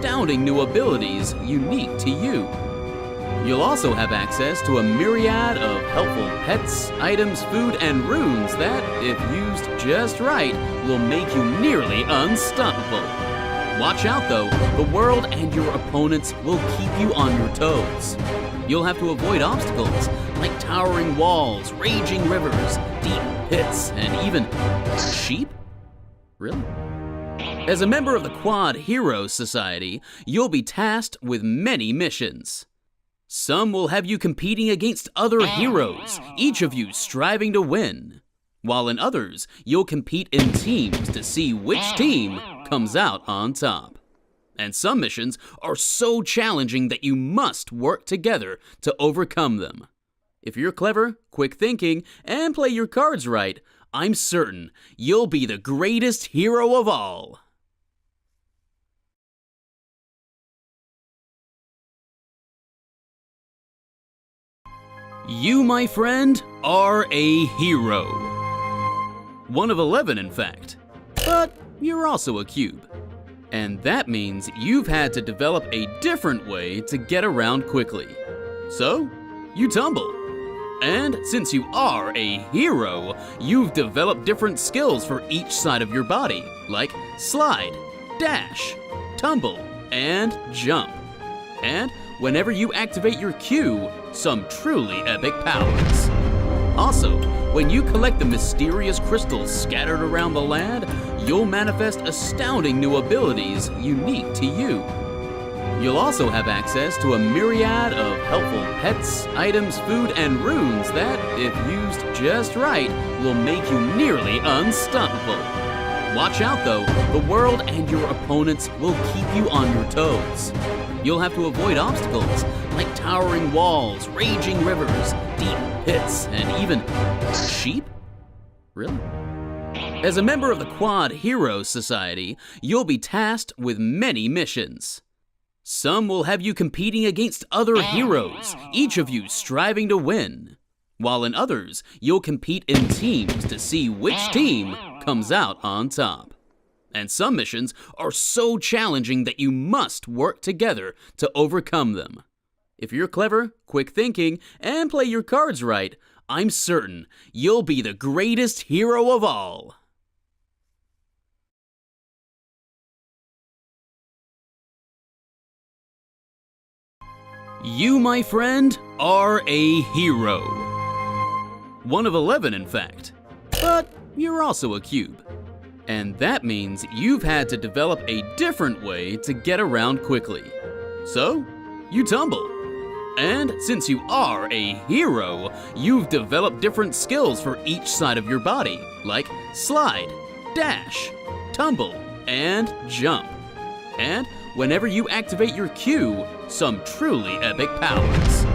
astounding new abilities unique to you. You'll also have access to a myriad of helpful pets, items, food, and runes that, if used just right, will make you nearly unstoppable. Watch out though, the world and your opponents will keep you on your toes. You'll have to avoid obstacles like towering walls, raging rivers, deep pits, and even sheep? Really? As a member of the Quodd Heroes Society, you'll be tasked with many missions. Some will have you competing against other heroes, each of you striving to win. While in others, you'll compete in teams to see which team comes out on top. And some missions are so challenging that you must work together to overcome them. If you're clever, quick thinking, and play your cards right, I'm certain you'll be the greatest hero of all. You, my friend, are a hero. One of 11, in fact. But you're also a cube. And that means you've had to develop a different way to get around quickly. So, you tumble. And since you are a hero, you've developed different skills for each side of your body, like slide, dash, tumble, and jump. And whenever you activate your Q, some truly epic powers. Also, when you collect the mysterious crystals scattered around the land, you'll manifest astounding new abilities unique to you. You'll also have access to a myriad of helpful pets, items, food, and runes that, if used just right, will make you nearly unstoppable. Watch out though, the world and your opponents will keep you on your toes. You'll have to avoid obstacles like towering walls, raging rivers, deep pits, and even sheep? Really? As a member of the Quodd Heroes Society, you'll be tasked with many missions. Some will have you competing against other heroes, each of you striving to win. While in others, you'll compete in teams to see which team comes out on top. And some missions are so challenging that you must work together to overcome them. If you're clever, quick thinking, and play your cards right, I'm certain you'll be the greatest hero of all. You, my friend, are a hero. One of 11, in fact. But you're also a cube. And that means you've had to develop a different way to get around quickly. So, you tumble. And since you are a hero, you've developed different skills for each side of your body, like slide, dash, tumble, and jump. And whenever you activate your Q, some truly epic powers.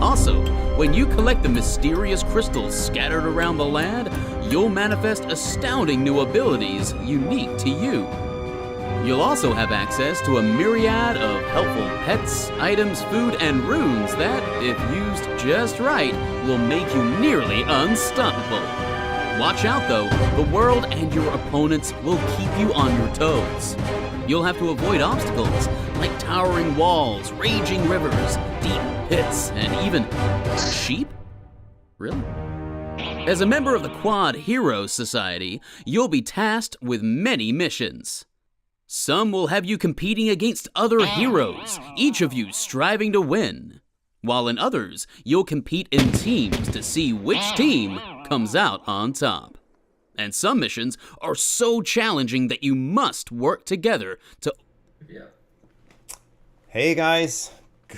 Also, when you collect the mysterious crystals scattered around the land, you'll manifest astounding new abilities unique to you. You'll also have access to a myriad of helpful pets, items, food, and runes that, if used just right, will make you nearly unstoppable. Watch out though, the world and your opponents will keep you on your toes. You'll have to avoid obstacles like towering walls, raging rivers, deep pits, and even sheep? Really? As a member of the Quodd Heroes Society, you'll be tasked with many missions. Some will have you competing against other heroes, each of you striving to win. While in others, you'll compete in teams to see which team comes out on top. And some missions are so challenging that you must work together to... Hey guys,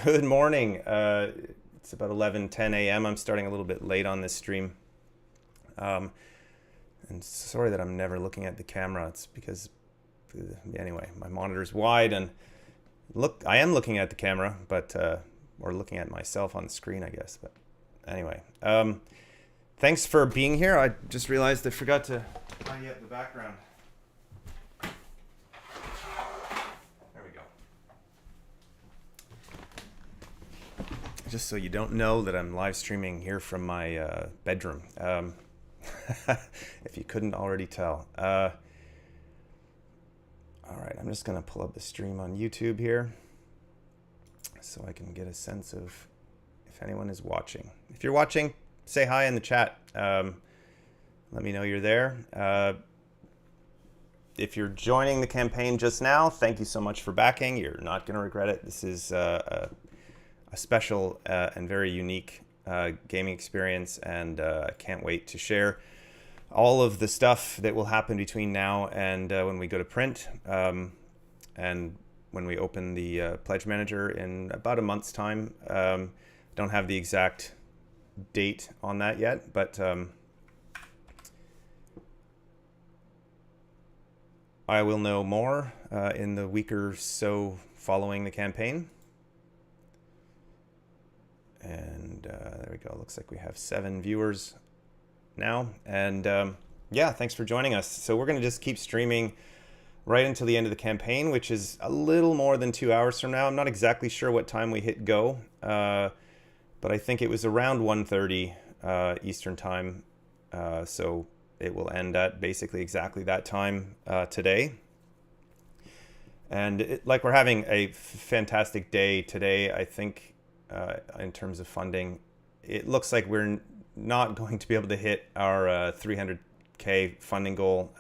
good morning. It's about 11:10 a.m. I'm starting a little bit late on this stream. And sorry that I'm never looking at the camera. It's because, anyway, my monitor's wide and look, I am looking at the camera, but or looking at myself on the screen, I guess. But anyway, thanks for being here. I just realized I forgot to tidy up the background. There we go. Just so you don't know that I'm live streaming here from my bedroom. If you couldn't already tell. All right, I'm just going to pull up the stream on YouTube here so I can get a sense of if anyone is watching. If you're watching, say hi in the chat. Let me know you're there. If you're joining the campaign just now, thank you so much for backing. You're not going to regret it. This is a special and very unique gaming experience, and I can't wait to share all of the stuff that will happen between now and when we go to print, and when we open the Pledge Manager in about a month's time. Don't have the exact date on that yet, but I will know more in the week or so following the campaign. And there we go. Looks like we have 7 viewers now. And yeah, thanks for joining us. So we're going to just keep streaming right until the end of the campaign, which is a little more than 2 hours from now. I'm not exactly sure what time we hit go, but I think it was around 1:30 Eastern time. So it will end at basically exactly that time today. And like, we're having a fantastic day today, I think, in terms of funding. It looks like we're not going to be able to hit our 300K funding goal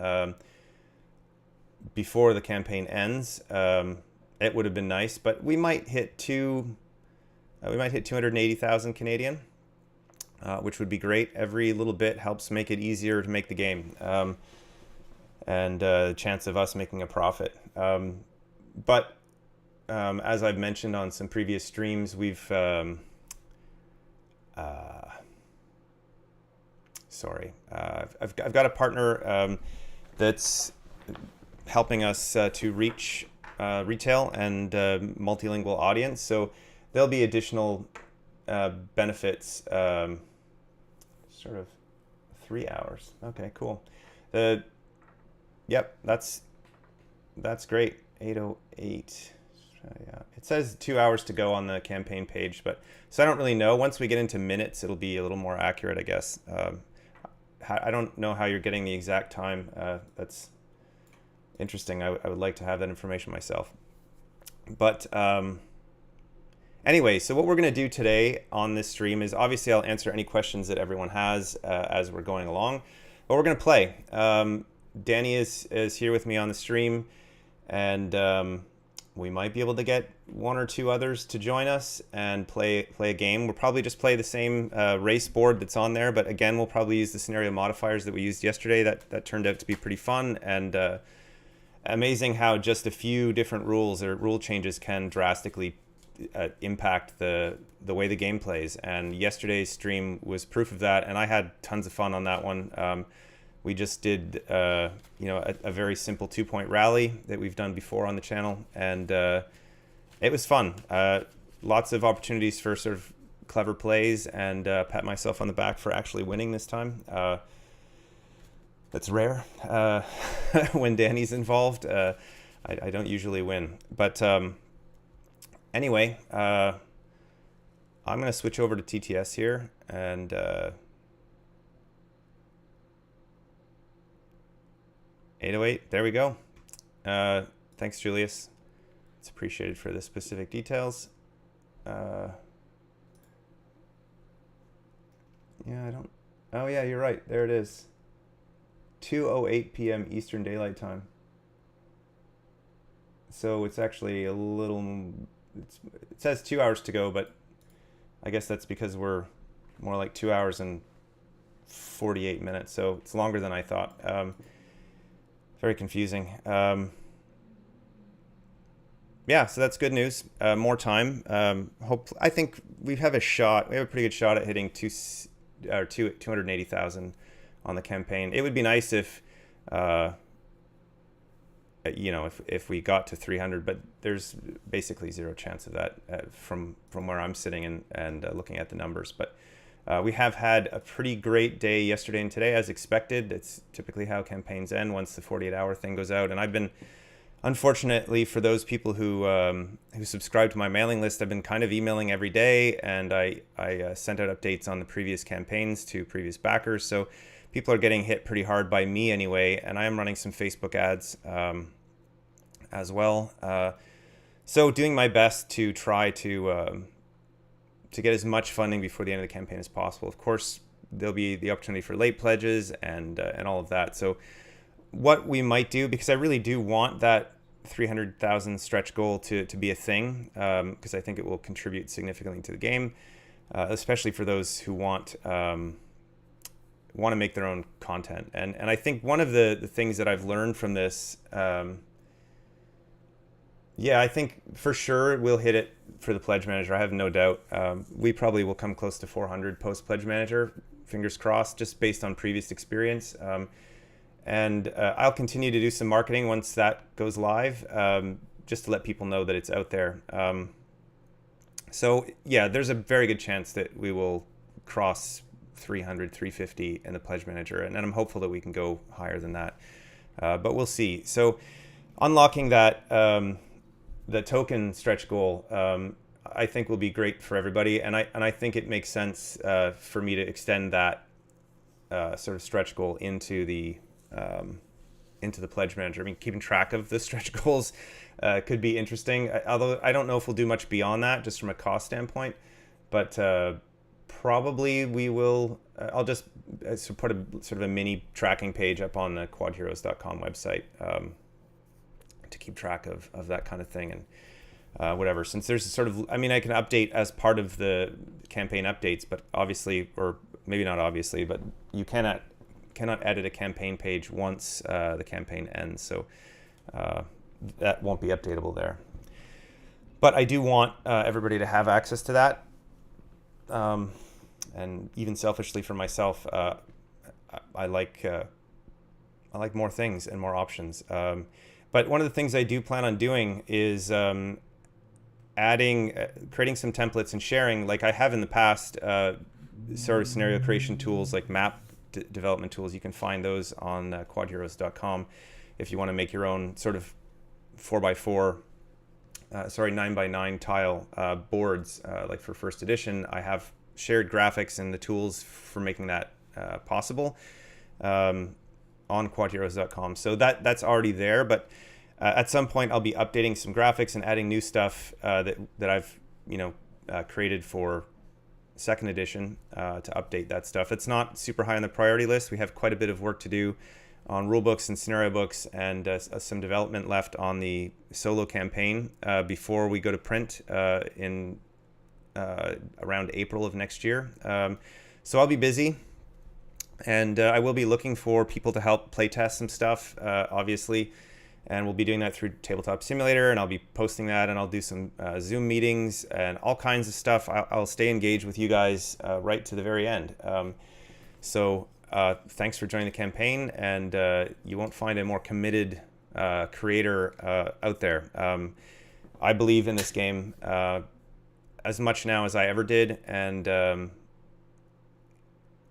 before the campaign ends. It would have been nice, but we might hit 280,000 Canadian. Which would be great. Every little bit helps make it easier to make the game, and the chance of us making a profit. But as I've mentioned on some previous streams, we've I've got a partner that's helping us to reach retail and multilingual audience. So there'll be additional benefits. Sort of 3 hours. Okay, cool. Yep, that's great. 8:08. Yeah, it says 2 hours to go on the campaign page, but so I don't really know. Once we get into minutes, it'll be a little more accurate, I guess. I don't know how you're getting the exact time. That's interesting. I would like to have that information myself. But anyway, so what we're going to do today on this stream is, obviously I'll answer any questions that everyone has as we're going along, but we're going to play. Danny is here with me on the stream, and we might be able to get 1 or 2 others to join us and play a game. We'll probably just play the same race board that's on there, but again, we'll probably use the scenario modifiers that we used yesterday. That turned out to be pretty fun, and amazing how just a few different rules or rule changes can drastically impact the way the game plays. And yesterday's stream was proof of that, and I had tons of fun on that one. We just did a very simple 2-point rally that we've done before on the channel, and it was fun. Lots of opportunities for sort of clever plays, and pat myself on the back for actually winning this time. That's rare when Danny's involved. I don't usually win, but anyway, I'm going to switch over to TTS here, and 808, there we go. Thanks, Julius. It's appreciated for the specific details. Yeah, I don't... Oh, yeah, you're right. There it is. 2:08 p.m. Eastern Daylight Time. So it's actually a little... It says 2 hours to go, but I guess that's because we're more like 2 hours and 48 minutes. So it's longer than I thought. Very confusing. Yeah, so that's good news. More time. I think we have a shot. We have a pretty good shot at hitting 280,000 on the campaign. It would be nice if, if we got to 300, but there's basically zero chance of that from where I'm sitting and looking at the numbers. But we have had a pretty great day yesterday and today, as expected. It's typically how campaigns end once the 48-hour thing goes out. And I've been, unfortunately, for those people who subscribe to my mailing list, I've been kind of emailing every day, and I sent out updates on the previous campaigns to previous backers. So people are getting hit pretty hard by me anyway, and I am running some Facebook ads as well. So doing my best to try to get as much funding before the end of the campaign as possible. Of course, there'll be the opportunity for late pledges and all of that. So what we might do, because I really do want that 300,000 stretch goal to be a thing, because I think it will contribute significantly to the game, especially for those who want to make their own content. And I think one of the things that I've learned from this, I think for sure we'll hit it for the Pledge Manager. I have no doubt. We probably will come close to 400 post Pledge Manager, fingers crossed, just based on previous experience. And I'll continue to do some marketing once that goes live, just to let people know that it's out there. So yeah, there's a very good chance that we will cross 300, 350 in the Pledge Manager, and I'm hopeful that we can go higher than that. But we'll see. So unlocking that the token stretch goal, I think will be great for everybody, and I think it makes sense for me to extend that sort of stretch goal into the Pledge Manager. I mean, keeping track of the stretch goals could be interesting, although I don't know if we'll do much beyond that, just from a cost standpoint. But probably we will. I'll just put a sort of a mini tracking page up on the quoddheroes.com website to keep track of that kind of thing, and whatever. Since there's a sort of, I mean, I can update as part of the campaign updates, but obviously, or maybe not obviously, but you cannot edit a campaign page once the campaign ends, so that won't be updatable there. But I do want everybody to have access to that, and even selfishly for myself, I like more things and more options. But one of the things I do plan on doing is creating some templates and sharing, like I have in the past, sort of scenario creation tools like map development tools. You can find those on quoddheroes.com if you want to make your own sort of 9x9 tile boards, like for first edition. I have shared graphics and the tools for making that possible on quoddheroes.com. So that's already there, but at some point I'll be updating some graphics and adding new stuff that I've created for second edition to update that stuff. It's not super high on the priority list. We have quite a bit of work to do on rule books and scenario books, and some development left on the solo campaign before we go to print in around April of next year. So I'll be busy, and I will be looking for people to help playtest some stuff, obviously, and we'll be doing that through Tabletop Simulator, and I'll be posting that, and I'll do some Zoom meetings and all kinds of stuff. I'll stay engaged with you guys right to the very end. So thanks for joining the campaign, and you won't find a more committed creator out there. I believe in this game as much now as I ever did, and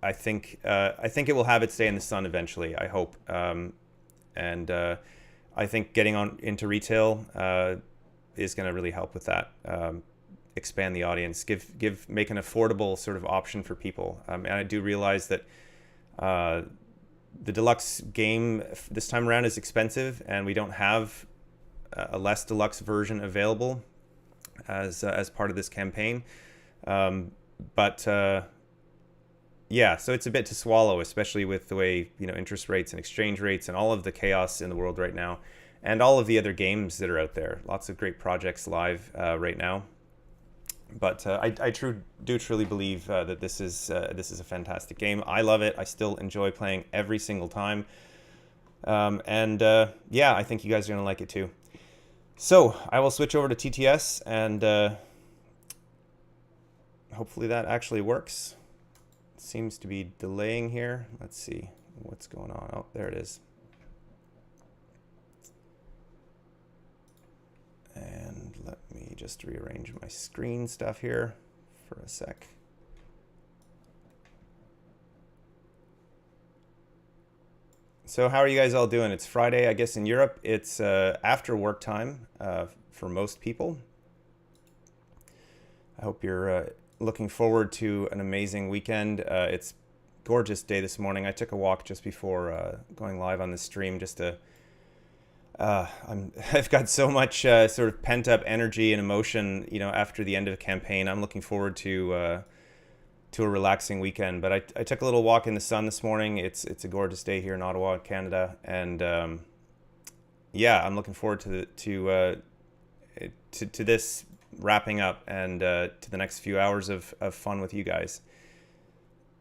I think it will have its day in the sun eventually, I hope. I think getting on into retail is going to really help with that. Expand the audience, make an affordable sort of option for people. And I do realize that the deluxe game this time around is expensive, and we don't have a less deluxe version available as part of this campaign. Yeah, so it's a bit to swallow, especially with the way interest rates and exchange rates and all of the chaos in the world right now, and all of the other games that are out there. Lots of great projects live right now. But I do truly believe that this is a fantastic game. I love it. I still enjoy playing every single time. Yeah, I think you guys are gonna like it too. So I will switch over to TTS, and hopefully that actually works. Seems to be delaying here. Let's see what's going on. Oh, there it is. And let me just rearrange my screen stuff here for a sec. So how are you guys all doing? It's Friday, I guess in Europe. It's after work time for most people. I hope you're looking forward to an amazing weekend. It's a gorgeous day this morning. I took a walk just before going live on the stream just to I've got so much sort of pent up energy and emotion, after the end of the campaign. I'm looking forward to a relaxing weekend. But I took a little walk in the sun this morning. It's a gorgeous day here in Ottawa, Canada, and yeah, I'm looking forward to this wrapping up and to the next few hours of fun with you guys.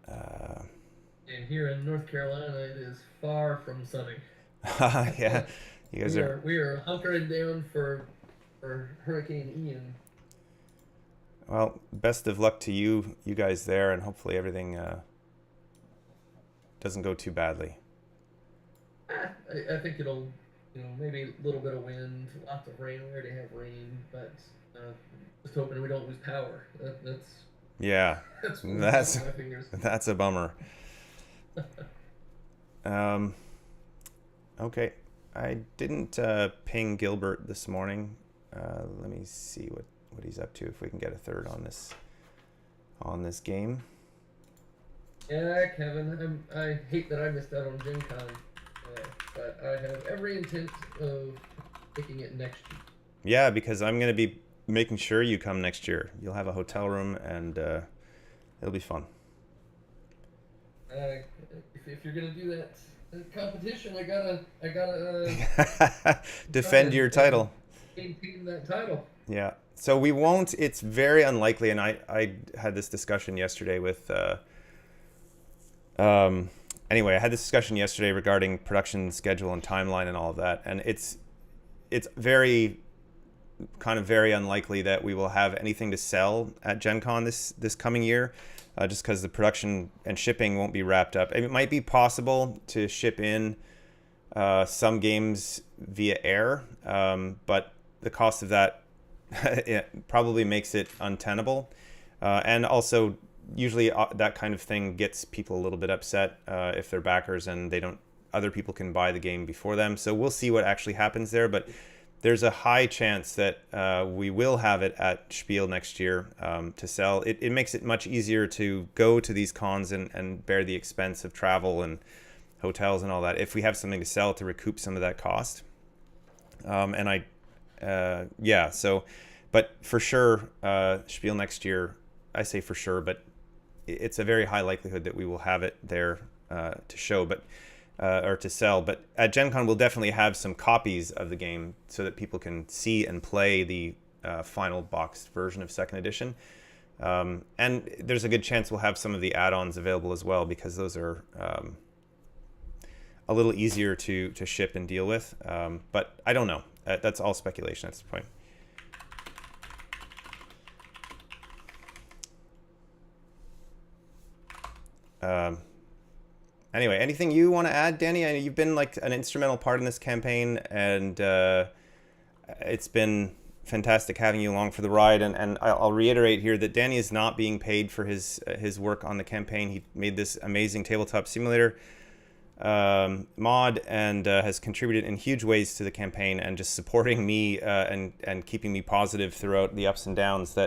And here in North Carolina, it is far from sunny. Yeah, you guys we are hunkering down for Hurricane Ian. Well, best of luck to you guys there, and hopefully everything doesn't go too badly. I think it'll, maybe a little bit of wind, lots of rain. We already have rain, but just hoping we don't lose power. That's a bummer. Okay, I didn't ping Gilbert this morning. Let me see what he's up to, if we can get a third on this game. Yeah, Kevin, I hate that I missed out on Gen Con, but I have every intent of taking it next year. Yeah, because I'm going to be making sure you come next year. You'll have a hotel room, and it'll be fun. If you're going to do that competition, I gotta defend your title. Maintain that title. Yeah. So we won't. It's very unlikely, and I had this discussion yesterday with. Anyway, I had this discussion yesterday regarding production schedule and timeline and all of that, and it's very unlikely that we will have anything to sell at Gen Con this coming year, just because the production and shipping won't be wrapped up. It might be possible to ship in some games via air, but the cost of that it probably makes it untenable, and also usually that kind of thing gets people a little bit upset if they're backers and other people can buy the game before them. So we'll see what actually happens there, but there's a high chance that we will have it at Spiel next year to sell. It makes it much easier to go to these cons and bear the expense of travel and hotels and all that if we have something to sell to recoup some of that cost. But for sure, Spiel next year, I say for sure, but it's a very high likelihood that we will have it there to show, or to sell. But at Gen Con, we'll definitely have some copies of the game so that people can see and play the final boxed version of second edition. And there's a good chance we'll have some of the add-ons available as well, because those are a little easier to ship and deal with. But I don't know. That's all speculation at this point. Anyway, anything you want to add, Danny? I know you've been like an instrumental part in this campaign, and it's been fantastic having you along for the ride. And I'll reiterate here that Danny is not being paid for his work on the campaign. He made this amazing Tabletop Simulator mod and has contributed in huge ways to the campaign, and just supporting me and keeping me positive throughout the ups and downs.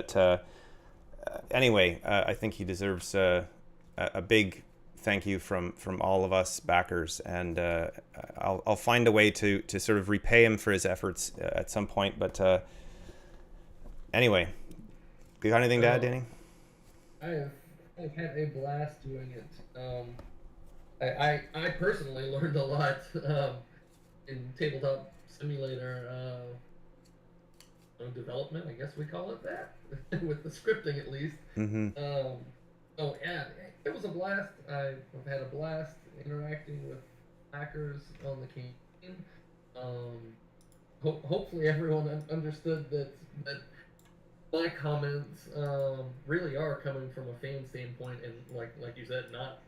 Anyway, I think he deserves a big thank you from all of us backers, and I'll find a way to sort of repay him for his efforts at some point. But anyway, you got anything to add, Danny? I've had a blast doing it. I personally learned a lot in Tabletop Simulator development, I guess we call it that, with the scripting at least. Mm-hmm. So yeah, it was a blast. I've had a blast interacting with hackers on the campaign. Hopefully everyone understood that my comments really are coming from a fan standpoint, and like you said, not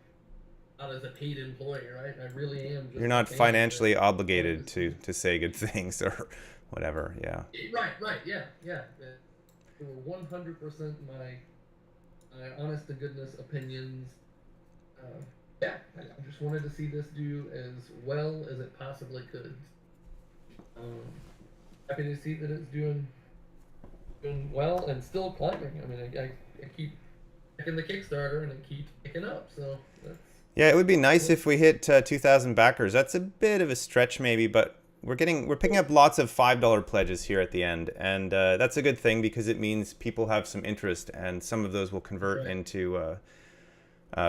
as a paid employee, right? I really am. Just You're not financially obligated to say good things or whatever. Yeah. Right. Yeah. They were 100% my honest to goodness opinions. I just wanted to see this do as well as it possibly could. Happy to see that it's doing well and still climbing. I mean, I keep checking the Kickstarter and it keeps picking up. So yeah, it would be nice if we hit 2,000 backers. That's a bit of a stretch maybe, but we're picking up lots of $5 pledges here at the end, and that's a good thing because it means people have some interest, and some of those will convert into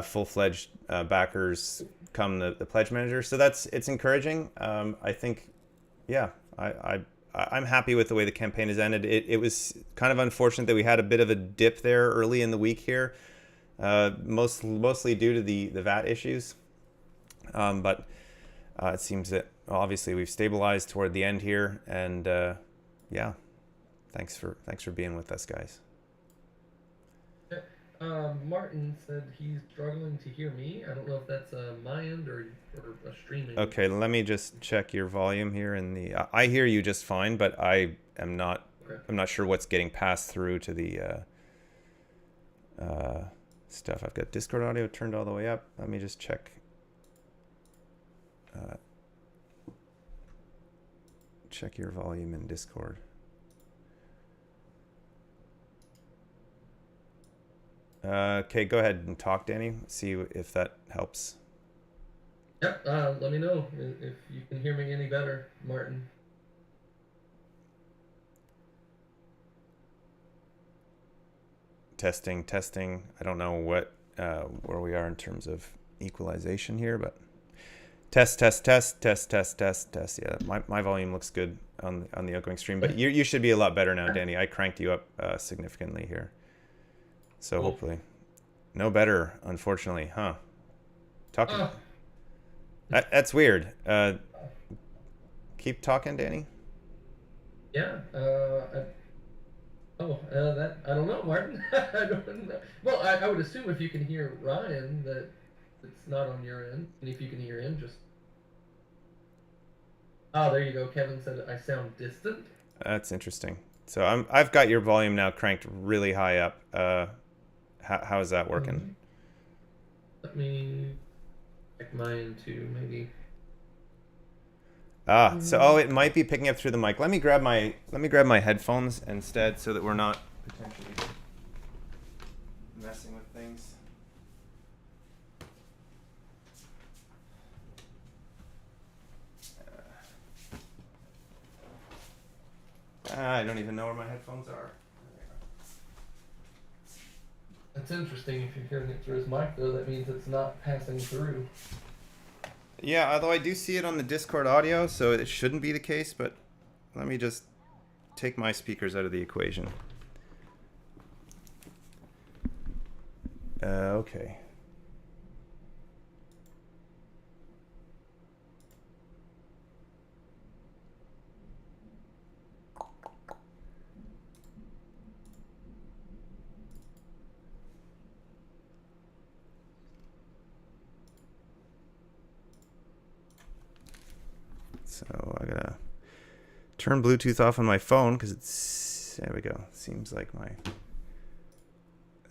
full-fledged backers come the pledge manager. So it's encouraging. I think, yeah, I'm happy with the way the campaign has ended. It was kind of unfortunate that we had a bit of a dip there early in the week here, mostly due to the VAT issues. But it seems that obviously we've stabilized toward the end here, and yeah, thanks for being with us, guys. Martin said he's struggling to hear me. I don't know if that's my end or a streaming. Okay, let me just check your volume here in the. I hear you just fine, but I am not. Okay. I'm not sure what's getting passed through to the stuff. I've got Discord audio turned all the way up. Let me just check. Check your volume in Discord. Okay, go ahead and talk, Danny. See if that helps. Yep, let me know if you can hear me any better, Martin. Testing. I don't know what where we are in terms of equalization here, but test. Yeah, my volume looks good on the outgoing stream, but you should be a lot better now, Danny. I cranked you up significantly here. So hopefully, no better, unfortunately, huh? Talking. That's weird. Keep talking, Danny. Yeah. That I don't know, Martin. I don't know. Well, I would assume if you can hear Ryan that it's not on your end, and if you can hear him, just. Oh, there you go. Kevin said I sound distant. That's interesting. So I've got your volume now cranked really high up. How is that working? Let me check mine too, maybe. So it might be picking up through the mic. Let me grab my headphones instead, so that we're not potentially messing with things. I don't even know where my headphones are. That's interesting. If you're hearing it through his mic, though, that means it's not passing through. Yeah, although I do see it on the Discord audio, so it shouldn't be the case, but let me just take my speakers out of the equation. Okay. So I gotta turn Bluetooth off on my phone because it's, there we go. Seems like my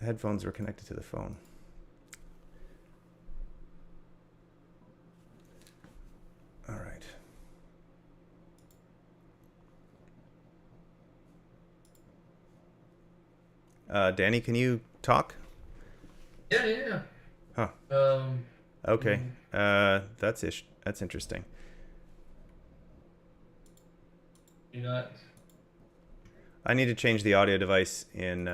headphones were connected to the phone. All right. Danny, can you talk? Yeah. Huh. Okay. That's interesting. You're not. I need to change the audio device in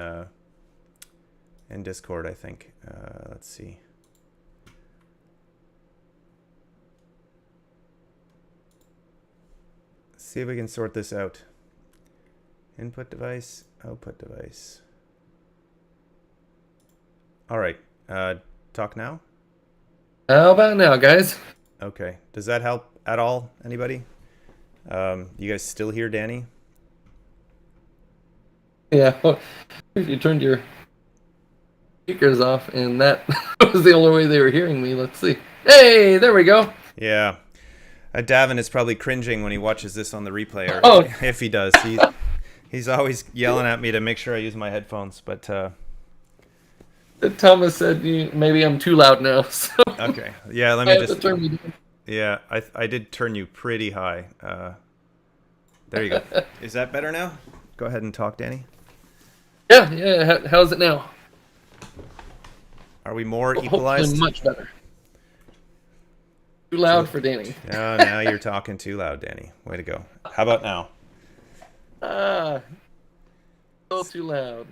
Discord, I think. Let's see. See if we can sort this out. Input device, output device. All right. Talk now? How about now, guys? Okay. Does that help at all? Anybody? You guys still hear Danny? Yeah. Well, you turned your speakers off, and that was the only way they were hearing me. Let's see. Hey, there we go. Yeah. Davin is probably cringing when he watches this on the replay, or if he does. He's always yelling at me to make sure I use my headphones, but... Thomas said maybe I'm too loud now. So okay. Yeah, let me just... turn me down. Yeah, I did turn you pretty high. There you go. Is that better now? Go ahead and talk, Danny. Yeah. How's it now? Are we more equalized? Hopefully much better. Too loud for Danny. Oh, now you're talking too loud, Danny. Way to go. How about now? Still too loud.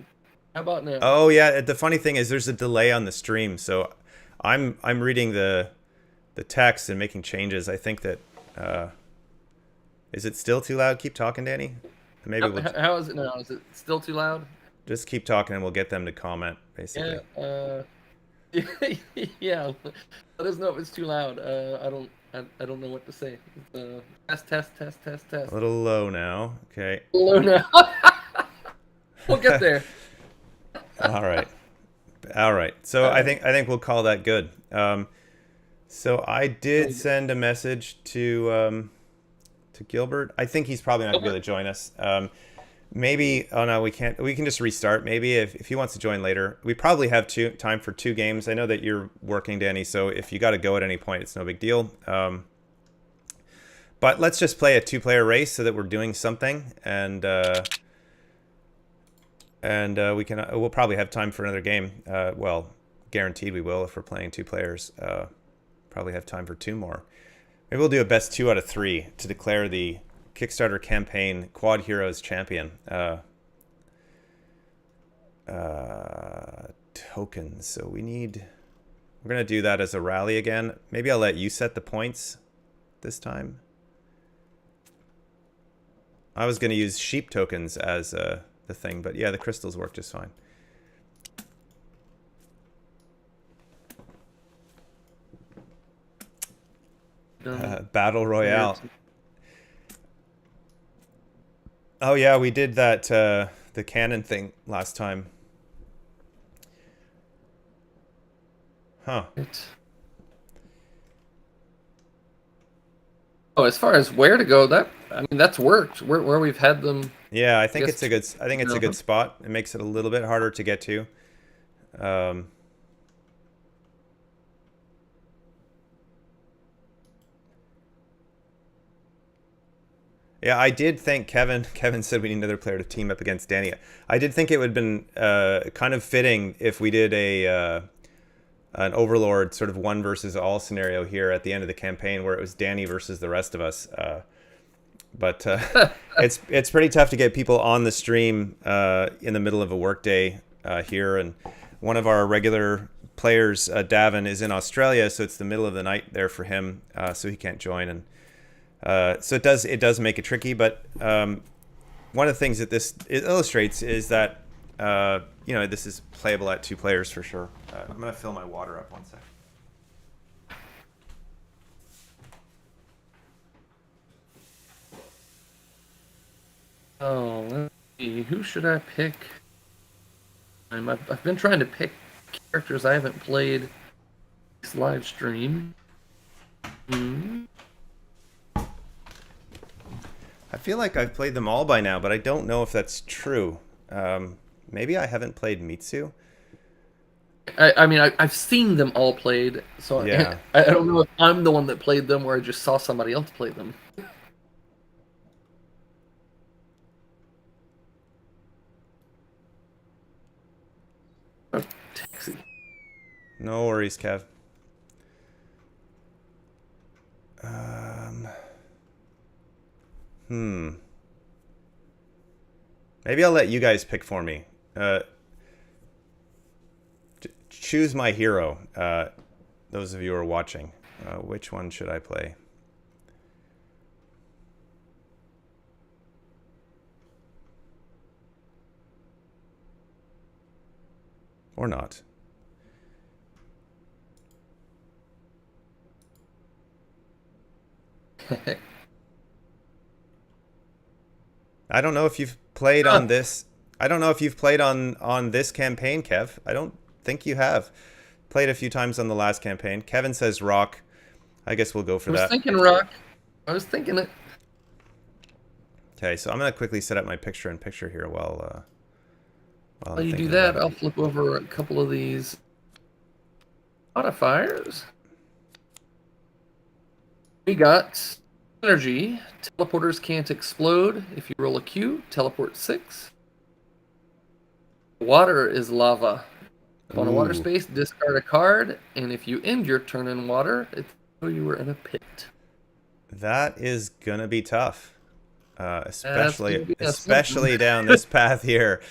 How about now? Oh yeah, the funny thing is there's a delay on the stream, so I'm reading the text and making changes. I think that is it still too loud? Keep talking, Danny. Maybe we'll How is it now? Is it still too loud? just keep talking and we'll get them to comment, basically. Yeah. Let us know if it's too loud. I don't know what to say. Test. A little low now. Okay. Low now. We'll get there. All right. So I think we'll call that good. So I did send a message to Gilbert. I think he's probably not going to be able to join us. Maybe. Oh no, we can't. We can just restart. Maybe if he wants to join later. We probably have time for 2 games. I know that you're working, Danny. So if you got to go at any point, it's no big deal. But let's just play a 2-player race so that we're doing something, and we'll probably have time for another game. Well, guaranteed we will if we're playing 2 players. Probably have time for 2 more. Maybe we'll do a best 2 out of 3 to declare the Kickstarter campaign Quodd Heroes champion. Tokens. So we're gonna do that as a rally again. Maybe I'll let you set the points this time. I was gonna use sheep tokens as the thing, but yeah, the crystals work just fine. Battle Royale. Oh yeah, we did that the cannon thing last time. Huh. Oh, as far as where to go, that's worked. Where we've had them. Yeah, I think it's a good spot. It makes it a little bit harder to get to. Yeah, I did think Kevin said we need another player to team up against Danny. I did think it would have been kind of fitting if we did an Overlord sort of 1 versus all scenario here at the end of the campaign where it was Danny versus the rest of us. But it's pretty tough to get people on the stream in the middle of a workday here. And one of our regular players, Davin, is in Australia, so it's the middle of the night there for him, so he can't join. And so it does make it tricky. But one of the things that this illustrates is that this is playable at 2 players for sure. I'm gonna fill my water up 1 sec. Oh, let's see. Who should I pick? I've been trying to pick characters I haven't played this live stream. I feel like I've played them all by now, but I don't know if that's true. Maybe I haven't played Mitsu. I've seen them all played, so yeah. I don't know if I'm the one that played them or I just saw somebody else play them. Oh, taxi. No worries, Kev. Maybe I'll let you guys pick for me. Choose my hero. Those of you who are watching. Which one should I play? Or not. I don't know if you've played on this. I don't know if you've played on this campaign, Kev. I don't think you have. Played a few times on the last campaign. Kevin says rock. I guess we'll go for that. I was thinking rock. I was thinking it. Okay, so I'm gonna quickly set up my picture-in-picture here while While you do that, I'll flip over a couple of these modifiers. We got energy. Teleporters can't explode. If you roll a Q, teleport 6. Water is lava. On a water space, discard a card, and if you end your turn in water, it's Oh, you were in a pit. That is gonna be tough, Gonna be especially down this path here.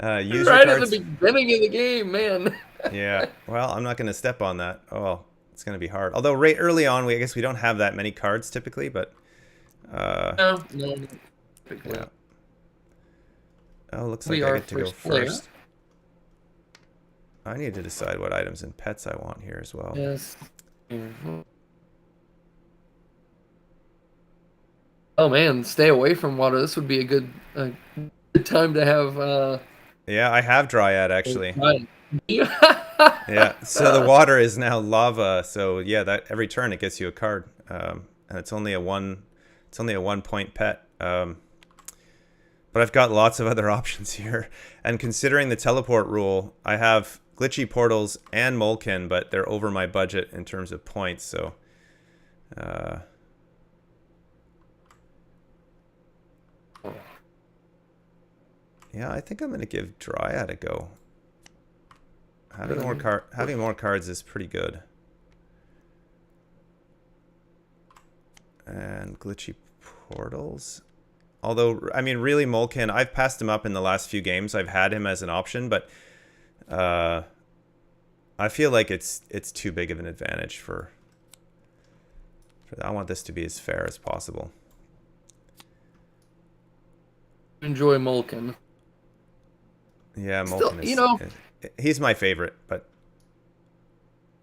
Use your right at the cards. beginning of the game, man. Yeah. Well, I'm not gonna step on that. Oh, well, it's gonna be hard. Although right early on, I guess we don't have that many cards typically, but No. yeah. Oh, looks like We I are get to go first player. first. I need to decide what items and pets I want here as well. Yes. Oh man, stay away from water. This would be a good time to have. Yeah, I have Dryad actually. Yeah. Yeah, so the water is now lava. So yeah, that every turn it gets you a card, and it's only a 1 point pet. But I've got lots of other options here, and considering the teleport rule, I have glitchy portals and Molken, but they're over my budget in terms of points. So, yeah, I think I'm gonna give Dryad a go. Having more cards is pretty good. And glitchy portals. Although, I mean, really, Molken, I've passed him up in the last few games. I've had him as an option, but I feel like it's too big of an advantage for I want this to be as fair as possible. Enjoy Molken. Yeah, Molken Still, he's my favorite, but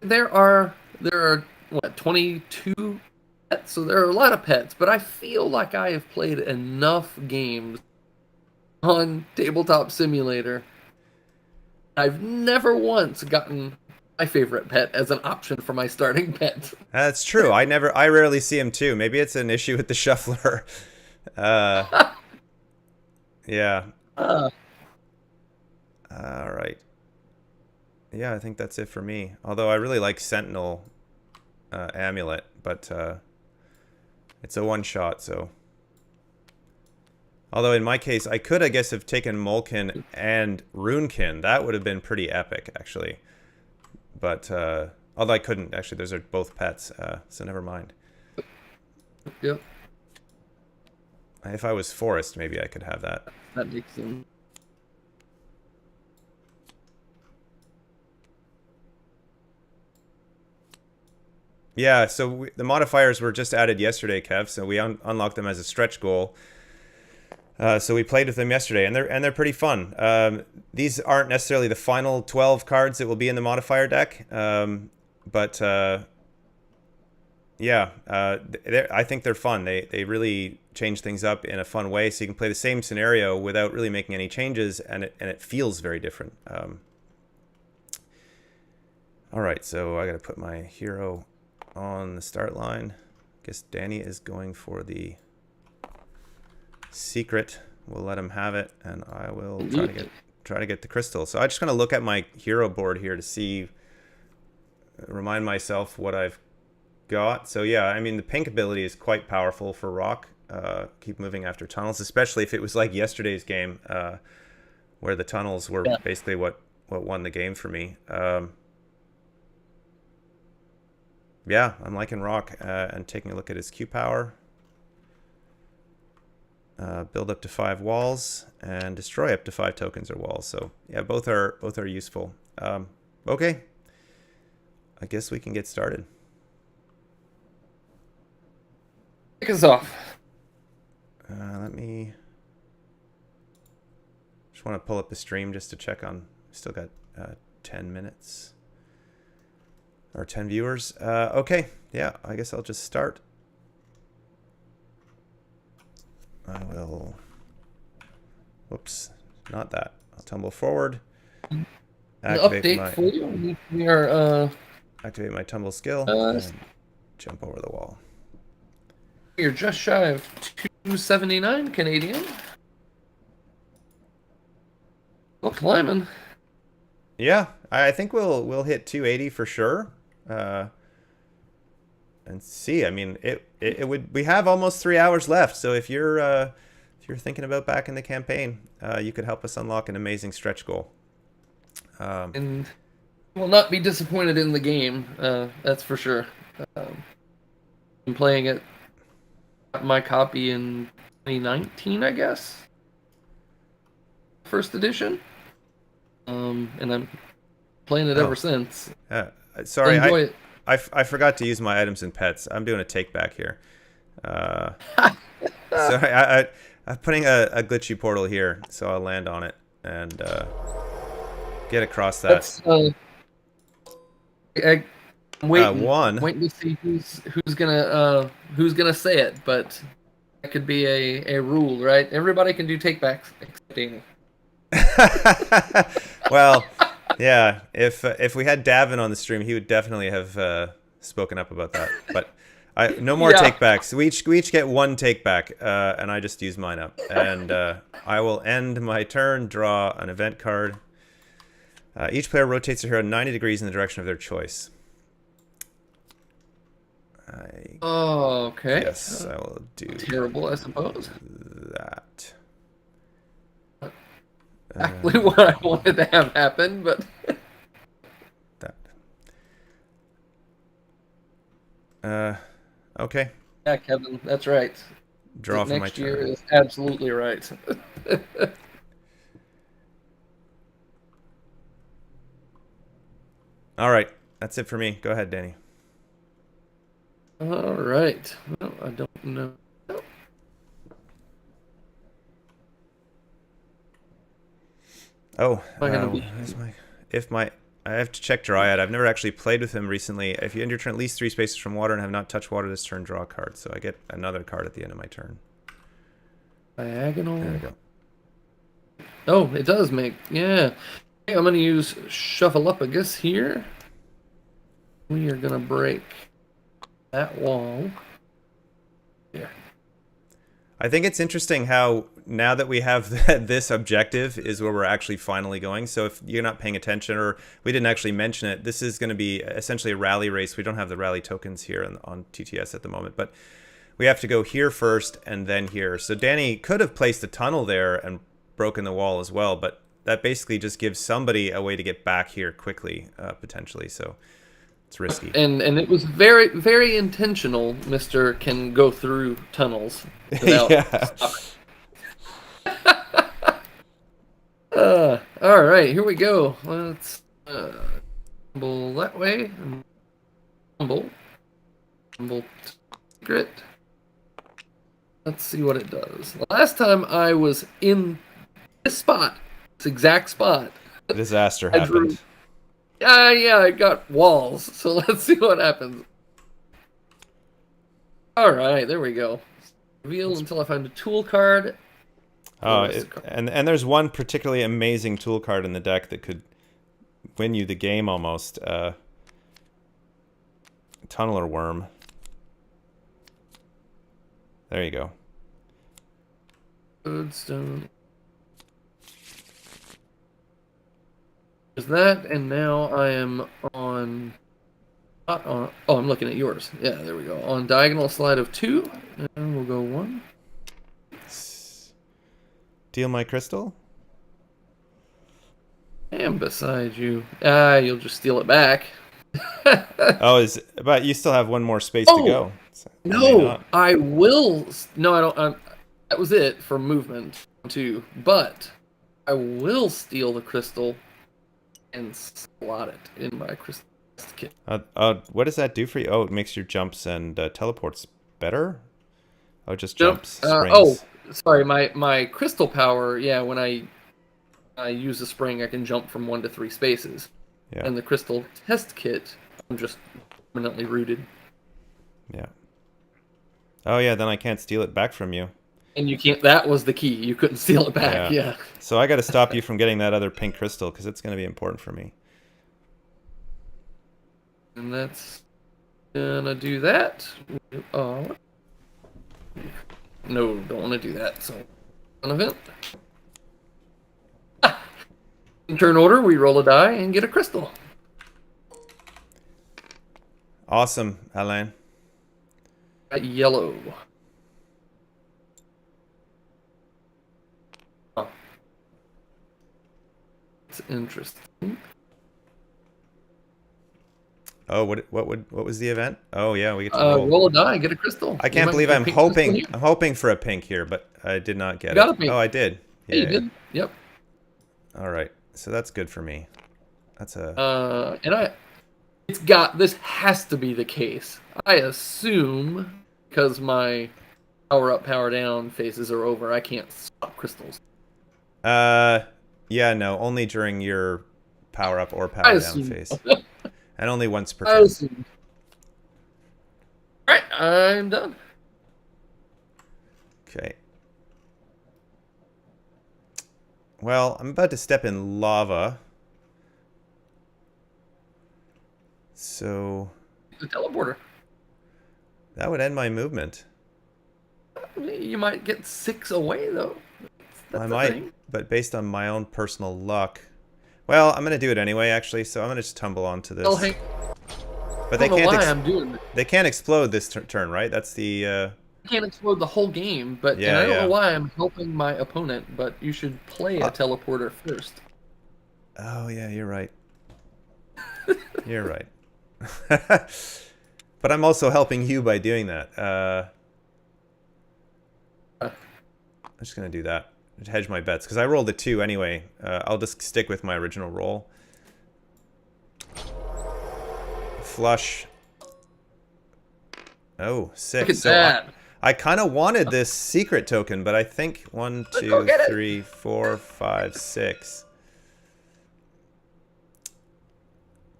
there are what 22 pets, so there are a lot of pets, but I feel like I have played enough games on Tabletop Simulator. I've never once gotten my favorite pet as an option for my starting pet. that's true. I rarely see him too. Maybe it's an issue with the shuffler. Yeah. All right. Yeah, I think that's it for me. Although I really like Sentinel Amulet, but it's a one-shot, so. Although in my case, I could, I guess, have taken Molken and Runekin. That would have been pretty epic, actually. But, although I couldn't, actually. Those are both pets, so never mind. Yep. If I was Forest, maybe I could have that. That makes sense. Yeah, so the modifiers were just added yesterday, Kev. So we unlocked them as a stretch goal. So we played with them yesterday, and they're pretty fun. These aren't necessarily the final 12 cards that will be in the modifier deck, but yeah, I think they're fun. They really change things up in a fun way, so you can play the same scenario without really making any changes, and it feels very different. All right, so I got to put my hero on the start line. I guess Danny is going for the secret. We'll let him have it, and I will try to get the crystal. So I'm just going to look at my hero board here to see, remind myself what I've got. So yeah, I mean, the pink ability is quite powerful for rock. Keep moving after tunnels, especially if it was like yesterday's game, where the tunnels were basically what won the game for me. Yeah, I'm liking rock, and taking a look at his Q power. Build up to 5 walls and destroy up to 5 tokens or walls. So yeah, both are useful. Okay, I guess we can get started. Kick us off. Let me just want to pull up the stream just to check on. Still got 10 minutes or 10 viewers. Okay, yeah, I guess I'll just start. I will, whoops, not that. I'll tumble forward. Activate Update for you. We are activate my tumble skill and jump over the wall. You're just shy of 279 Canadian. Still climbing. Yeah, I think we'll hit 280 for sure. And see, I mean, it would. We have almost 3 hours left, so if you're thinking about back in the campaign, you could help us unlock an amazing stretch goal. And will not be disappointed in the game. That's for sure. been playing it. Got my copy in 2019, I guess. First edition. And I'm playing it ever since. Sorry, Enjoy it. I forgot to use my items and pets. I'm doing a take back here. Sorry, I'm putting a glitchy portal here, so I'll land on it and get across that. That's, I'm waiting, one. waiting to see who's gonna say it, but that could be a rule, right? Everybody can do takebacks except Danny. Well, yeah. If we had Davin on the stream, he would definitely have spoken up about that. But no more takebacks. We each get one takeback, and I just use mine up. And I will end my turn. Draw an event card. Each player rotates their hero 90 degrees in the direction of their choice. Okay. Yes, I will do. Terrible, I suppose. That. Exactly what I wanted to have happen, but that. Okay. Yeah, Kevin, that's right. Draw for my next year turn. is absolutely right. All right, that's it for me. Go ahead, Danny. All right. Well, I don't know. Oh, where's I have to check Dryad. I've never actually played with him recently. If you end your turn at least 3 spaces from water and have not touched water this turn, draw a card. So I get another card at the end of my turn. Diagonal. There we go. Oh, it does make. Yeah. Okay, I'm going to use Shuffleupagus here. We are going to break that wall. Here. I think it's interesting how now that we have this objective is where we're actually finally going. So if you're not paying attention or we didn't actually mention it, this is going to be essentially a rally race. We don't have the rally tokens here on TTS at the moment, but we have to go here first and then here. So Danny could have placed a tunnel there and broken the wall as well, but that basically just gives somebody a way to get back here quickly, potentially. So it's risky. And it was very, very intentional, Mr. Can go through tunnels without stopping. All right, here we go. Let's tumble that way. Tumble secret. Let's see what it does. Last time I was in this spot, this exact spot. A disaster happened. Yeah, I got walls. So let's see what happens. All right, there we go. Reveal until I find a tool card. And there's one particularly amazing tool card in the deck that could win you the game almost. Tunneler Worm. There you go. Goldstone. There's that, and now I am on... oh, I'm looking at yours. Yeah, there we go. On diagonal slide of 2, and we'll go 1. Steal my crystal? And beside you. You'll just steal it back. But you still have one more space to go. So no, I will. No, I don't. That was it for movement too. But I will steal the crystal and slot it in my crystal kit. What does that do for you? Oh, it makes your jumps and teleports better? Oh, just jumps, springs. Sorry, my crystal power, yeah, when I use a spring, I can jump from 1 to 3 spaces. Yeah. And the crystal test kit, I'm just permanently rooted. Yeah. Oh, yeah, then I can't steal it back from you. And you can't, that was the key. You couldn't steal it back, yeah. So I got to stop you from getting that other pink crystal, because it's going to be important for me. And that's gonna do that. Oh. No, don't want to do that. So, an event. In turn order, we roll a die and get a crystal. Awesome, Alain. Yellow. Oh. That's interesting. Oh, what was the event? Oh yeah, we get to roll. Roll a die, get a crystal. I can't believe I'm hoping for a pink here, but I did not get it. Got a pink. Oh, I did. Yeah, Hey, you did. Yep. All right, so that's good for me. That's a. This has to be the case. I assume because my power up, power down phases are over, I can't swap crystals. Yeah, no, only during your power up or power down phase, and only once per I turn. assume. All right, I'm done. Okay. Well, I'm about to step in lava. So... The teleporter. That would end my movement. You might get 6 away, though. That's I might, but based on my own personal luck... Well, I'm going to do it anyway, actually, so I'm going to just tumble onto this. Oh, But I don't know why I'm doing it. They can't explode this turn, right? That's the... You can't explode the whole game, but Yeah, and I don't know why I'm helping my opponent, but you should play a teleporter first. Oh, yeah, you're right. You're right. But I'm also helping you by doing that. I'm just going to do that. Hedge my bets, because I rolled a 2 anyway. I'll just stick with my original roll. Flush. Oh, 6. Look at so that. I kind of wanted this secret token, but I think 1, 2, 3, 4, 5, 6.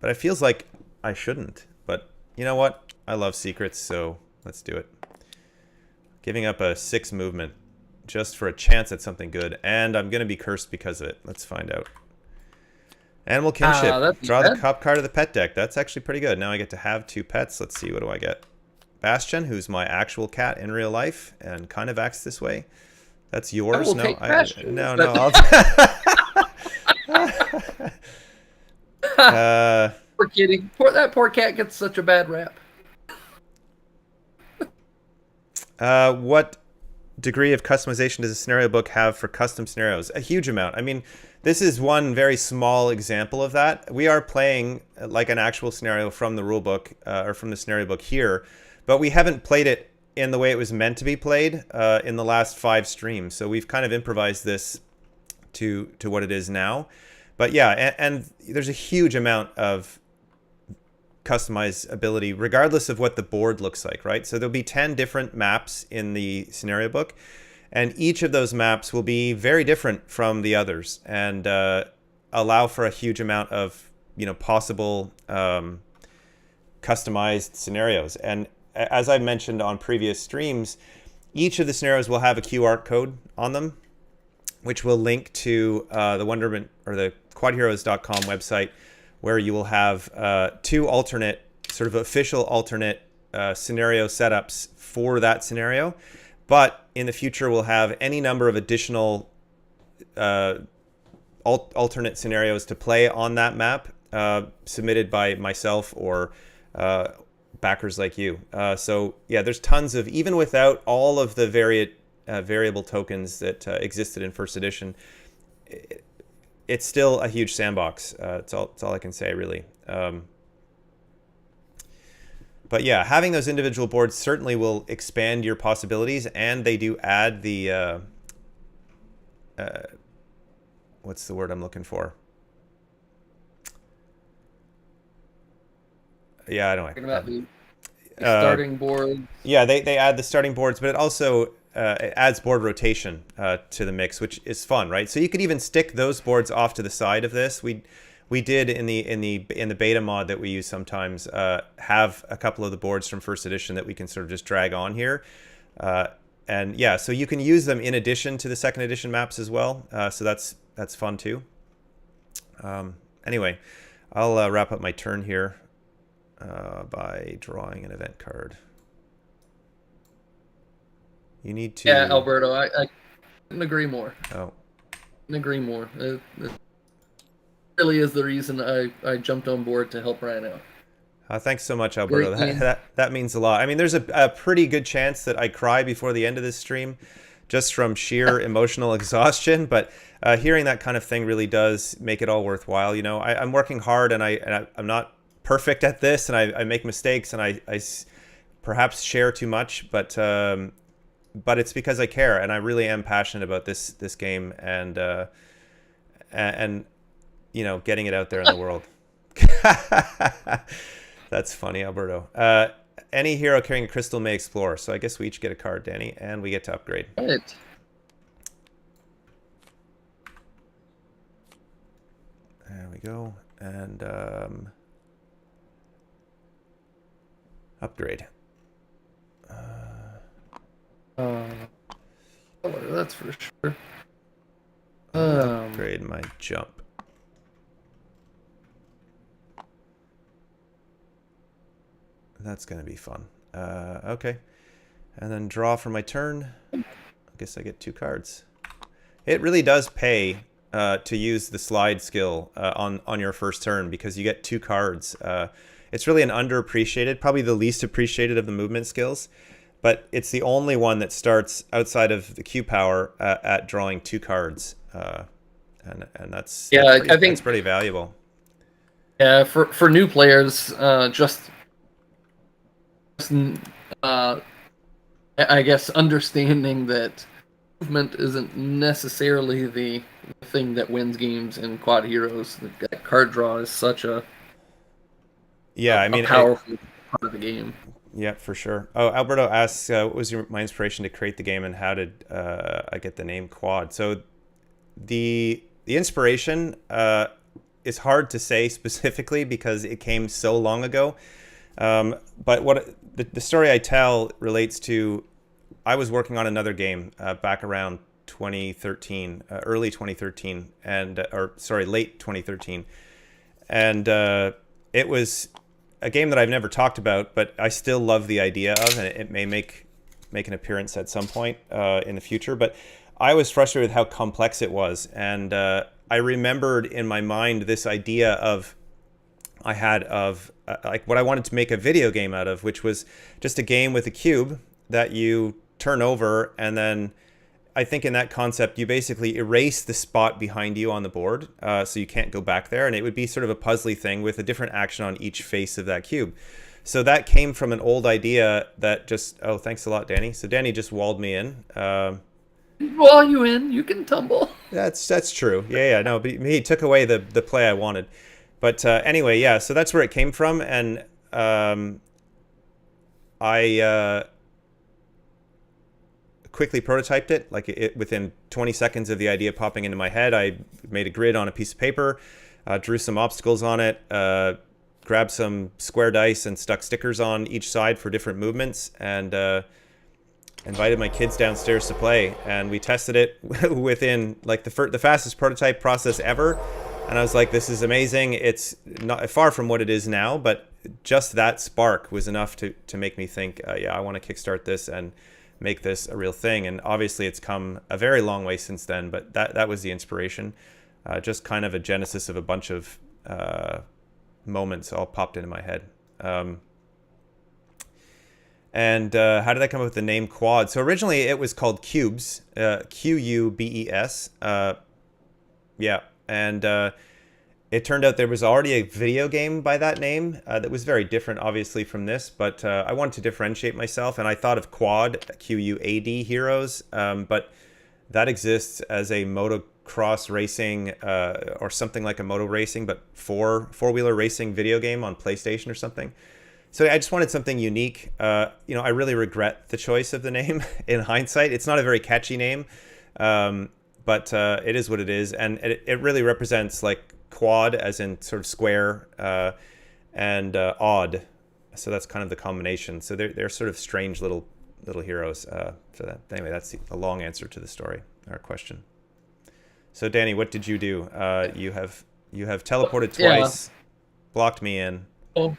But it feels like I shouldn't. But you know what? I love secrets, so let's do it. Giving up a 6 movement just for a chance at something good. And I'm going to be cursed because of it. Let's find out. Animal kinship. Draw the cop card of the pet deck. That's actually pretty good. Now I get to have 2 pets. Let's see, what do I get? Bastion, who's my actual cat in real life and kind of acts this way. That's yours. No, Poor kitty. That poor cat gets such a bad rap. What degree of customization does a scenario book have for custom scenarios? A huge amount. I mean, this is one very small example of that. We are playing like an actual scenario from the rulebook or from the scenario book here, but we haven't played it in the way it was meant to be played in the last 5 streams. So we've kind of improvised this to what it is now. But yeah, and there's a huge amount of customizability regardless of what the board looks like, right? So there'll be 10 different maps in the scenario book, and each of those maps will be very different from the others and allow for a huge amount of, possible customized scenarios. And as I mentioned on previous streams, each of the scenarios will have a QR code on them, which will link to the Wonderment or the QuoddHeroes.com website, where you will have 2 alternate, sort of official alternate scenario setups for that scenario. But in the future, we'll have any number of additional alternate scenarios to play on that map, submitted by myself or backers like you. So yeah, there's tons of, even without all of the variable tokens that existed in first edition, it's still a huge sandbox. It's all I can say, really. But yeah, having those individual boards certainly will expand your possibilities, and they do add the what's the word I'm looking for? Yeah, I don't know. Talking about the starting board. Yeah, they add the starting boards, but it also it adds board rotation to the mix, which is fun, right? So you could even stick those boards off to the side of this. We did in the beta mod that we use sometimes have a couple of the boards from first edition that we can sort of just drag on here, and yeah, so you can use them in addition to the second edition maps as well. So that's fun too. Anyway, I'll wrap up my turn here by drawing an event card. You need to... Yeah, Alberto, I couldn't agree more. Oh. Couldn't agree more. It really is the reason I jumped on board to help Ryan out. Thanks so much, Alberto. That means a lot. I mean, there's a pretty good chance that I cry before the end of this stream just from sheer emotional exhaustion, but hearing that kind of thing really does make it all worthwhile. I'm working hard, and I'm not perfect at this, and I make mistakes, and I perhaps share too much, but it's because I care, and I really am passionate about this game, and you know, getting it out there in the world. That's funny, Alberto. Any hero carrying a crystal may explore. So I guess we each get a card, Danny, and we get to upgrade. Right. There we go. And upgrade. That's for sure. Upgrade my jump. That's going to be fun. Okay. And then draw for my turn. I guess I get 2 cards. It really does pay to use the slide skill on your first turn, because you get 2 cards. It's really an underappreciated, probably the least appreciated of the movement skills, but it's the only one that starts outside of the Q power at drawing 2 cards. And that's, I think that's pretty valuable. Yeah, for new players, I guess understanding that movement isn't necessarily the thing that wins games in Quodd Heroes. That card draw is such a powerful part of the game. Yeah, for sure. Oh, Alberto asks, what was my inspiration to create the game, and how did I get the name Quodd? So the inspiration is hard to say specifically because it came so long ago. But what the story I tell relates to, I was working on another game back around 2013, early 2013, late 2013, and it was a game that I've never talked about, but I still love the idea of, and it may make an appearance at some point in the future. But I was frustrated with how complex it was, and I remembered in my mind this idea I had of like what I wanted to make a video game out of, which was just a game with a cube that you turn over, and then I think in that concept you basically erase the spot behind you on the board, so you can't go back there, and it would be sort of a puzzly thing with a different action on each face of that cube. So that came from an old idea that just, oh, thanks a lot, Danny. So Danny just walled me in. Wall you in, you can tumble. That's true. Yeah, no, but he took away the play I wanted. But anyway, yeah, so that's where it came from, and I quickly prototyped it. Like within 20 seconds of the idea popping into my head, I made a grid on a piece of paper, drew some obstacles on it, grabbed some square dice and stuck stickers on each side for different movements, and invited my kids downstairs to play. And we tested it within like the fastest prototype process ever. And I was like, this is amazing. It's not far from what it is now, but just that spark was enough to make me think, yeah, I want to kickstart this and make this a real thing. And obviously it's come a very long way since then, but that was the inspiration. Just kind of a genesis of a bunch of moments all popped into my head. And how did I come up with the name Quodd? So originally it was called Cubes, Qubes. Yeah. And it turned out there was already a video game by that name that was very different, obviously, from this. But I wanted to differentiate myself, and I thought of Quodd, Quad Heroes. But that exists as a motocross racing or something like a moto racing, but four-wheeler racing video game on PlayStation or something. So I just wanted something unique. I really regret the choice of the name in hindsight. It's not a very catchy name. But it is what it is, and it really represents like quad as in sort of square, and odd. So that's kind of the combination. So they're sort of strange little heroes. So anyway, that's a long answer to the story or question. So Danny, what did you do? You have teleported twice, blocked me in. Well,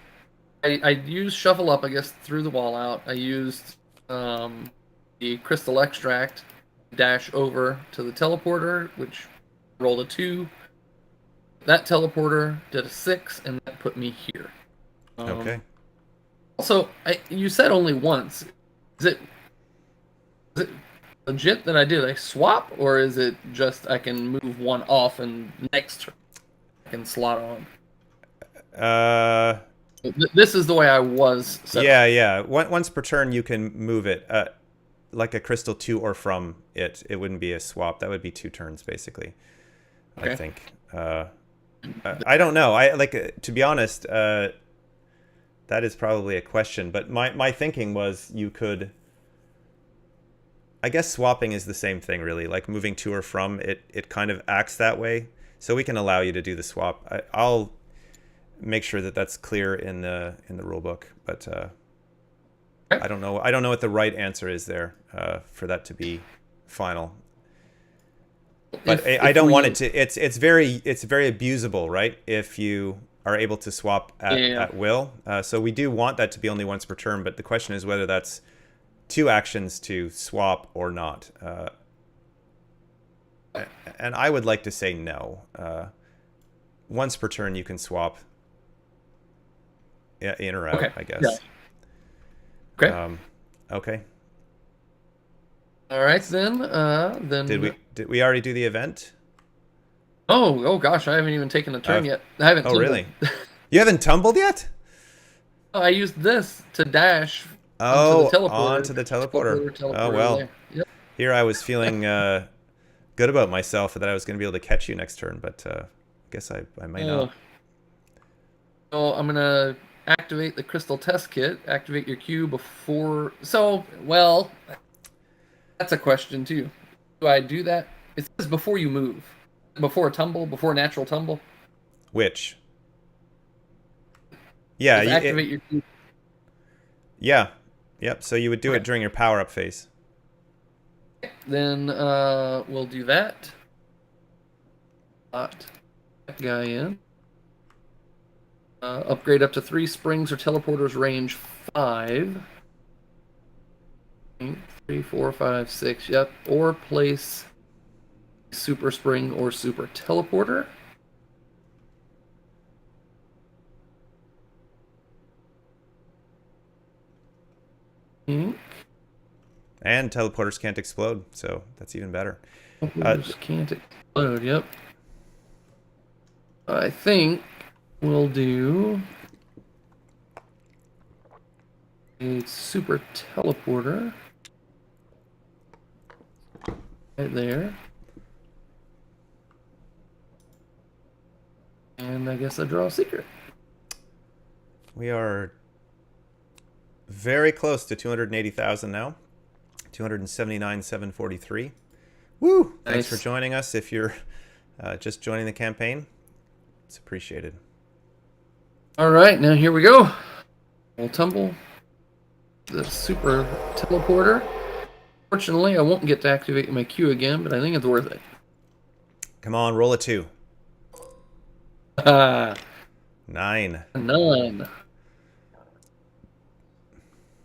I used Shuffle Up, I guess, threw the wall out. I used the Crystal Extract, dash over to the teleporter, which rolled a 2. That teleporter did a 6, and that put me here. Okay. Also, you said only once. Is it legit that I did a swap, or is it just I can move one off and next turn I can slot on? This is the way I was set Yeah, up. yeah. Once per turn, you can move it like a crystal to or from it. It wouldn't be a swap. That would be 2 turns, basically. I Okay. think. I don't know. I like to be honest. That is probably a question. But my thinking was you could. I guess swapping is the same thing, really. Like moving to or from it. It kind of acts that way. So we can allow you to do the swap. I'll make sure that that's clear in the rule book. But I don't know. I don't know what the right answer is there for that to be final. But I don't want it to. It's very abusable, right? If you are able to swap at will. So we do want that to be only once per turn. But the question is whether that's 2 actions to swap or not. And I would like to say no. Once per turn, you can swap in or out, Okay. I guess. Yeah. Okay. Okay. All right then. Then Did we already do the event? Oh gosh, I haven't even taken a turn yet. I haven't. Oh, tumbled. really? You haven't tumbled yet? I used this to dash Oh, onto the teleporter. Oh, well. There. Yep. Here I was feeling good about myself that I was going to be able to catch you next turn, but I guess I might not. So I'm going to activate the crystal test kit, activate your queue before... So, well, that's a question too. Do I do that? It says before you move. Before a tumble, before a natural tumble. Which? Yeah, activate your queue. Yeah. Yep, so you would do it during your power-up phase. Then we'll do that. That guy in. Upgrade up to 3 springs or teleporters, range 5. 3, 4, 5, 6. Yep. Or place super spring or super teleporter. And teleporters can't explode, so that's even better. Teleporters can't explode. Yep. I think we'll do a super teleporter right there. And I guess I draw a secret. We are very close to 280,000 now. 279,743. Woo! Nice. Thanks for joining us. If you're just joining the campaign, it's appreciated. All right, now here we go. We'll tumble the super teleporter. Fortunately, I won't get to activate my queue again, but I think it's worth it. Come on, roll a 2. 9. 9.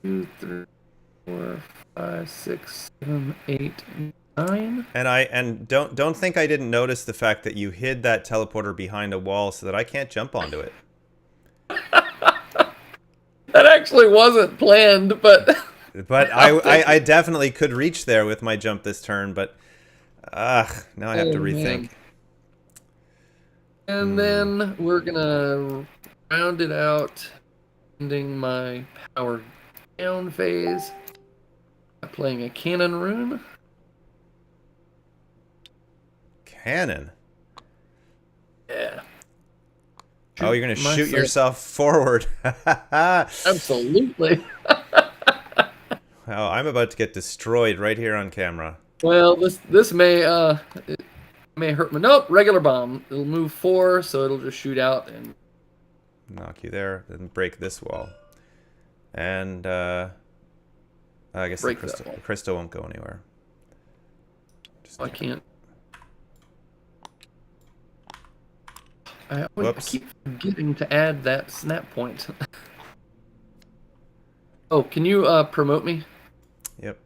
2, 3, 4, 5, 6, 7, 8, 9. And don't think I didn't notice the fact that you hid that teleporter behind a wall so that I can't jump onto it. That actually wasn't planned, but I definitely could reach there with my jump this turn, but now I have to rethink. Man. And then we're gonna round it out, ending my power down phase by playing a cannon rune. Cannon? Yeah. Oh, you're gonna shoot yourself forward. Absolutely. Oh, I'm about to get destroyed right here on camera. Well, this may hurt me. Nope, regular bomb. It'll move 4, so it'll just shoot out and knock you there, then break this wall. And I guess the crystal won't go anywhere. I can't. I keep forgetting to add that snap point. Oh, can you promote me? Yep.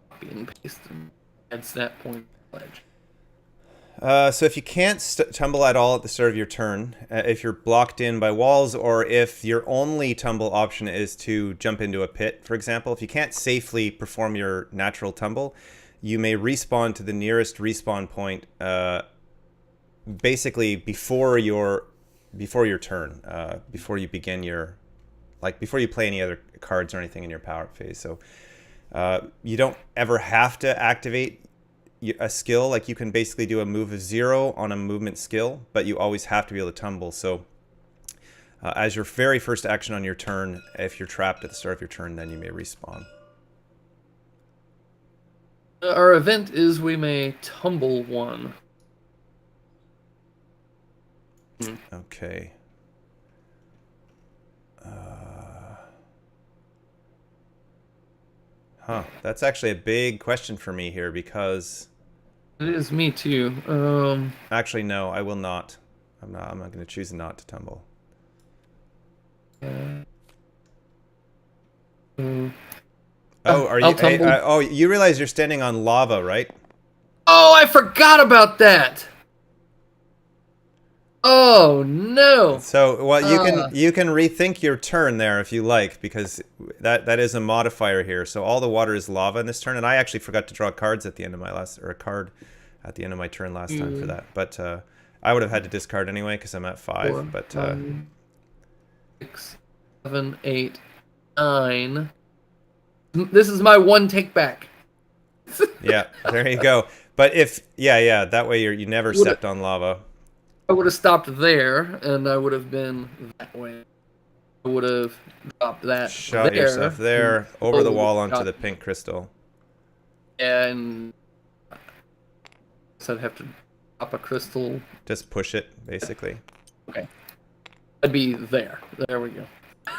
Copy and paste and add snap point pledge. So if you can't tumble at all at the start of your turn, if you're blocked in by walls, or if your only tumble option is to jump into a pit, for example, if you can't safely perform your natural tumble, you may respawn to the nearest respawn point, basically before your before your turn, before you begin your, like before you play any other cards or anything in your power up phase. So you don't ever have to activate a skill. Like you can basically do a move of 0 on a movement skill, but you always have to be able to tumble. So as your very first action on your turn, if you're trapped at the start of your turn, then you may respawn. Our event is we may tumble 1. Okay. That's actually a big question for me here because... It is me too. Actually, no, I will not. I'm not going to choose not to tumble. Are you? Oh, you realize you're standing on lava, right? Oh, I forgot about that. Oh no. So, well, you can rethink your turn there if you like, because that is a modifier here. So all the water is lava in this turn, and I actually forgot to draw cards at the end of my a card at the end of my turn last time for that. But I would have had to discard anyway because I'm at 5. 4, but 6, 7, 8, 9. This is my 1 take back. Yeah, there you go. But if that way you never stepped on lava. I would have stopped there, and I would have been that way. I would have dropped that. Shot yourself there, over the wall onto the pink crystal. And so I'd have to drop a crystal. Just push it, basically. Okay. I'd be there. There we go.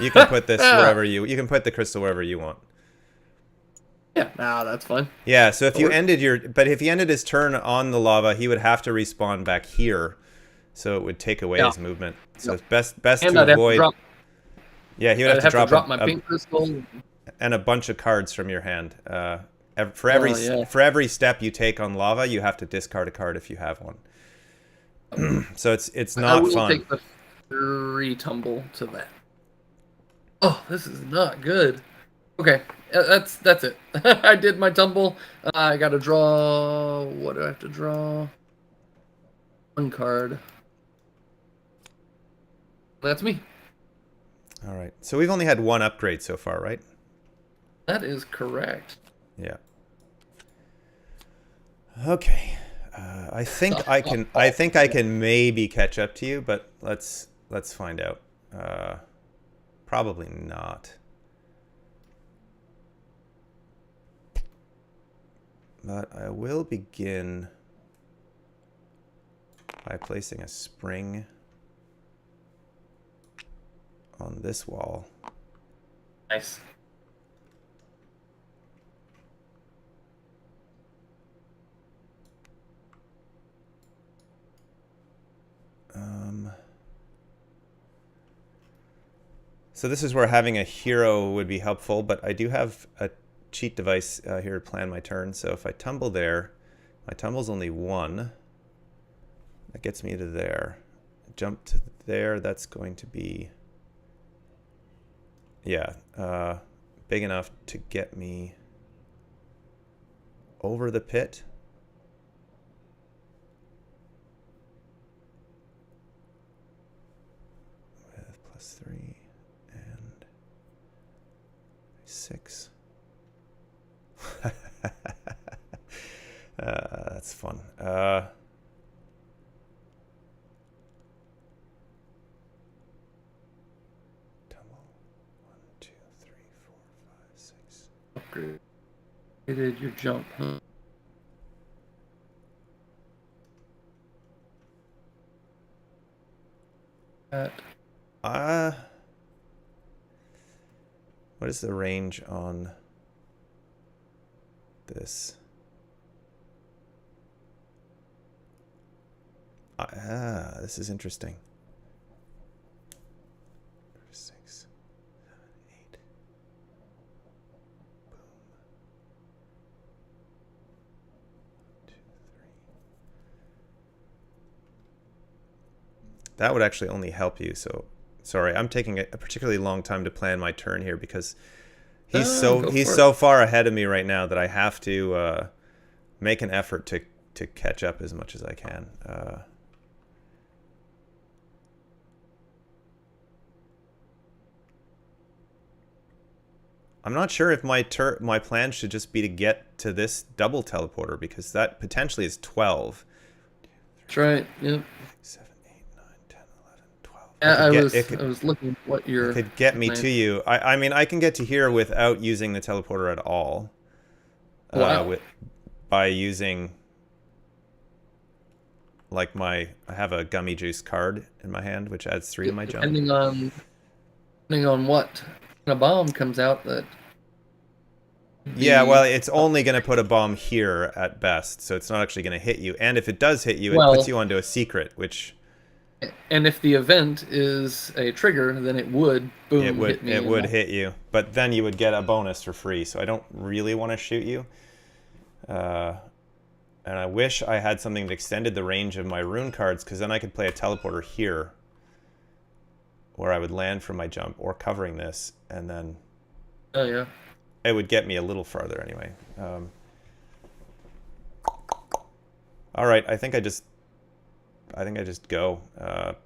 You can put this wherever you can put the crystal wherever you want. Yeah, that's fine. Yeah, so if you ended if he ended his turn on the lava, he would have to respawn back here. So it would take away his movement. So it's best to avoid. Yeah, he would have to drop my pink crystal and a bunch of cards from your hand. For every step you take on lava, you have to discard a card if you have one. So it's not fun. I will take the 3 tumble to that. Oh, this is not good. Okay, that's it. I did my tumble. I got to draw. What do I have to draw? 1 card. That's me. All right. So we've only had 1 upgrade so far, right? That is correct. Yeah. Okay. I think I can. I think I can maybe catch up to you, but let's find out. Probably not. But I will begin by placing a spring on this wall. Nice. So this is where having a hero would be helpful, but I do have a cheat device here to plan my turn. So if I tumble there, my tumble's only 1. That gets me to there. Jump to there, that's going to be, big enough to get me over the pit. With +3 and 6. That's fun. Tumble. 1, 2, 3, 4, 5, 6. Upgraded your jump, huh? What is the range on this? This is interesting. 6, 7, 8. Boom. 1, 2, 3. That would actually only help you. So, sorry, I'm taking a particularly long time to plan my turn here because he's so far ahead of me right now that I have to make an effort to catch up as much as I can. I'm not sure if my plan should just be to get to this double teleporter, because that potentially is 12. That's right. Yep. 7, 8, 9, 10, 11, 12. I was looking at what It your could get me plan. to you. I mean, I can get to here without using the teleporter at all. Wow. By using, like, I have a gummy juice card in my hand, which adds 3 to my jump. Depending on what kind of bomb comes out, that. Yeah, well, it's only going to put a bomb here at best, so it's not actually going to hit you. And if it does hit you, it puts you onto a secret, which... And if the event is a trigger, then it would, boom, hit me. It would hit you. But then you would get a bonus for free, so I don't really want to shoot you. And I wish I had something that extended the range of my rune cards, because then I could play a teleporter here, where I would land from my jump, or covering this, and then... Oh, yeah. It would get me a little farther anyway. All right, I think I just go,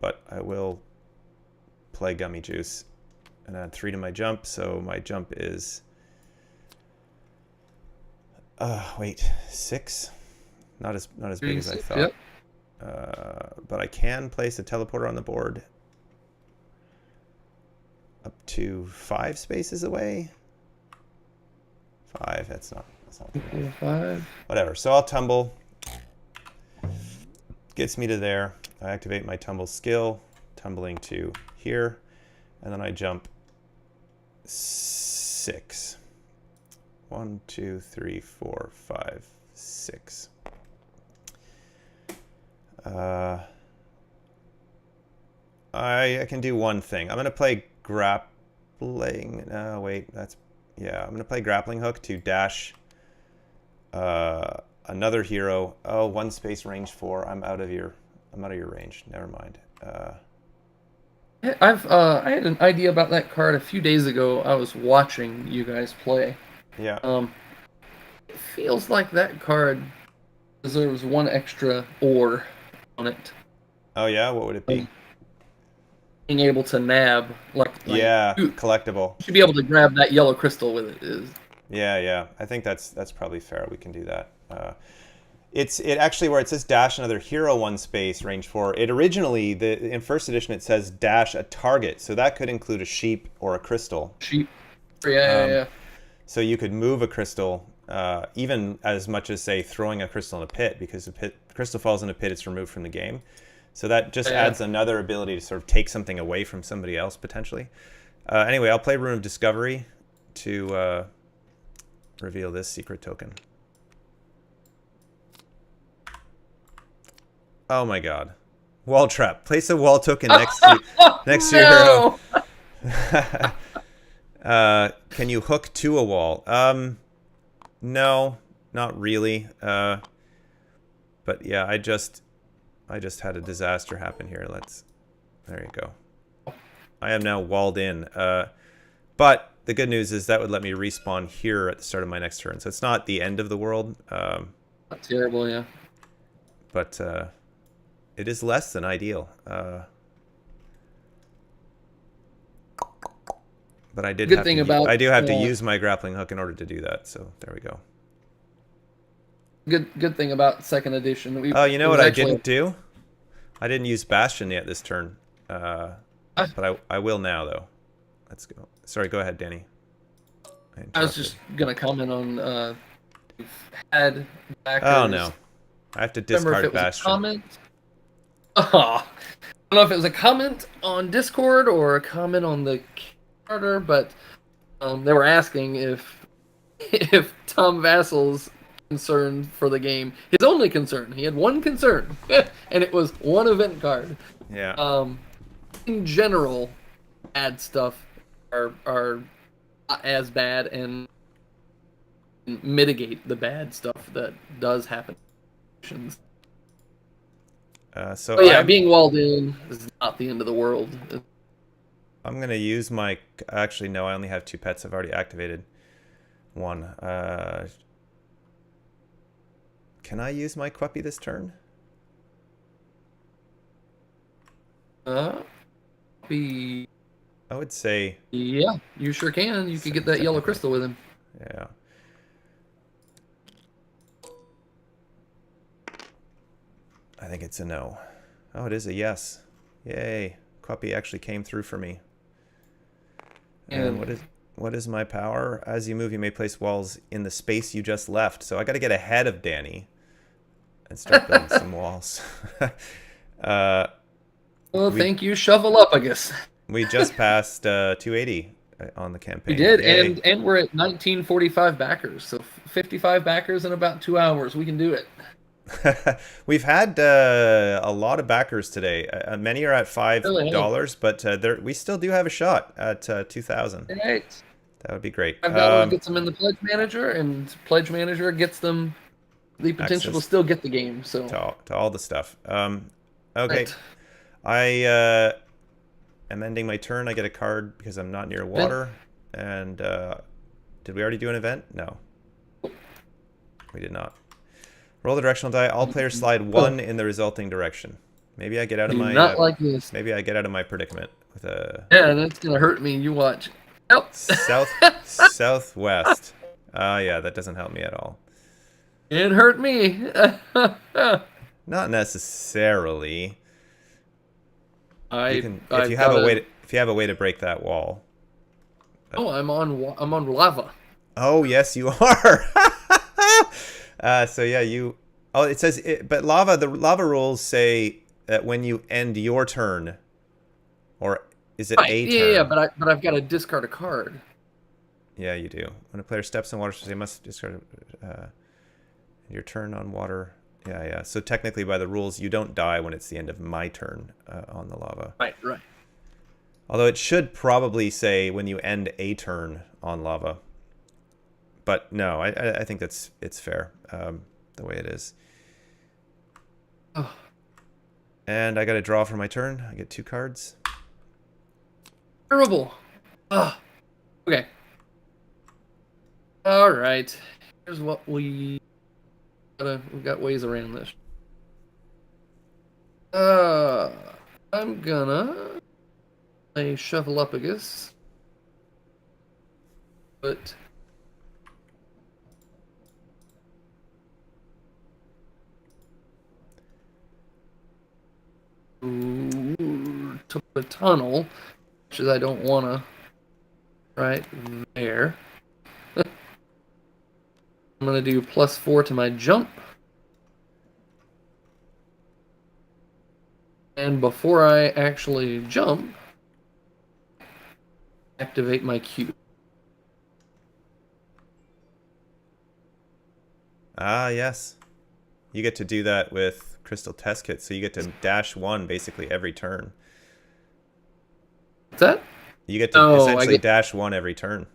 but I will play Gummy Juice and add 3 to my jump. So my jump is, wait, 6. Not as big as I thought. Yep. But I can place a teleporter on the board up to 5 spaces away. 5, that's not good. 5. Whatever. So I'll tumble. Gets me to there. I activate my tumble skill, tumbling to here, and then I jump 6. 1, 2, 3, 4, 5, 6. I can do one thing. I'm gonna play grappling. No, wait, yeah, I'm gonna play grappling hook to dash another hero. Oh, 1 space range 4. I'm out of your range. Never mind. I had an idea about that card a few days ago. I was watching you guys play. Yeah. It feels like that card deserves 1 extra ore on it. Oh yeah, what would it be? Being able to nab, yeah, collectible. You should be able to grab that yellow crystal with it. Yeah. I think that's probably fair. We can do that. It actually, where it says dash another hero 1 space range 4. It originally, in first edition, it says dash a target, so that could include a sheep or a crystal. Sheep. Yeah. So you could move a crystal, even as much as, say, throwing a crystal in a pit, because the crystal falls in a pit, it's removed from the game. So that just adds another ability to sort of take something away from somebody else, potentially. Anyway, I'll play Rune of Discovery to reveal this secret token. Oh my god. Wall trap. Place a wall token next to your hero. Can you hook to a wall? No, not really. But yeah, I just had a disaster happen here. There you go. I am now walled in. But the good news is that would let me respawn here at the start of my next turn. So it's not the end of the world. Not terrible, yeah. But it is less than ideal. But I do have to use my grappling hook in order to do that. So there we go. Good thing about second edition. Oh, you know what I didn't do? I didn't use Bastion yet this turn. But I will now, though. Let's go. Sorry, go ahead, Danny. I was just going to comment on had backers. Oh, no. I have to discard Bastion. Comment. Oh, I don't know if it was a comment on Discord or a comment on the Kickstarter, but they were asking if Tom Vassal's concern for the game, his only concern, he had one concern, and it was one event card. Yeah. In general, bad stuff are not as bad and mitigate the bad stuff that does happen. So yeah, being walled in is not the end of the world. I'm going to use my... Actually, no, I only have 2 pets. I've already activated 1. Can I use my Queppy this turn? I would say, Yeah, you sure can. You could get that yellow technically. crystal with him. Yeah. I think it's a no. Oh, it is a yes. Yay. Quappy actually came through for me. And what is my power? As you move, you may place walls in the space you just left. So I got to get ahead of Danny and start building some walls. Well, thank you. Shovel up, I guess. We just passed 280 on the campaign. We did, Yay. and we're at 1945 backers. So 55 backers in about 2 hours. We can do it. We've had a lot of backers today. Many are at $5, Really? but we still do have a shot at 2,000. Right. That would be great. $5 gets them in the pledge manager, and pledge manager gets them the potential to Access still get the game. So to all the stuff. Okay, right. I am ending my turn. I get a card because I'm not near water. And did we already do an event? No, we did not. Roll the directional die. All players slide one in the resulting direction. Maybe I get out of my not like this. Maybe I get out of my predicament with a Yeah, that's gonna hurt me. You watch. Nope. southwest. Yeah, that doesn't help me at all. It hurt me. Not necessarily. If you have have a way to break that wall. Oh, I'm on lava. Oh yes, you are. So yeah, you. Oh, it says, but the lava rules say that when you end your turn, or is it a turn? Yeah, but I've got to discard a card. Yeah, you do. When a player steps in water, they must discard your turn on water. Yeah. So technically, by the rules, you don't die when it's the end of my turn on the lava. Right. Although it should probably say when you end a turn on lava. But no, I think it's fair the way it is. Oh. And I got to draw for my turn. I get 2 cards. Terrible. Okay. All right. Here's what we've got ways around this. I'm gonna play Shuffle-Up-a-Gus. But to the tunnel, which is I don't wanna. Right there. I'm gonna do +4 to my jump. And before I actually jump, activate my cube. Ah, yes. You get to do that with Crystal Test Kit, so you get to dash 1 basically every turn. What's that? You get to essentially dash 1 every turn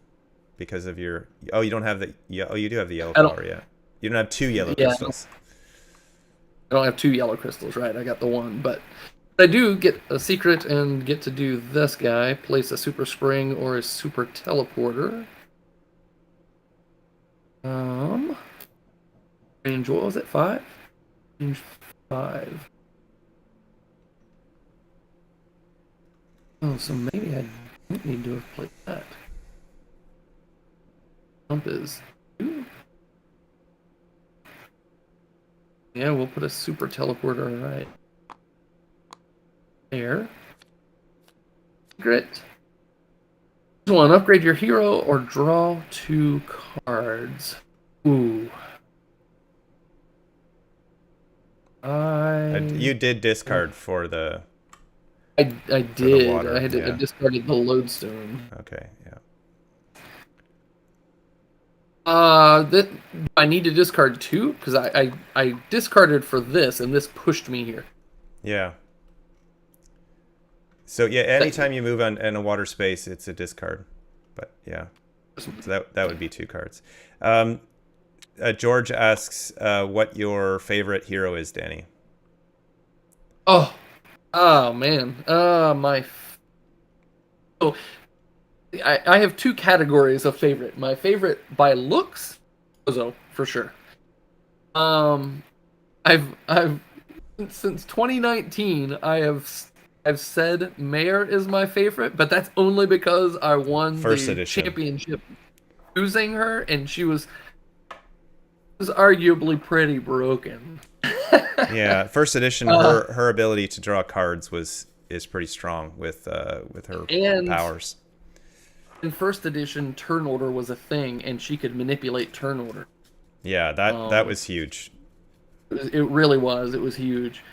because of your... Oh, you don't have the... Oh, you do have the yellow power, yeah. You don't have 2 yellow crystals. I don't have 2 yellow crystals, right? I got the 1, but I do get a secret and get to do this guy. Place a super spring or a super teleporter. Range, what was it? 5? Range 5. Oh, so maybe I don't need to have played that. Jump is 2. Yeah, we'll put a super teleporter right there. Secret. This one, upgrade your hero or draw 2 cards. Ooh. You did discard for the... I did. Water, I discarded the lodestone. Okay, yeah. I need to discard 2 because I discarded for this and this pushed me here. Yeah. So yeah, anytime you move in a water space, it's a discard. But yeah, so that would be 2 cards. George asks what your favorite hero is, Danny. Oh man. I have 2 categories of favorite. My favorite by looks, Ozo, for sure. I've since 2019 I have I've said Mare is my favorite, but that's only because I won First the edition. championship using her, and she was arguably pretty broken. Yeah, first edition, her ability to draw cards is pretty strong with her and powers. in first edition, turn order was a thing, and she could manipulate turn order. Yeah, that was huge. It really was. It was huge.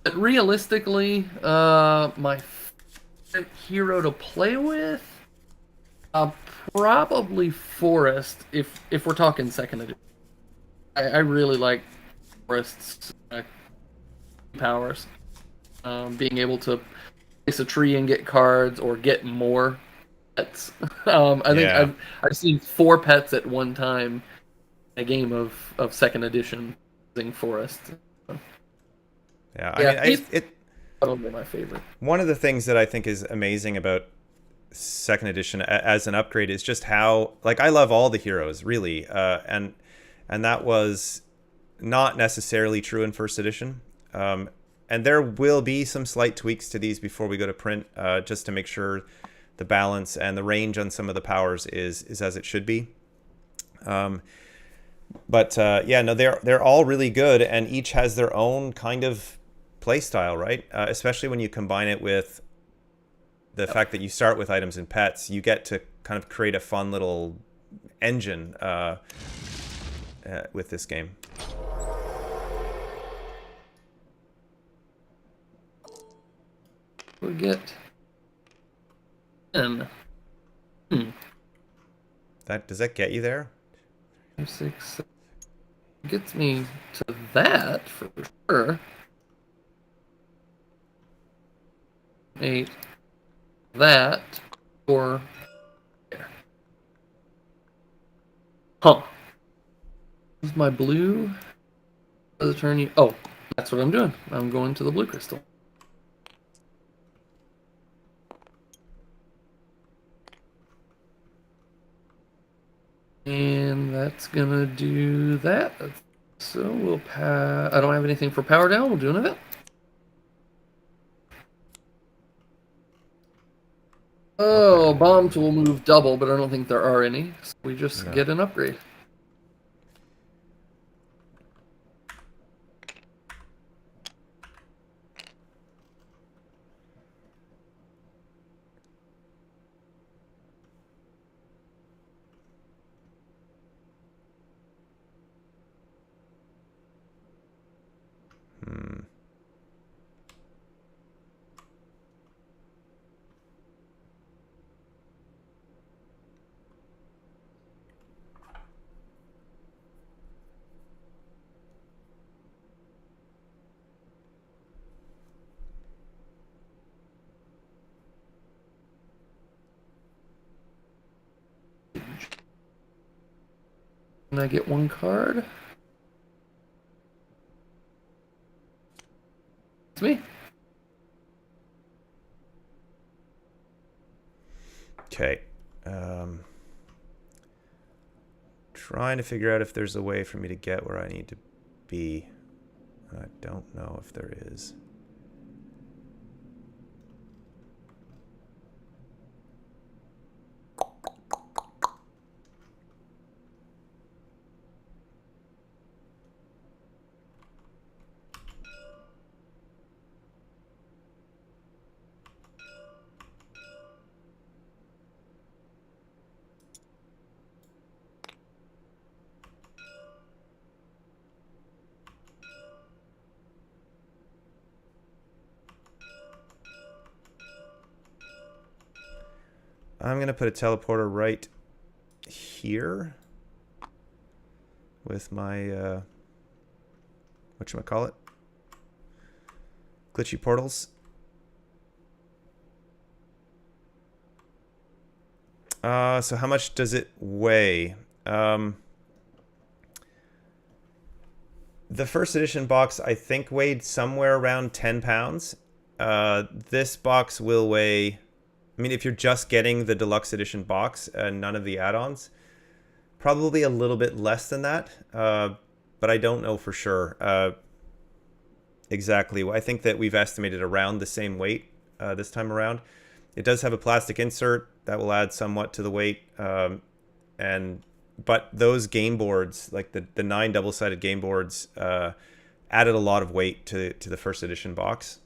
But realistically, my favorite hero to play with, probably Forest. If we're talking second edition, I really like Forest's powers. Being able to place a tree and get cards, or get more pets. I think I've seen 4 pets at one time in a game of second edition using Forest. Yeah, I mean, it probably my favorite. One of the things that I think is amazing about second edition as an upgrade is just how, like, I love all the heroes really, and that was not necessarily true in first edition. And there will be some slight tweaks to these before we go to print, just to make sure the balance and the range on some of the powers is as it should be. But yeah, no, they're all really good, and each has their own kind of play style, right? Especially when you combine it with the fact that you start with items and pets, you get to kind of create a fun little engine with this game. We'll get 10. Does that get you there? 6 gets me to that for sure. 8. That or there. Huh. This is my blue. Does it turn you? Oh, that's what I'm doing. I'm going to the blue crystal. And that's gonna do that. So we'll pass. I don't have anything for power down. We'll do an event. Oh, bombs will move double, but I don't think there are any. So we just get an upgrade. Can I get one card? It's me. Okay. Trying to figure out if there's a way for me to get where I need to be. I don't know if there is. I'm going to put a teleporter right here with my, whatchamacallit? Glitchy portals. So how much does it weigh? The first edition box, I think, weighed somewhere around 10 pounds. This box will weigh... I mean, if you're just getting the deluxe edition box and none of the add-ons, probably a little bit less than that. But I don't know for sure exactly. I think that we've estimated around the same weight this time around. It does have a plastic insert that will add somewhat to the weight, but those game boards, like the 9 double-sided game boards, added a lot of weight to the first edition box.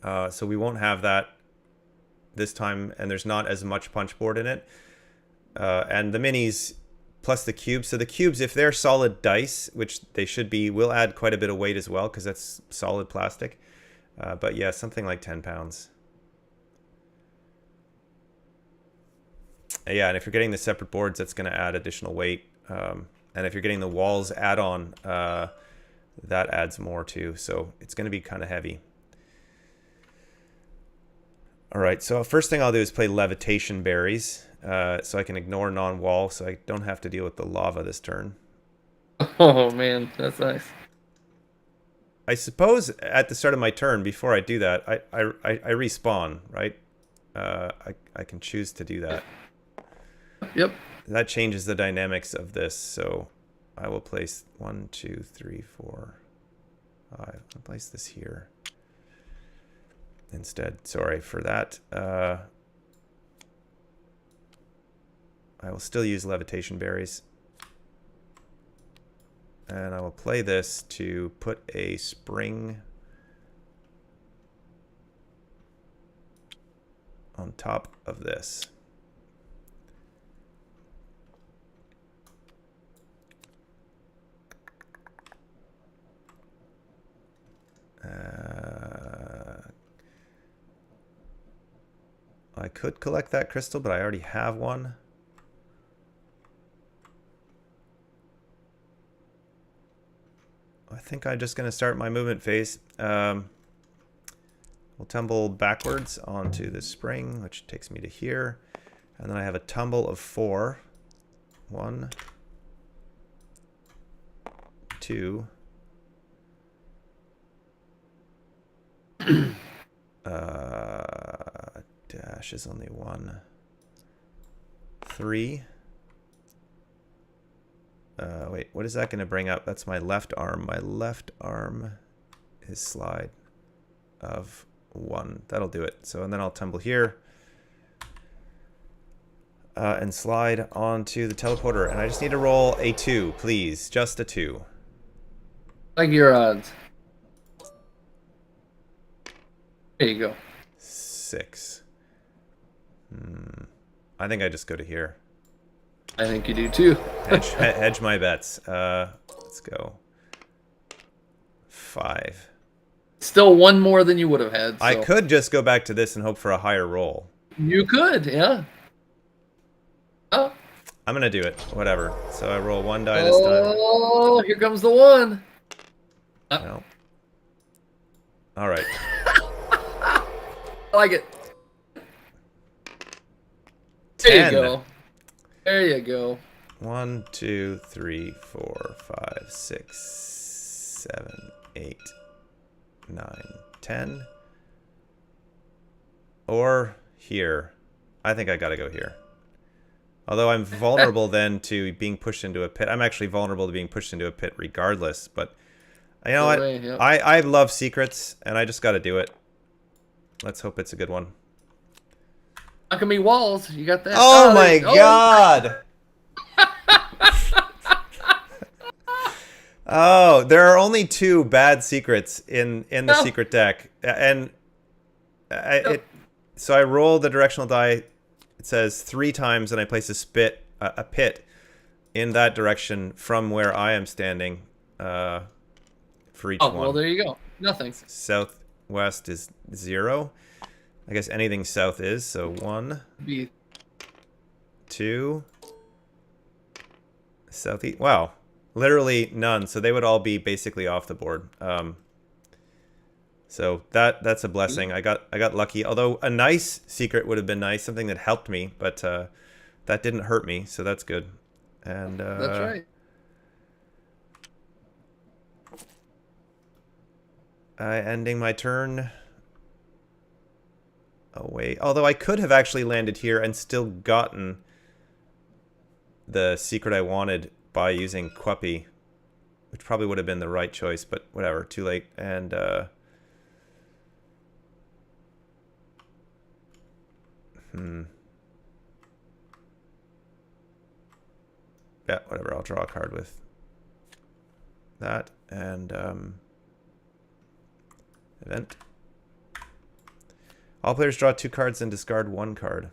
So we won't have that this time, and there's not as much punch board in it. And the minis plus the cubes. So the cubes, if they're solid dice, which they should be, will add quite a bit of weight as well because that's solid plastic. But yeah, something like 10 pounds. Yeah, and if you're getting the separate boards, that's going to add additional weight. And if you're getting the walls add-on, that adds more too. So it's going to be kind of heavy. All right, so first thing I'll do is play Levitation Berries, so I can ignore non-wall, so I don't have to deal with the lava this turn. Oh man, that's nice. I suppose at the start of my turn, before I do that, I respawn, right? I can choose to do that. Yep. That changes the dynamics of this, so I will place 1, 2, 3, 4, 5. I'll place this here instead. Sorry for that. I will still use Levitation Berries. And I will play this to put a spring on top of this. I could collect that crystal, but I already have one. I think I'm just going to start my movement phase. We'll tumble backwards onto the spring, which takes me to here. And then I have a tumble of 4. 1, 2. Dash is only 1. 3. Wait, what is that going to bring up? That's my left arm. My left arm is slide of 1. That'll do it. So, and then I'll tumble here and slide onto the teleporter. And I just need to roll a 2, please. Just a 2. Like your odds. There you go. 6. I think I just go to here. I think you do too. Hedge my bets. Let's go. 5. Still one more than you would have had. So. I could just go back to this and hope for a higher roll. You could, yeah. Oh. I'm gonna do it. Whatever. So I roll 1 die this time. Oh, here comes the 1. No. All right. I like it. 10. There you go. There you go. 1, 2, 3, 4, 5, 6, 7, 8, 9, 10. Or here. I think I gotta go here. Although I'm vulnerable then to being pushed into a pit. I'm actually vulnerable to being pushed into a pit regardless. But you know what? Yep. I love secrets, and I just gotta do it. Let's hope it's a good one. Alchemy walls. You got that? Oh my god! Oh, there are only 2 bad secrets in the secret deck, and so I roll the directional die. It says 3 times, and I place a pit in that direction from where I am standing for each one. Well, there you go. Nothing. Southwest is 0. I guess anything south is, so 1, 2, southeast. Wow, literally none. So they would all be basically off the board. So that's a blessing. I got lucky. Although a nice secret would have been nice, something that helped me, but that didn't hurt me, so that's good. And that's right. Ending my turn. Away. Although I could have actually landed here and still gotten the secret I wanted by using Queppy, which probably would have been the right choice, but whatever, too late. And Yeah, whatever. I'll draw a card with that and event. All players draw 2 cards and discard 1 card.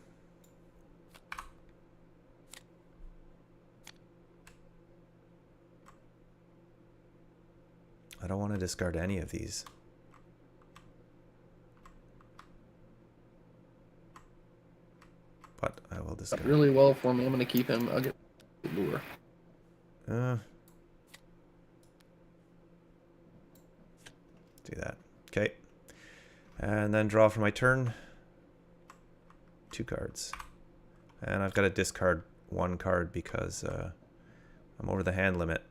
I don't want to discard any of these. But I will discard. Really well for me. I'm going to keep him. I'll get lure. Do that. Okay. And then draw for my turn. 2 cards. And I've got to discard 1 card because I'm over the hand limit.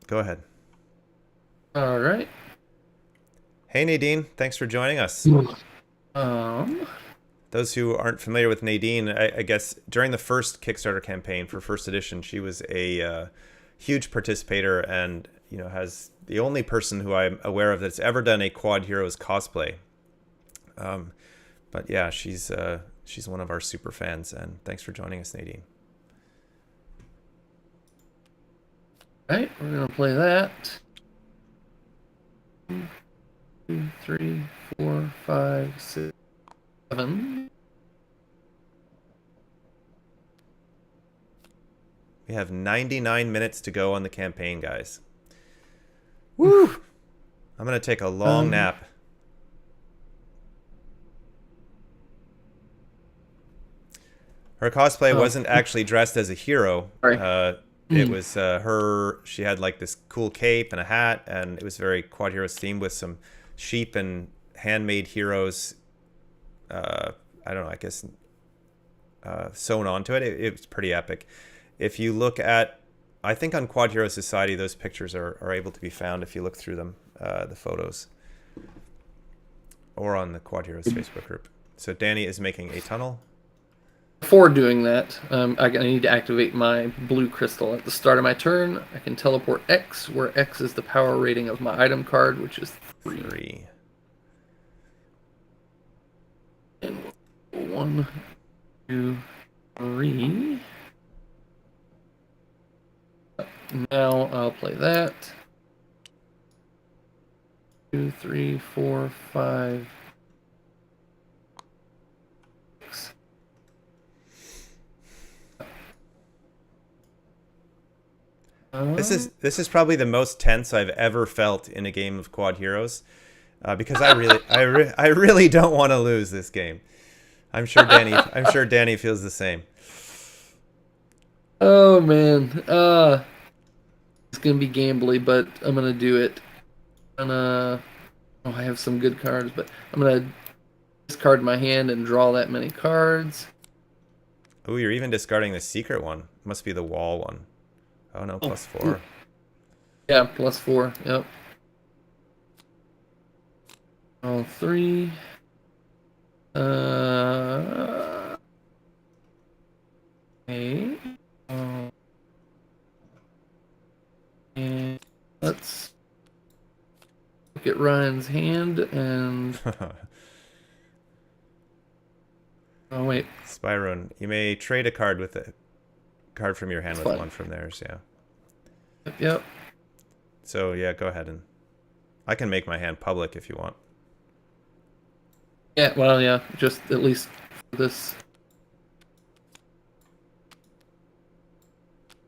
Go ahead. All right. Hey Nadine, thanks for joining us. Those who aren't familiar with Nadine, I guess during the first Kickstarter campaign for first edition, she was a huge participator and has the only person who I'm aware of that's ever done a Quodd Heroes cosplay. But yeah, she's one of our super fans, and thanks for joining us, Nadine. All right, we're gonna play that. 1, 2, 3, 4, 5, 6, 7. We have 99 minutes to go on the campaign, guys. Woo! I'm gonna take a long nap. Her cosplay wasn't actually dressed as a hero. It was her. She had like this cool cape and a hat, and it was very Quodd Heroes themed with some sheep and handmade heroes. I don't know. I guess sewn onto it. It was pretty epic. If you look at, I think on Quodd Heroes Society, those pictures are able to be found if you look through them, the photos, or on the Quodd Heroes Facebook group. So Danny is making a tunnel. Before doing that, I need to activate my blue crystal. At the start of my turn, I can teleport X, where X is the power rating of my item card, which is 3. And 1, 2, 3. Now I'll play that. 2, 3, 4, 5. This is probably the most tense I've ever felt in a game of Quodd Heroes, because I really don't want to lose this game. I'm sure Danny feels the same. Oh man, it's gonna be gambly, but I'm gonna do it. I have some good cards, but I'm gonna discard my hand and draw that many cards. Oh, you're even discarding the secret one. Must be the wall one. Oh no, +4. Yeah, +4. Yep. All 3. Okay. And let's look at Ryan's hand and. Oh wait. Spyron, you may trade a card with a card from your hand with one from theirs. Yeah. Yep. So yeah, go ahead, and I can make my hand public if you want. Yeah. Well, yeah. Just at least for this.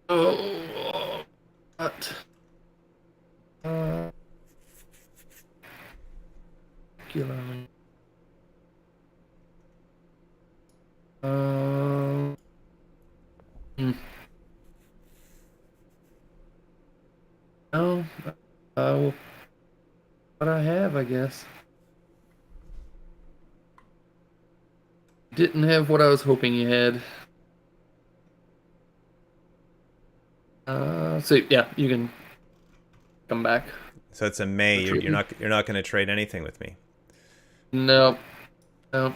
Oh. What? Particularly. No, what I have, I guess. Didn't have what I was hoping you had. So yeah, you can come back. So it's a May. You're not going to trade anything with me. No. Yeah,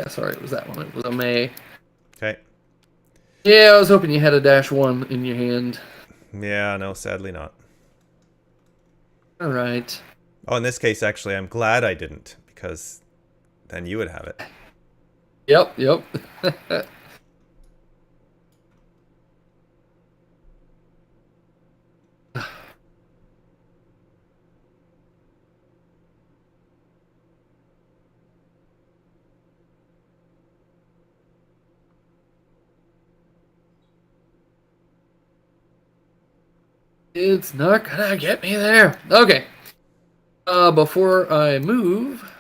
sorry, it was that one. It was a May. Okay. Yeah, I was hoping you had a -1 in your hand. Yeah, no, sadly not. All right. Oh, in this case, actually, I'm glad I didn't, because then you would have it. Yep. It's not gonna get me there. Okay. Before I move,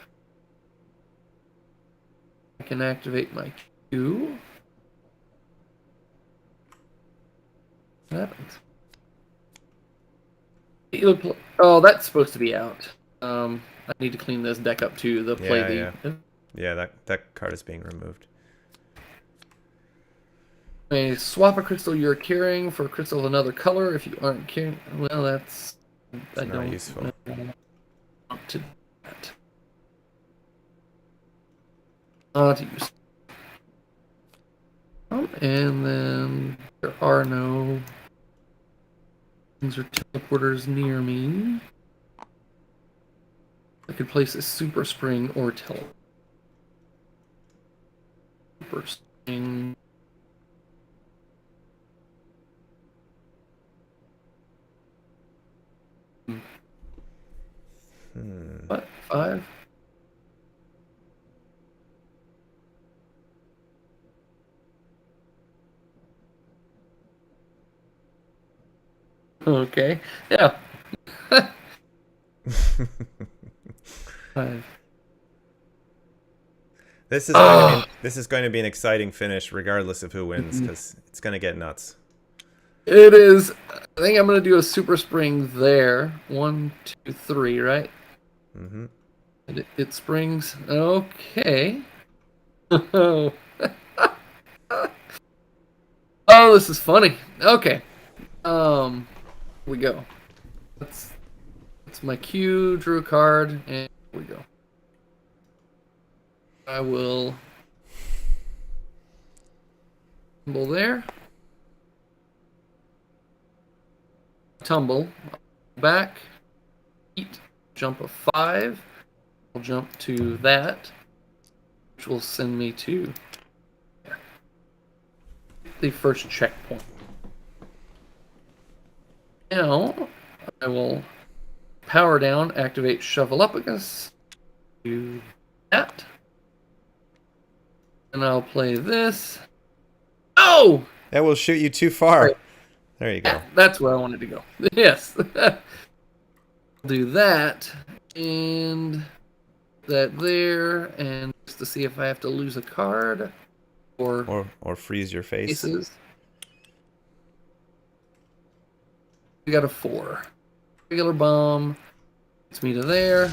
I can activate my queue. What happens? Oh, that's supposed to be out. I need to clean this deck up too. The play Yeah, that card is being removed. May swap a crystal you're carrying for a crystal of another color if you aren't carrying. Well, that's I not don't useful. want to do that. Not useful. And then there are no things or teleporters near me. I could place a super spring or teleport. Super spring. What? 5? Okay. Yeah. 5. This is going to be an exciting finish, regardless of who wins, because it's going to get nuts. It is. I think I'm gonna do a super spring there. 1, 2, 3, right? Mm-hmm. It springs. Okay. Oh, this is funny. Okay. Here we go. That's my cue. Drew a card, and here we go. I will tumble there. Tumble back. Eat. Jump of 5. I'll jump to that, which will send me to the first checkpoint. Now, I will power down, activate Shovelupicus, do that, and I'll play this. Oh! That will shoot you too far. Right. There you go. That's where I wanted to go. Yes. Do that, and that there, and just to see if I have to lose a card, or freeze your face. Faces. We got a 4. Regular bomb. Gets me to there.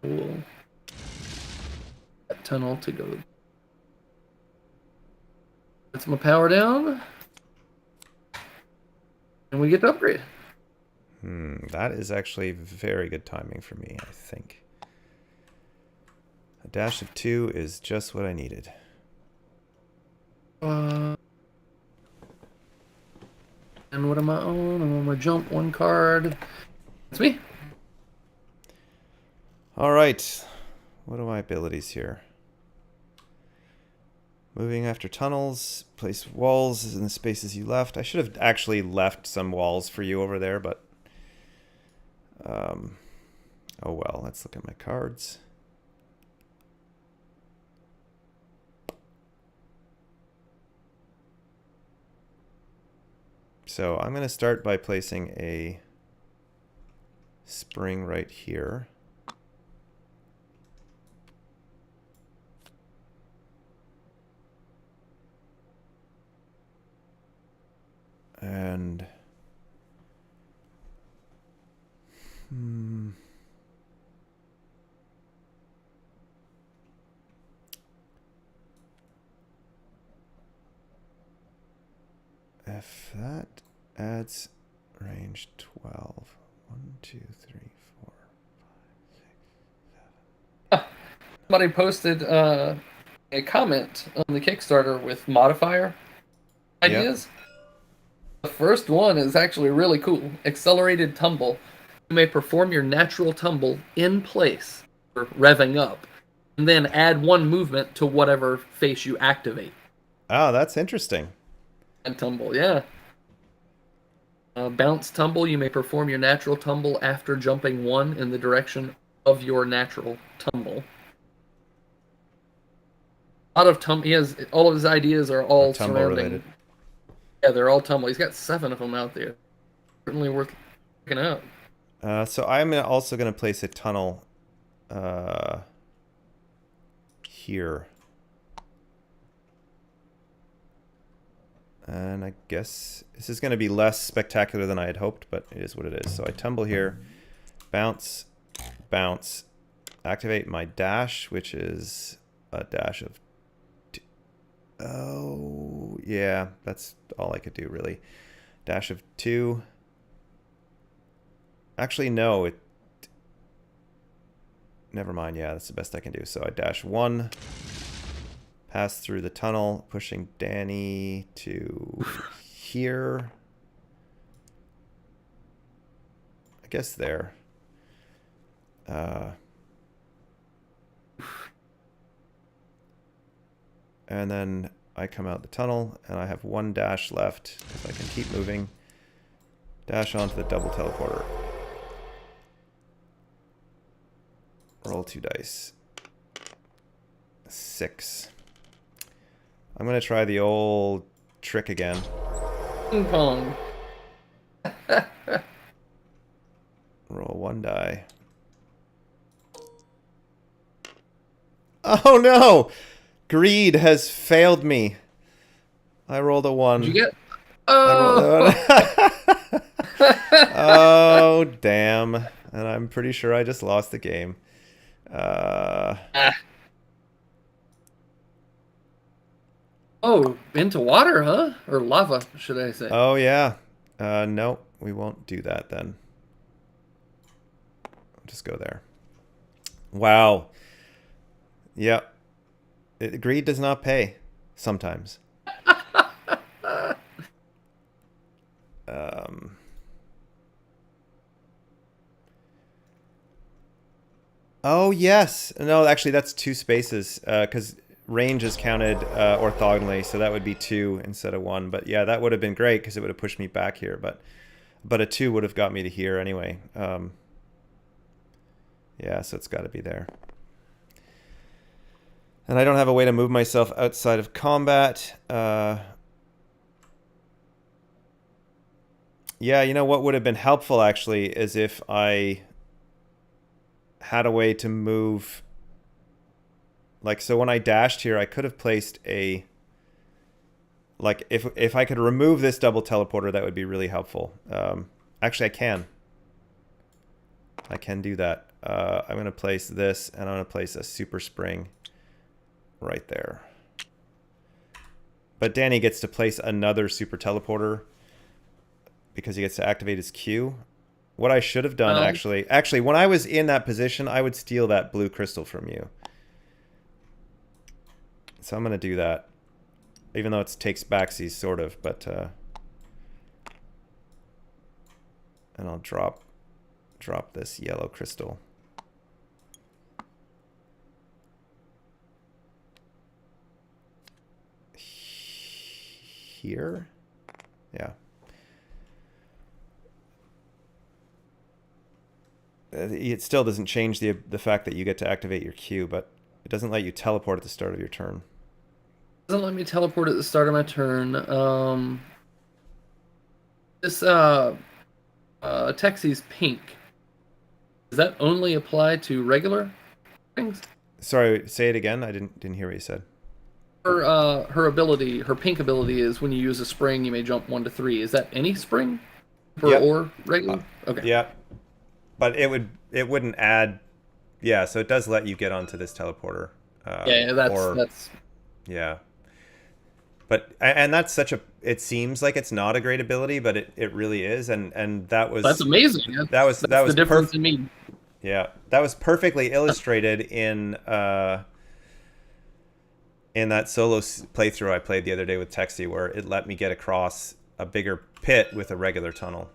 Cool. That tunnel to go. That's my power down. And we get to upgrade. That is actually very good timing for me, I think. A dash of 2 is just what I needed. And what am I on? I'm gonna jump 1 card. That's me. All right. What are my abilities here? Moving after tunnels. Place walls in the spaces you left. I should have actually left some walls for you over there, but... oh well, let's look at my cards. So I'm going to start by placing a spring right here. And if that adds range 12. 1, 2, 3, 4, 5, 6, 7. Somebody posted a comment on the Kickstarter with modifier ideas. Yep. The first one is actually really cool. Accelerated tumble. You may perform your natural tumble in place, or revving up, and then add 1 movement to whatever face you activate. Oh, that's interesting. And tumble, yeah. Bounce tumble, you may perform your natural tumble after jumping 1 in the direction of your natural tumble. He has all of his ideas are all tumble surrounding. related. Yeah, they're all tumble. He's got 7 of them out there. Certainly worth checking out. So I'm also going to place a tunnel here. And I guess this is going to be less spectacular than I had hoped, but it is what it is. So I tumble here, bounce, bounce, activate my dash, which is a dash of... Oh, yeah, that's all I could do, really. Dash of 2. Actually, no, never mind, yeah, that's the best I can do. So I dash 1. Pass through the tunnel, pushing Danny to here. I guess there. And then I come out the tunnel, and I have 1 dash left, because I can keep moving. Dash onto the double teleporter. Roll 2 dice. 6. I'm going to try the old trick again. Ping pong. Roll 1 die. Oh no! Greed has failed me. I rolled a 1. Did you get? Oh! Oh, damn. And I'm pretty sure I just lost the game. Oh, into water, huh? Or lava, should I say? Oh, yeah. No, we won't do that then. I'll just go there. Wow. Yep. Greed does not pay. Sometimes. Oh, yes. No, actually, that's 2 spaces. Because range is counted orthogonally, so that would be 2 instead of 1. But yeah, that would have been great because it would have pushed me back here. But a 2 would have got me to here anyway. Yeah, so it's got to be there. And I don't have a way to move myself outside of combat. Yeah, you know what would have been helpful actually is if I had a way to move. Like, so when I dashed here, I could have placed a... Like, if I could remove this double teleporter, that would be really helpful. Actually, I can. I can do that. I'm going to place this, and I'm going to place a super spring right there. But Danny gets to place another super teleporter because he gets to activate his Q. What I should have done, actually, when I was in that position, I would steal that blue crystal from you. So I'm going to do that. Even though it takes backsies, sort of, but... and I'll drop this yellow crystal. Here? Yeah. It still doesn't change the fact that you get to activate your Q, but it doesn't let you teleport at the start of your turn. Doesn't let me teleport at the start of my turn. This Texie's pink. Does that only apply to regular things? Sorry, say it again. I didn't hear what you said. Her ability, her pink ability is when you use a spring, you may jump 1 to 3. Is that any spring? Or regular? Okay. Yeah. But it wouldn't add. Yeah, so it does let you get onto this teleporter. Yeah, that's. Yeah. But and that's such a. It seems like it's not a great ability, but it really is, and that was. That's amazing. That was the difference in me. Yeah, that was perfectly illustrated in that solo playthrough I played the other day with Texie, where it let me get across a bigger pit with a regular tunnel.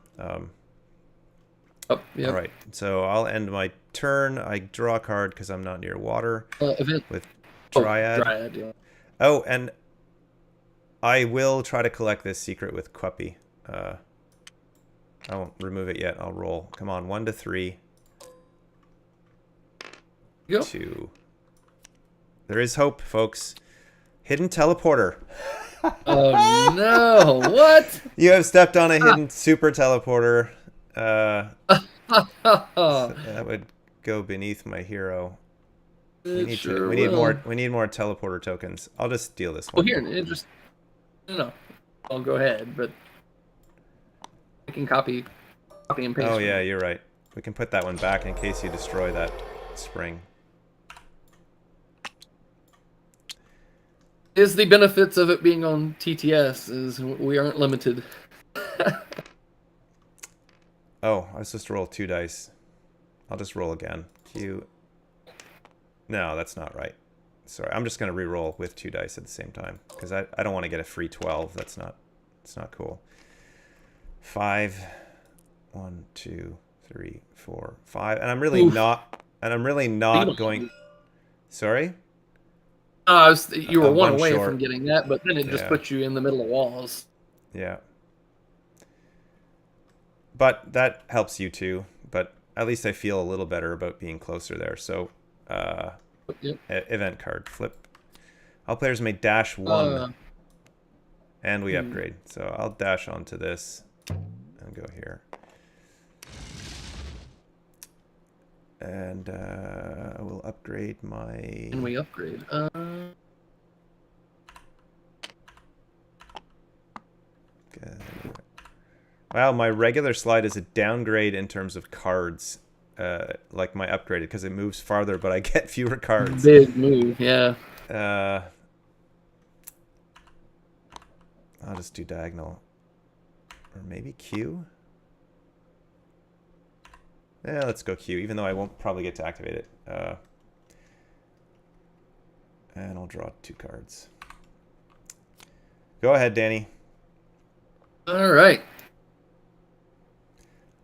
Oh, yep. All right, so I'll end my turn. I draw a card because I'm not near water Event. with Dryad. Dryad, yeah. Oh, and I will try to collect this secret with Queppy. I won't remove it yet. I'll roll. Come on, 1 to 3. Go. 2. There is hope, folks. Hidden teleporter. Oh no! What? You have stepped on a hidden super teleporter. So that would go beneath my hero. We need more teleporter tokens. I'll just steal this Well, one. here, it just no. I'll go ahead, but I can copy and paste. Oh yeah, you're right. We can put that one back in case you destroy that spring. Is the benefits of it being on TTS is we aren't limited. Oh, I was supposed to roll 2 dice. I'll just roll again. Q. No, that's not right. Sorry, I'm just gonna re-roll with 2 dice at the same time because I don't want to get a free 12. It's not cool. 5. 1, 2, 3, 4, 5, and I'm really not going. Sorry. You were one away short. from getting that, but then it just puts you in the middle of walls. Yeah. But that helps you too. But at least I feel a little better about being closer there. So, Yep. Event card flip. All players may dash 1, and we upgrade. So I'll dash onto this and go here. And I will upgrade my... And we upgrade. Wow, my regular slide is a downgrade in terms of cards. Like my upgraded, because it moves farther, but I get fewer cards. Big move, yeah. I'll just do diagonal. Or maybe Q? Yeah, let's go Q, even though I won't probably get to activate it. And I'll draw 2 cards. Go ahead, Danny. All right.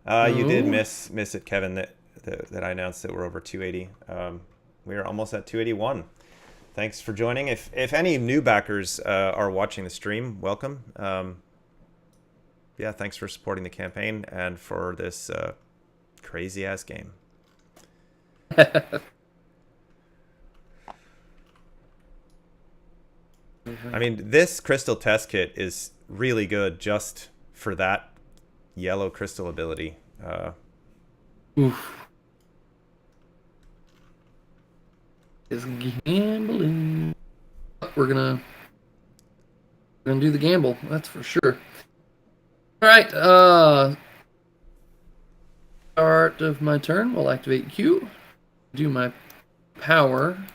You did miss it, Kevin, that I announced that we're over 280. We are almost at 281. Thanks for joining. If any new backers are watching the stream, welcome. Yeah, thanks for supporting the campaign and for this crazy ass game. I mean, this crystal test kit is really good just for that yellow crystal ability. Oof. Is gambling. We're gonna do the gamble, that's for sure. Alright, start of my turn, we'll activate Q. Do my power. I'm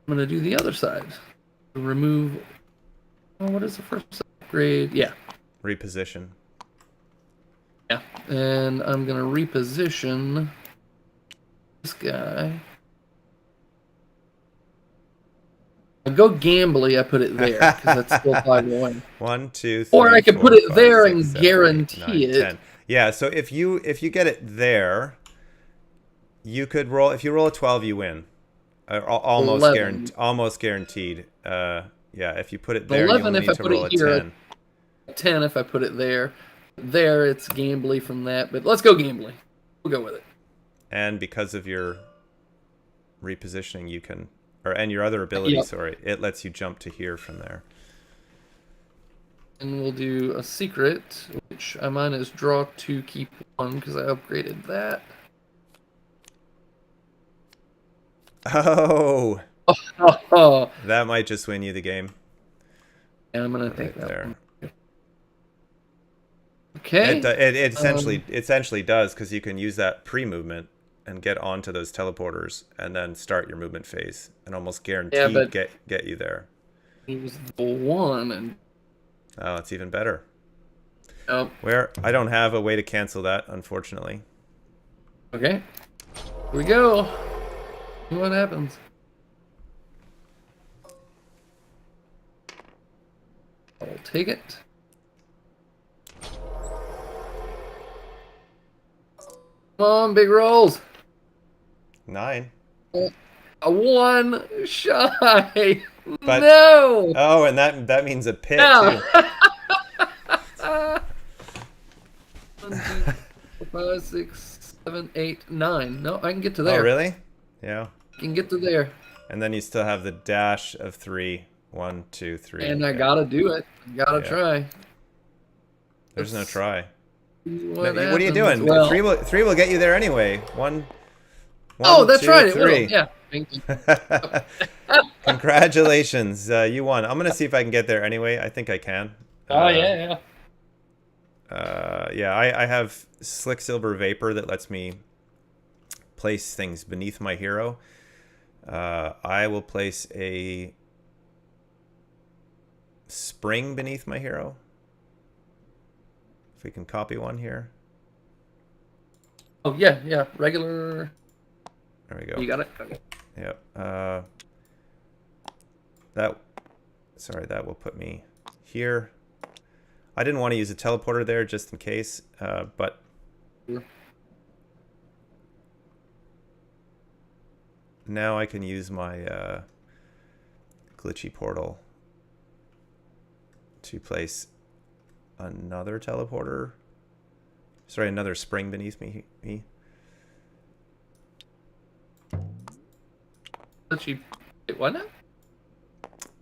gonna do the other side. Remove. Oh, what is the first upgrade? Yeah. Reposition. Yeah. And I'm gonna reposition this guy. I go gambly, I put it there, because that's still 5 away. 1, 2, 3, or I could 4, put it 5, there 6, and 7, guarantee 8, 9, it. 10. Yeah, so if you get it there, you could roll. If you roll a 12, you win. Almost guaranteed. Yeah, if you put it there, 11 you if need I to put roll it a here. 10. 10 if I put it there. There, it's gambly from that, but let's go gambly. We'll go with it. And because of your repositioning, you can, and your other ability, Yep. sorry, it lets you jump to here from there. And we'll do a secret, which mine is draw 2, keep 1, because I upgraded that. Oh, Oh, that might just win you the game. and I'm gonna take Right that there. one. Okay. It essentially does, because you can use that pre-movement and get onto those teleporters and then start your movement phase and almost guaranteed get you there. It was the 1, and Oh, it's even better. oh, Where I don't have a way to cancel that, unfortunately. okay. Here we go. See what happens. I'll take it. Come on, big rolls. 9. A 1 shy. But No. oh, and that means a pit Yeah. too. 1, 2, 4, 5, 6, 7, 8, 9. No, I can get to Oh, there. really? Yeah. I can get to there. And then you still have the dash of 3. 1, 2, 3. And I Yeah. gotta do it. Gotta Yeah. try. There's no Let's try. see What are you happens. doing? Well, 3 will get you there anyway. 1. oh, that's 2, right. It 3. will. Yeah. Thank you. Congratulations, you won. I'm gonna see if I can get there anyway. I think I can. Oh, yeah. Yeah, I have Slick Silver Vapor that lets me place things beneath my hero. I will place a spring beneath my hero. If we can copy one here. Oh, yeah. Regular. There we go. You got it? Okay. Yep. That will put me here. I didn't want to use a teleporter there just in case, but now I can use my glitchy portal to place another teleporter. Sorry, another spring beneath me. Wait, what now?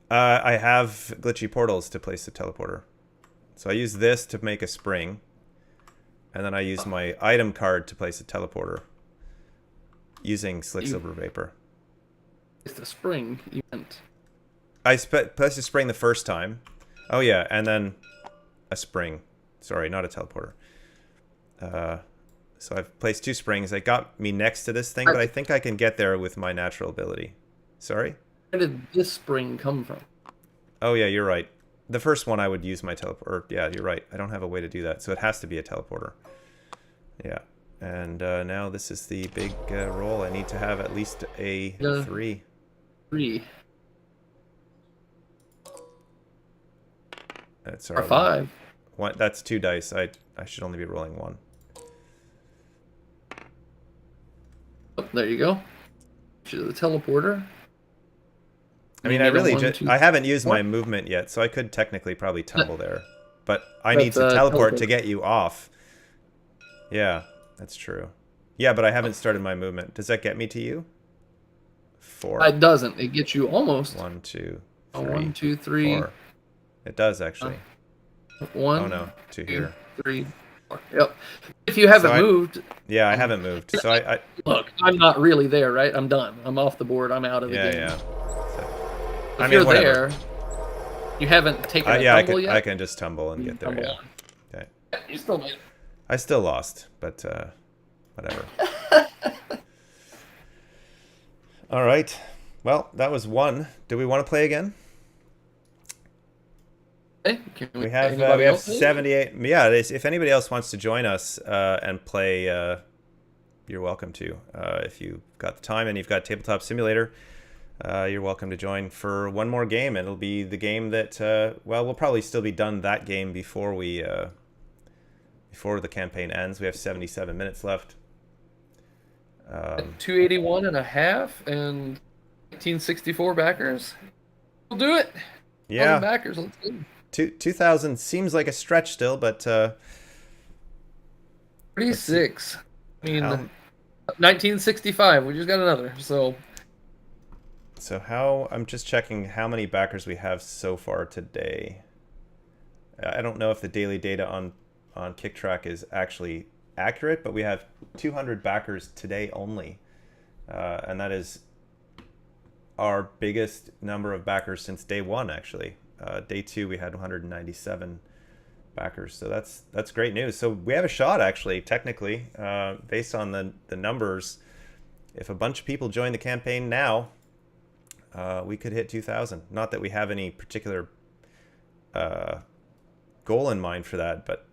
I have glitchy portals to place the teleporter. So I use this to make a spring, and then I use my item card to place a teleporter using Slick Silver Vapor. It's the spring you meant. I placed a spring the first time. Oh yeah, and then a spring. Sorry, not a teleporter. So I've placed 2 springs. They got me next to this thing, but I think I can get there with my natural ability. Sorry? Where did this spring come from? Oh yeah, you're right. The first one I would use my teleporter. Yeah, you're right. I don't have a way to do that, so it has to be a teleporter. Yeah. And now this is the big roll. I need to have at least a 3. 3. That's Or 5. One, that's 2 dice. I should only be rolling 1. Oh, there you go. To the teleporter. I mean, I really I haven't used my movement yet, so I could technically probably tumble there. But I need to teleport to get you off. Yeah, that's true. Yeah, but I haven't started my movement. Does that get me to you? 4. It doesn't. It gets you almost. 1, 2, 3. 1, 2, 3. 4. It does actually. 1. Oh no, 2 here. 3, 4. Yep. If you haven't moved. Yeah, I haven't moved. So I look. I'm not really there, right? I'm done. I'm off the board. I'm out of the game. Yeah. If you're there, you haven't taken a tumble yet? I can just tumble and get there, yeah. Okay. You still made it. I still lost, but whatever. All right. Well, that was 1. Do we want to play again? Hey, we have 78. Yeah, if anybody else wants to join us and play, you're welcome to. If you've got the time and you've got Tabletop Simulator, you're welcome to join for one more game. It'll be the game that, well, we'll probably still be done that game before we, before the campaign ends. We have 77 minutes left. 281 and a half and 1964 backers. We'll do it. Yeah. Backers. Let's go. 2000 seems like a stretch still, but 36. I mean, 1965. We just got another. So how, I'm just checking how many backers we have so far today. I don't know if the daily data on KickTrack is actually accurate, but we have 200 backers today only. And that is our biggest number of backers since day 1, actually. Day 2, we had 197 backers. So that's great news. So we have a shot, actually, technically, based on the numbers. If a bunch of people join the campaign now, we could hit 2,000. Not that we have any particular goal in mind for that, but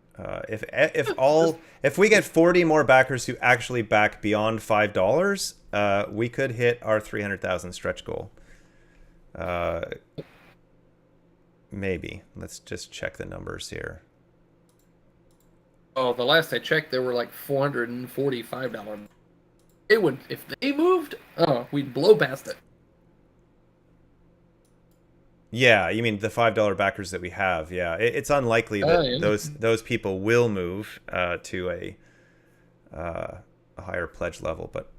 if we get 40 more backers who actually back beyond $5, we could hit our 300,000 stretch goal. Maybe. Let's just check the numbers here. Oh, the last I checked, there were like $445. It would, if they moved, oh, we'd blow past it. Yeah, you mean the $5 backers that we have? Yeah, it's unlikely Oh, that yeah. those people will move to a higher pledge level, but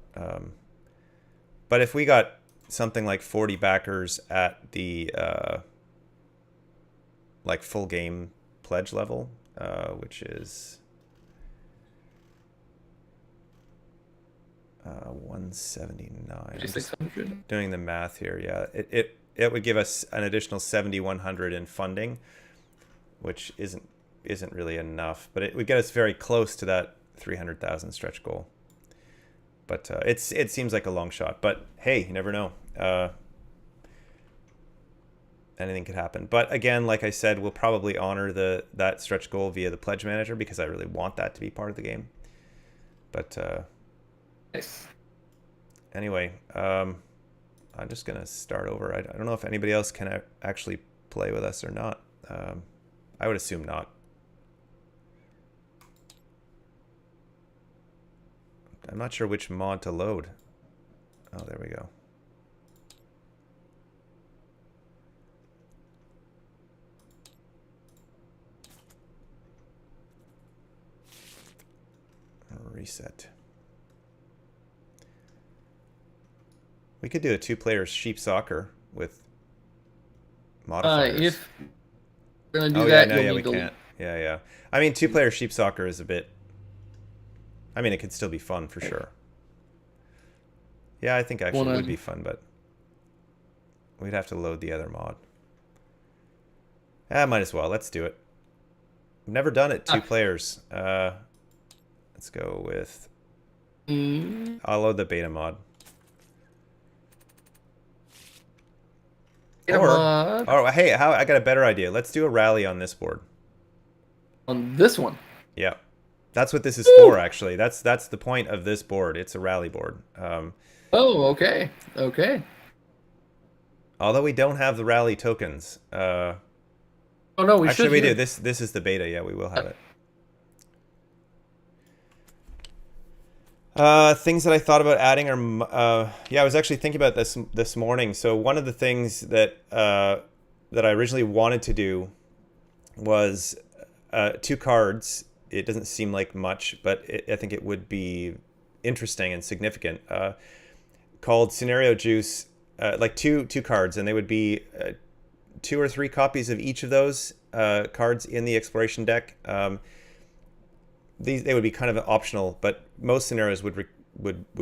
if we got something like 40 backers at the like full game pledge level, which is 179. I'm just 600. doing the math here. Yeah, it would give us an additional 7,100 in funding, which isn't really enough, but it would get us very close to that 300,000 stretch goal. But it seems like a long shot. But hey, you never know. Anything could happen. But again, like I said, we'll probably honor that stretch goal via the pledge manager because I really want that to be part of the game. But Nice. anyway, I'm just gonna start over. I don't know if anybody else can actually play with us or not. I would assume not. I'm not sure which mod to load. Oh, there we go. Reset. We could do a 2-player sheep soccer with modifiers. If we're gonna do Oh that, yeah, no, you'll yeah, need we to. can't. Yeah. I mean, 2-player sheep soccer is a bit. I mean, it could still be fun for sure. Yeah, I think actually it would be fun, but we'd have to load the other mod. Might as well. Let's do it. I've never done it 2 players. Let's go with. I'll load the beta mod. Or hey, I got a better idea. Let's do a rally on this board. On this one. Yeah, that's what this is for. Actually, that's the point of this board. It's a rally board. Oh, okay. Okay. Although we don't have the rally tokens. Oh no, we actually should. We do. This is the beta. Yeah, we will have it. Things that I thought about adding are, I was actually thinking about this morning. So one of the things that that I originally wanted to do was 2 cards. It doesn't seem like much, but I think it would be interesting and significant. Called Scenario Juice, like two cards, and they would be 2 or 3 copies of each of those cards in the exploration deck. They would be kind of optional, but most scenarios would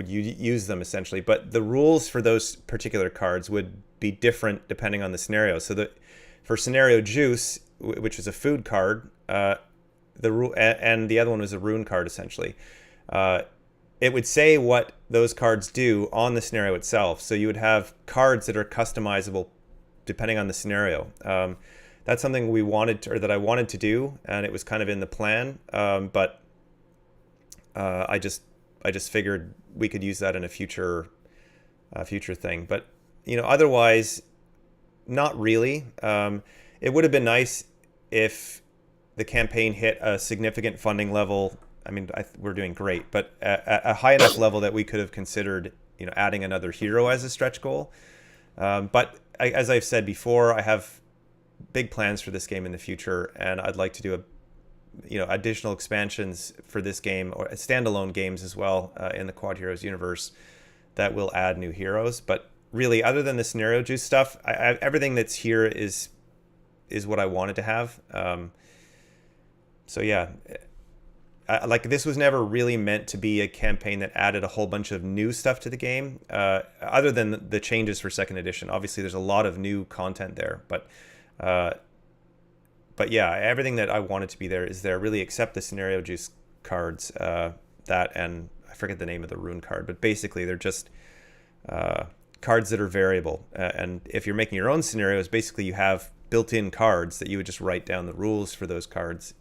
use them essentially. But the rules for those particular cards would be different depending on the scenario. So that for Scenario Juice, which is a food card, the rule and the other one was a rune card essentially. It would say what those cards do on the scenario itself. So you would have cards that are customizable depending on the scenario. That's something that I wanted to do, and it was kind of in the plan. But I just figured we could use that in a future thing. But otherwise, not really. It would have been nice if the campaign hit a significant funding level. I mean, we're doing great, but at a high enough level that we could have considered, adding another hero as a stretch goal. But as I've said before, I have big plans for this game in the future, and I'd like to do additional expansions for this game, or standalone games as well, in the Quodd Heroes universe that will add new heroes. But really, other than the Scenario Juice stuff, everything that's here is what I wanted to have. So yeah, like this was never really meant to be a campaign that added a whole bunch of new stuff to the game, other than the changes for 2nd edition. Obviously, there's a lot of new content there, but yeah, everything that I wanted to be there is there, really, except the Scenario Juice cards. That, and I forget the name of the rune card, but basically they're just cards that are variable. And if you're making your own scenarios, basically you have built-in cards that you would just write down the rules for those cards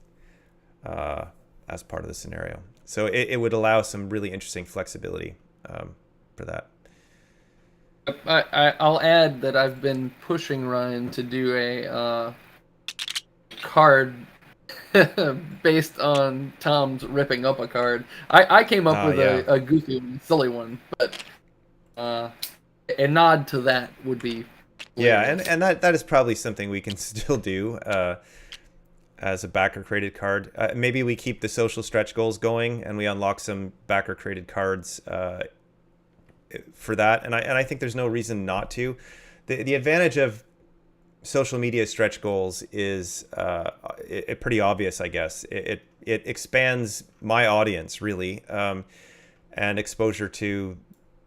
as part of the scenario. So it would allow some really interesting flexibility for that. I'll add that I've been pushing Ryan to do a card based on Tom's ripping up a card. I came up with Yeah. a goofy and silly one, but a nod to that would be Yeah, hilarious. and that is probably something we can still do as a backer created card. Maybe we keep the social stretch goals going and we unlock some backer created cards for that. And I think there's no reason not to. The advantage of social media stretch goals is pretty obvious, I guess. It expands my audience really, and exposure to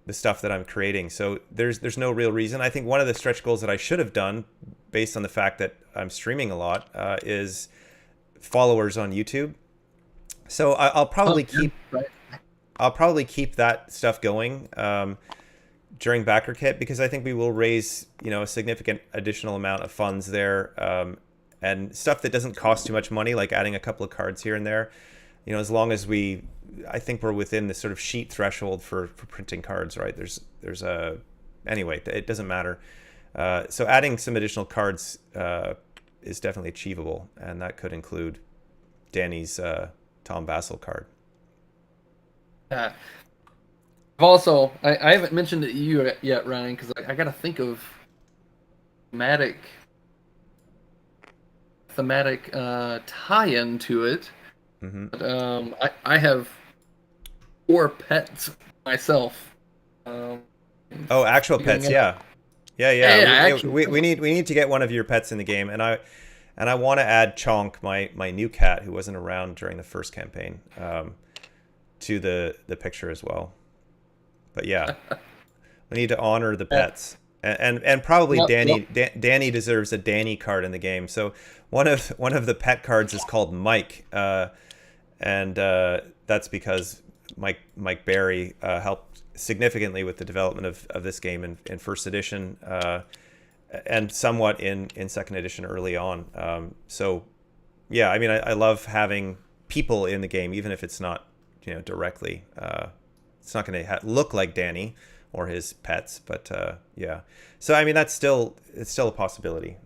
the stuff that I'm creating. So there's no real reason. I think one of the stretch goals that I should have done, based on the fact that I'm streaming a lot, is followers on YouTube. So I'll probably keep that stuff going during Backer Kit, because I think we will raise a significant additional amount of funds there, and stuff that doesn't cost too much money, like adding a couple of cards here and there. As long as I think we're within the sort of sheet threshold for printing cards, right? There's a anyway, it doesn't matter. So adding some additional cards is definitely achievable, and that could include Danny's Tom Bassel card. Yeah. Also, I haven't mentioned it to you yet, Ryan, because I got to think of thematic tie-in to it. Mm-hmm. But, I have 4 pets myself. Oh, actual pets, yeah. We need to get one of your pets in the game, and I want to add Chonk, my new cat who wasn't around during the first campaign, to the picture as well. But yeah, we need to honor the pets, and probably Danny deserves a Danny card in the game. So one of the pet cards is called Mike, and that's because Mike Barry helped significantly with the development of this game in first edition, and somewhat in second edition early on. So yeah, I mean, I love having people in the game, even if it's not directly. It's not going to look like Danny or his pets, but yeah. So I mean, it's still a possibility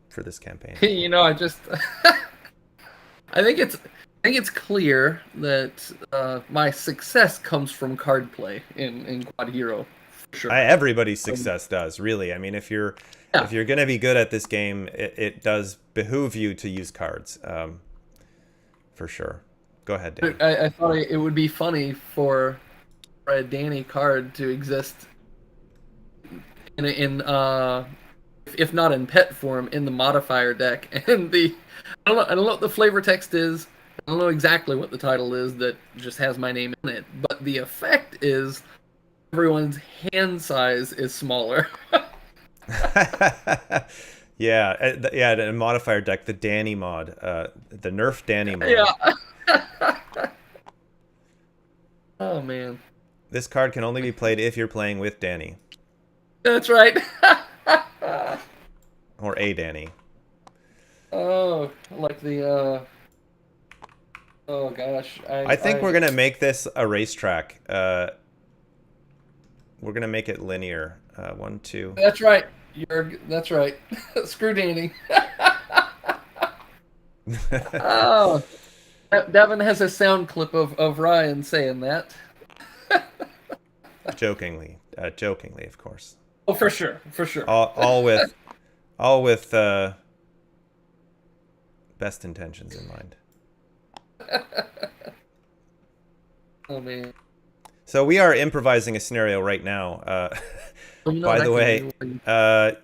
for this campaign. I just I think it's clear that my success comes from card play in Quodd Hero, for sure. Everybody's success does, really. I mean, if you're going to be good at this game, it does behoove you to use cards, for sure. Go ahead, Danny. I thought it would be funny for a Danny card to exist in if not in pet form, in the modifier deck, and I don't know what the flavor text is. I don't know exactly what the title is that just has my name in it, but the effect is everyone's hand size is smaller. Yeah, the modifier deck, the Danny mod, the Nerf Danny mod. Yeah. Oh man. This card can only be played if you're playing with Danny. That's right. Or a Danny. Oh, like the oh gosh. I think we're gonna make this a racetrack. We're gonna make it linear. 1, 2. That's right. That's right. Screw Danny. Oh. Devin has a sound clip of Ryan saying that. Jokingly, of course. Oh, for sure. All with best intentions in mind. Oh man. So we are improvising a scenario right now. By the way,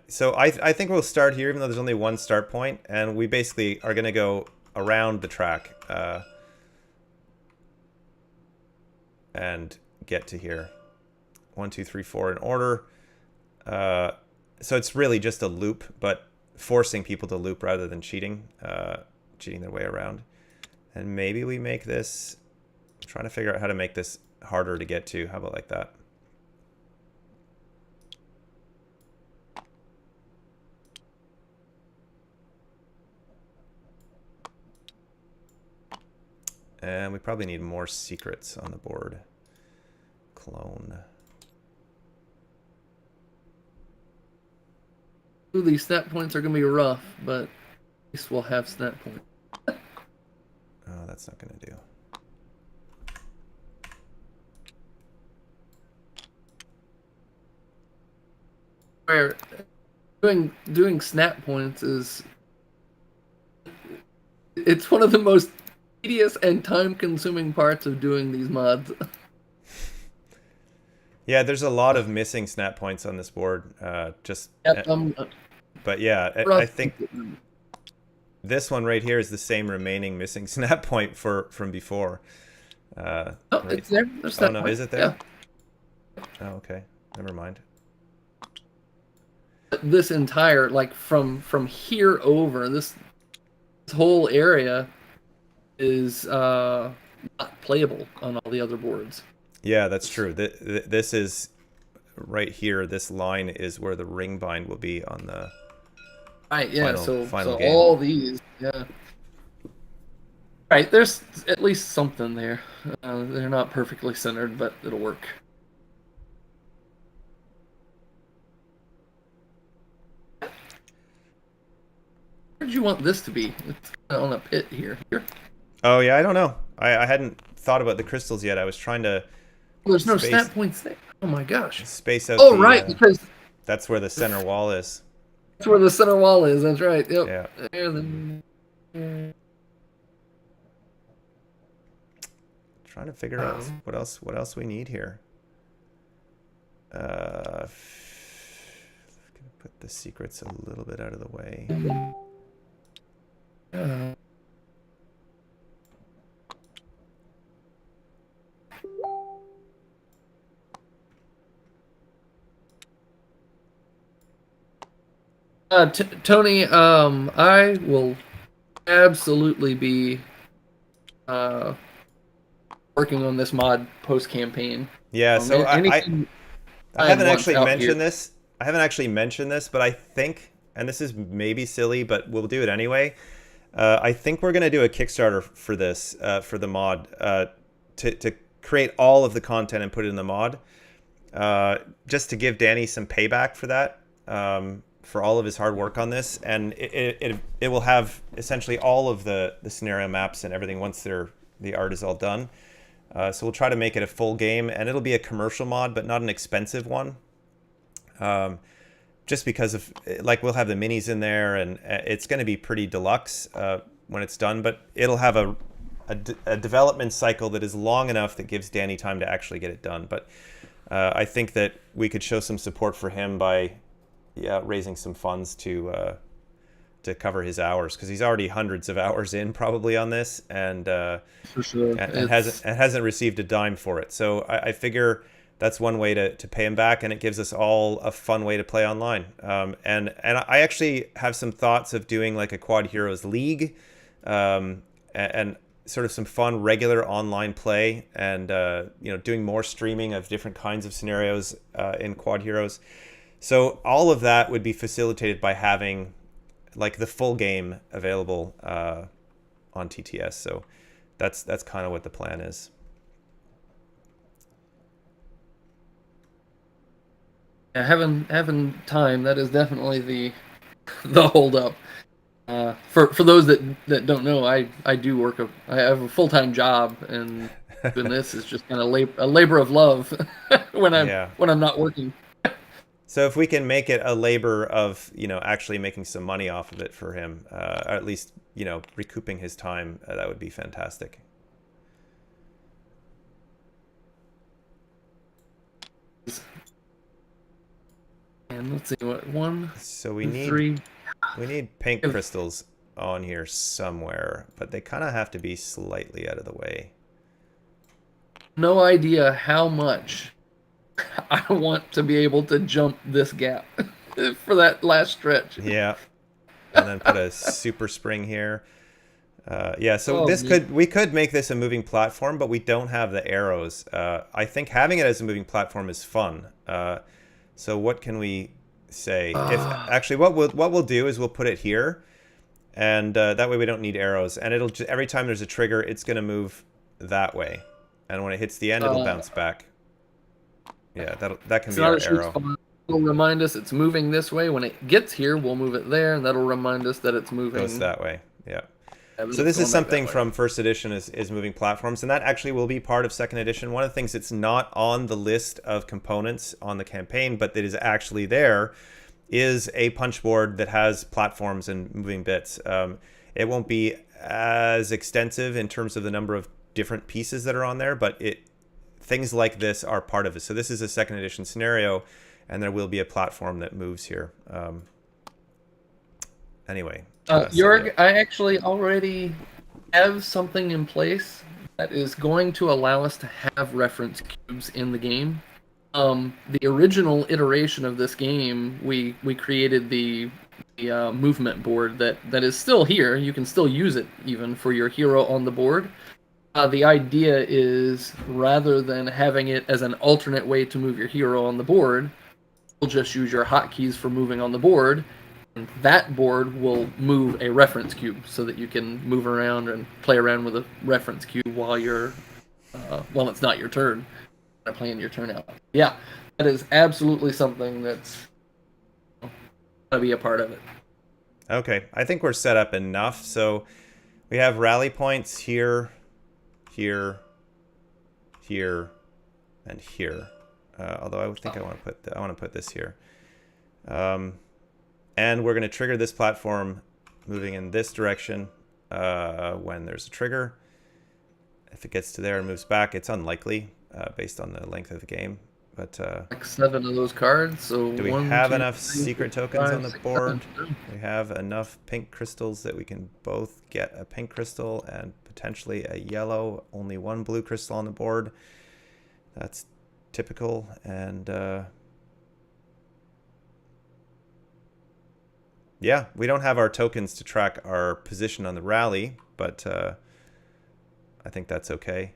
so I think we'll start here, even though there's only one start point, and we basically are going to go around the track and get to here. 1, 2, 3, 4 in order. So it's really just a loop, but forcing people to loop rather than cheating their way around. And maybe we make this, I'm trying to figure out how to make this harder to get to. How about like that? And we probably need more secrets on the board. Clone. Ooh, these stat points are going to be rough, but at least we'll have stat points. that's not going to do. Where doing snap points is, it's one of the most tedious and time-consuming parts of doing these mods. Yeah, there's a lot of missing snap points on this board. Yep, But yeah, I think this one right here is the same remaining missing snap point from before. oh, right? it's there. There's Oh snap no, point. is it there? Yeah. Oh, okay. Never mind. This entire, like, from here over, this whole area is not playable on all the other boards. Yeah, that's true. This is right here. This line is where the ring bind will be on the Right, yeah, final so game. all these, yeah. Right, there's at least something there. They're not perfectly centered, but it'll work. Where did you want this to be? It's kind of on a pit here. Here? Oh yeah, I don't know. I hadn't thought about the crystals yet. I was trying to Oh, there's no Space. snap points there. Oh my gosh. space out. Oh, right, because that's where the center wall is. that's where the center wall is. That's right. Yep. Yeah. There, then. Trying to figure out what else we need here. Gonna put the secrets a little bit out of the way. Tony, I will absolutely be working on this mod post campaign. Yeah, so I haven't actually mentioned here. this. I haven't actually mentioned this, but I think, and this is maybe silly, but we'll do it anyway. I think we're going to do a Kickstarter for this, for the mod, to create all of the content and put it in the mod, just to give Danny some payback for that, for all of his hard work on this. And it will have essentially all of the scenario maps and everything once the art is all done. So we'll try to make it a full game, and it'll be a commercial mod, but not an expensive one. Just because of, like, we'll have the minis in there, and it's going to be pretty deluxe when it's done, but it'll have a development cycle that is long enough that gives Danny time to actually get it done. But I think that we could show some support for him by raising some funds to cover his hours, because he's already hundreds of hours in probably on this, and For sure. and hasn't received a dime for it. So I figure that's one way to pay him back, and it gives us all a fun way to play online. And I actually have some thoughts of doing like a Quodd Heroes League, and sort of some fun regular online play, and doing more streaming of different kinds of scenarios in Quodd Heroes. So all of that would be facilitated by having like the full game available on TTS. So that's kind of what the plan is. Yeah, having time, that is definitely the hold up. For those that don't know, I do work I have a full-time job, and doing this is just kind of a labor of love when I'm not working. So if we can make it a labor of, actually making some money off of it for him, or at least, recouping his time, that would be fantastic. And let's see what one. So we 2, need 3. we need pink crystals on here somewhere, but they kind of have to be slightly out of the way. No idea how much I want to be able to jump this gap for that last stretch. Yeah, and then put a super spring here. So Oh, we could make this a moving platform, but we don't have the arrows. I think having it as a moving platform is fun. So what can we say? If actually, what we'll do is we'll put it here, and that way we don't need arrows. And it'll every time there's a trigger, it's going to move that way, and when it hits the end, it'll bounce back. Yeah, that can It's be not our a sweet arrow. spot. It'll remind us it's moving this way. When it gets here, we'll move it there, and that'll remind us that it's moving. Goes that way. Yeah. So this is something from first edition is moving platforms, and that actually will be part of second edition. One of the things that's not on the list of components on the campaign, but that is actually there, is a punch board that has platforms and moving bits. It won't be as extensive in terms of the number of different pieces that are on there, but things like this are part of it. So this is a second edition scenario, and there will be a platform that moves here. Anyway. Jorg, I actually already have something in place that is going to allow us to have reference cubes in the game. The original iteration of this game, we created the movement board that is still here. You can still use it even for your hero on the board. The idea is, rather than having it as an alternate way to move your hero on the board, you'll just use your hotkeys for moving on the board. And that board will move a reference cube so that you can move around and play around with a reference cube while it's not your turn. Playing your turn out. Yeah, that is absolutely something that's gonna be a part of it. Okay, I think we're set up enough. So we have rally points here, here, here, and here. Although I would think I want to put this here. And we're going to trigger this platform moving in this direction when there's a trigger. If it gets to there and moves back, it's unlikely based on the length of the game. But like 7 of those cards. So do we have enough secret tokens on the board? We have enough pink crystals that we can both get a pink crystal and potentially a yellow. Only one blue crystal on the board. That's typical. And yeah, we don't have our tokens to track our position on the rally, but I think that's okay.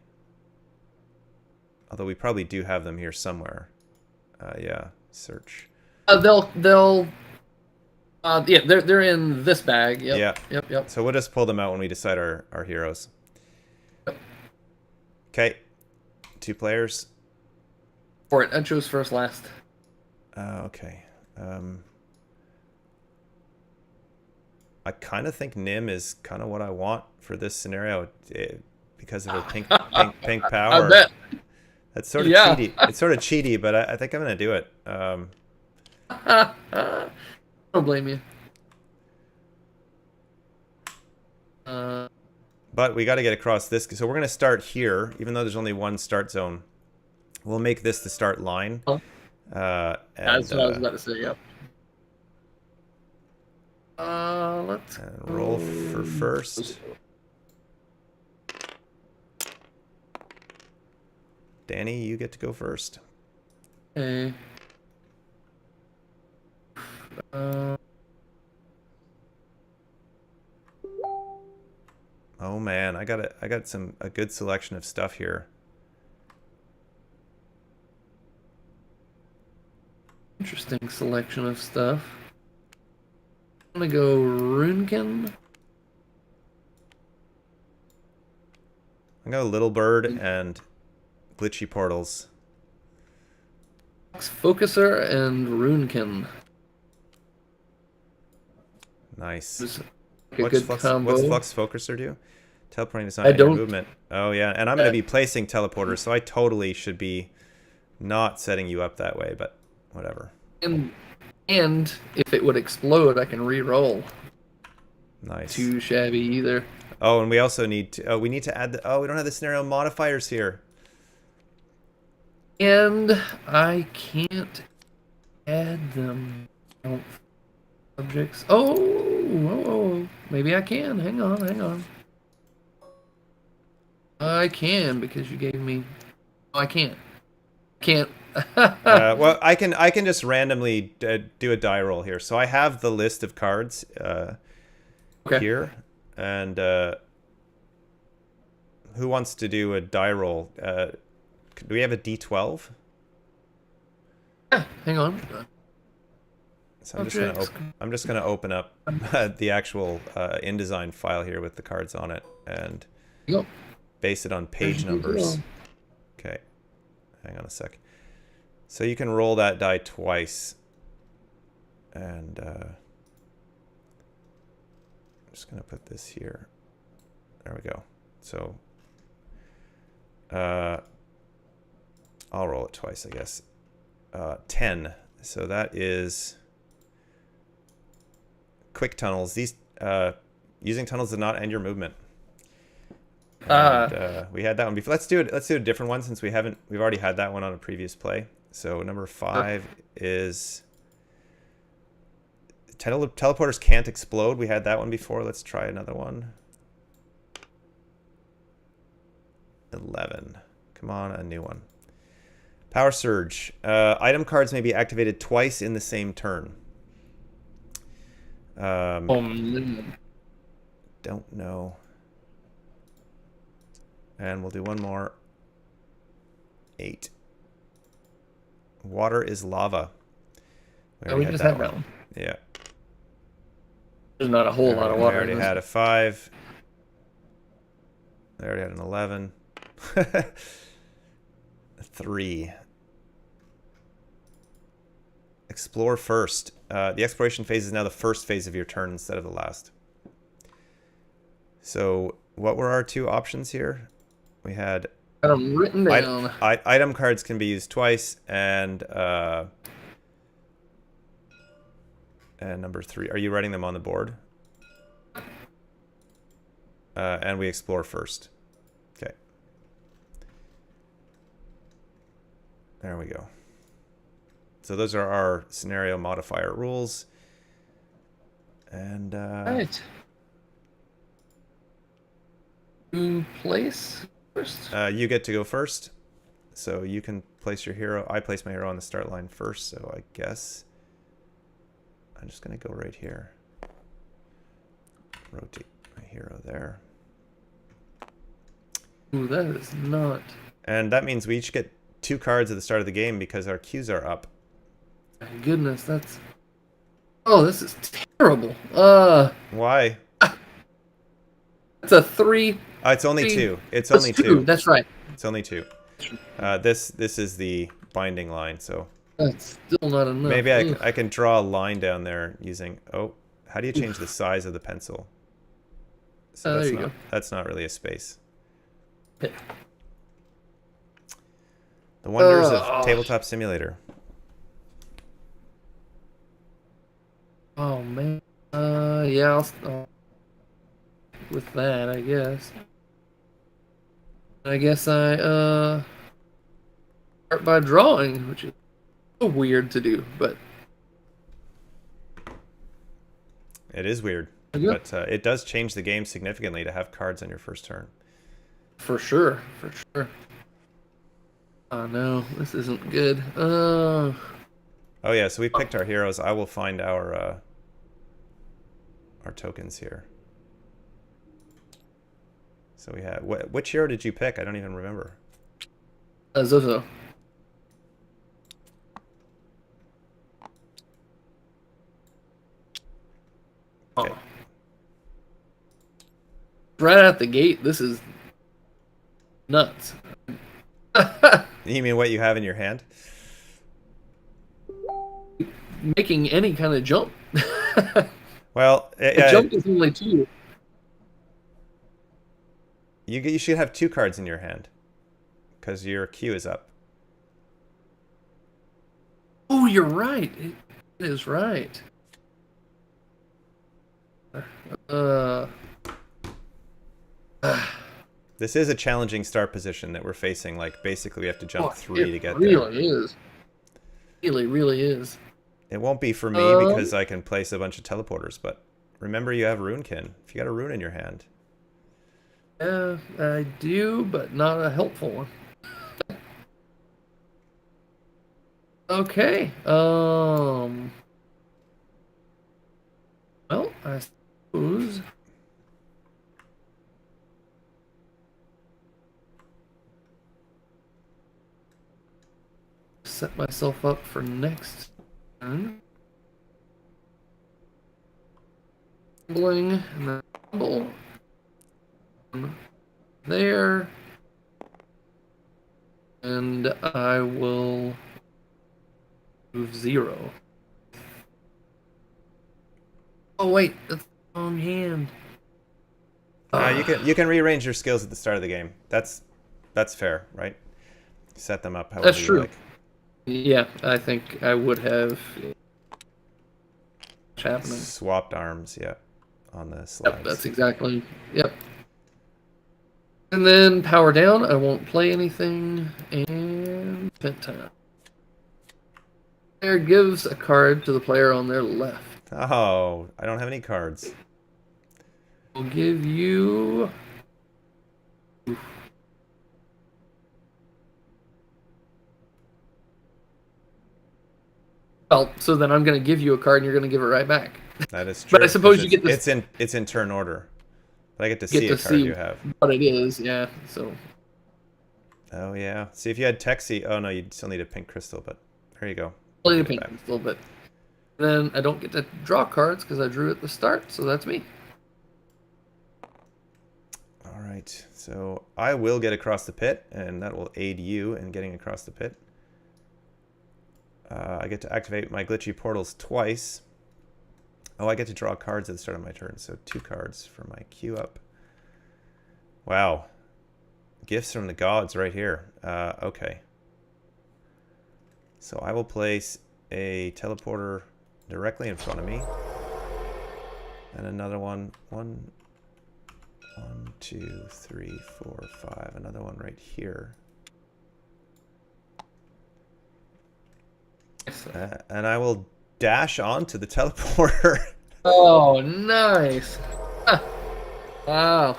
Although we probably do have them here somewhere. Yeah, search. They're in this bag. Yep. Yeah. Yep. So we'll just pull them out when we decide our heroes. Yep. Okay. 2 players. For it, I chose first last. Okay. I kind of think Nim is kind of what I want for this scenario because of her pink power. I bet. That's sort of cheaty. It's sort of cheaty, but I think I'm going to do it. I don't blame you. But we got to get across this. So we're going to start here, even though there's only one start zone. We'll make this the start line. That's what I was about to say, yep. Let's roll for first. Danny, you get to go first. Okay. Oh man, I got a good selection of stuff here. Interesting selection of stuff. I'm gonna go Runekin. I'm gonna go Little Bird and Glitchy Portals. Focuser and Runekin. Nice. What's Flux Focuser do? Teleporting is not your movement. Oh yeah, and I'm gonna be placing teleporters, so I totally should be not setting you up that way, but whatever. And if it would explode, I can re-roll. Nice. Too shabby either. Oh, and we also need to. We need to add the. Oh, we don't have the scenario modifiers here. And I can't add them. Subjects. Oh, maybe I can. Hang on. I can because you gave me. Oh, I can't. Well, I can just randomly do a die roll here. So I have the list of cards here, and who wants to do a die roll? Do we have a D12? Yeah, hang on. So I'm just gonna open up the actual InDesign file here with the cards on it and base it on page numbers. Okay, hang on a sec. So you can roll that die twice, and I'm just gonna put this here. There we go. So I'll roll it twice, I guess. 10. So that is quick tunnels. These using tunnels does not end your movement. And, we had that one before. Let's do it. Let's do a different one since we've already had that one on a previous play. So number 5 is teleporters can't explode. We had that one before. Let's try another one. 11. Come on, a new one. Power Surge. Item cards may be activated twice in the same turn. Don't know. And we'll do one more. 8. Water is lava. We just had that one. Yeah. There's not a whole lot of water. I already had a 5. I already had an 11. 3. Explore first. The exploration phase is now the first phase of your turn instead of the last. So what were our 2 options here? We had Got them written down. item cards can be used twice, and number 3. Are you writing them on the board? And we explore first. Okay. There we go. So those are our scenario modifier rules. And Right. To place first. You get to go first. So you can place your hero. I place my hero on the start line first, so I guess I'm just gonna go right here. Rotate my hero there. Ooh, that is not. And that means we each get 2 cards at the start of the game because our queues are up. My goodness, that's. Oh, this is terrible. Why? It's a 3. It's only 2. It's only 2. That's right. It's only 2. This is the binding line, so That's still not enough. maybe I can draw a line down there using. Oh, how do you change the size of the pencil? So there you go. That's not really a space. Okay. The wonders of Tabletop Simulator. Oh man. Yeah. I'll with that, I guess. I guess I start by drawing, which is so weird to do, but It is weird, but it does change the game significantly to have cards on your first turn. for sure, for sure. Oh no, this isn't good. Oh yeah, so we picked our heroes. I will find our tokens here. So we had which hero did you pick? I don't even remember. Zozo. Okay. Oh. Right out the gate, this is nuts. You mean what you have in your hand? Making any kind of jump. Well, The jump is only 2. you should have 2 cards in your hand because your queue is up. Oh, you're right. It is right. This is a challenging start position that we're facing. Like basically, we have to jump 3 to get it there. really is. Really is. It won't be for me because I can place a bunch of teleporters. But remember, you have Runekin. If you got a rune in your hand. Yeah, I do, but not a helpful one. Okay. Well, I suppose. Set myself up for next turn. Bling and then bubble. There. And I will move 0. Oh wait, that's the wrong hand. You can rearrange your skills at the start of the game. That's fair, right? Set them up however That's you true. like. Yeah, I think I would have. What's happening? Swapped arms, yeah, on the slides. Yep, that's exactly. Yep. And then power down. I won't play anything. And event time. Player gives a card to the player on their left. Oh, I don't have any cards. We'll give you. Well, so then I'm going to give you a card, and you're going to give it right back. That is true. But I suppose 'cause you get this. It's in turn order. But I get to Get see to a card see you have. what it is. Yeah. So. Oh yeah. See if you had Texie. Oh no, you still need a pink crystal, but there you go. Play the Get it pink back. a little bit. Then I don't get to draw cards because I drew at the start, so that's me. All right. So I will get across the pit, and that will aid you in getting across the pit. I get to activate my glitchy portals twice. Oh, I get to draw cards at the start of my turn, so 2 cards for my queue up. Wow. Gifts from the gods right here. Okay. So I will place a teleporter directly in front of me. And another one. 1, 2, 3, 4, 5. Another one right here. And I will dash onto the teleporter. Oh, nice! Wow.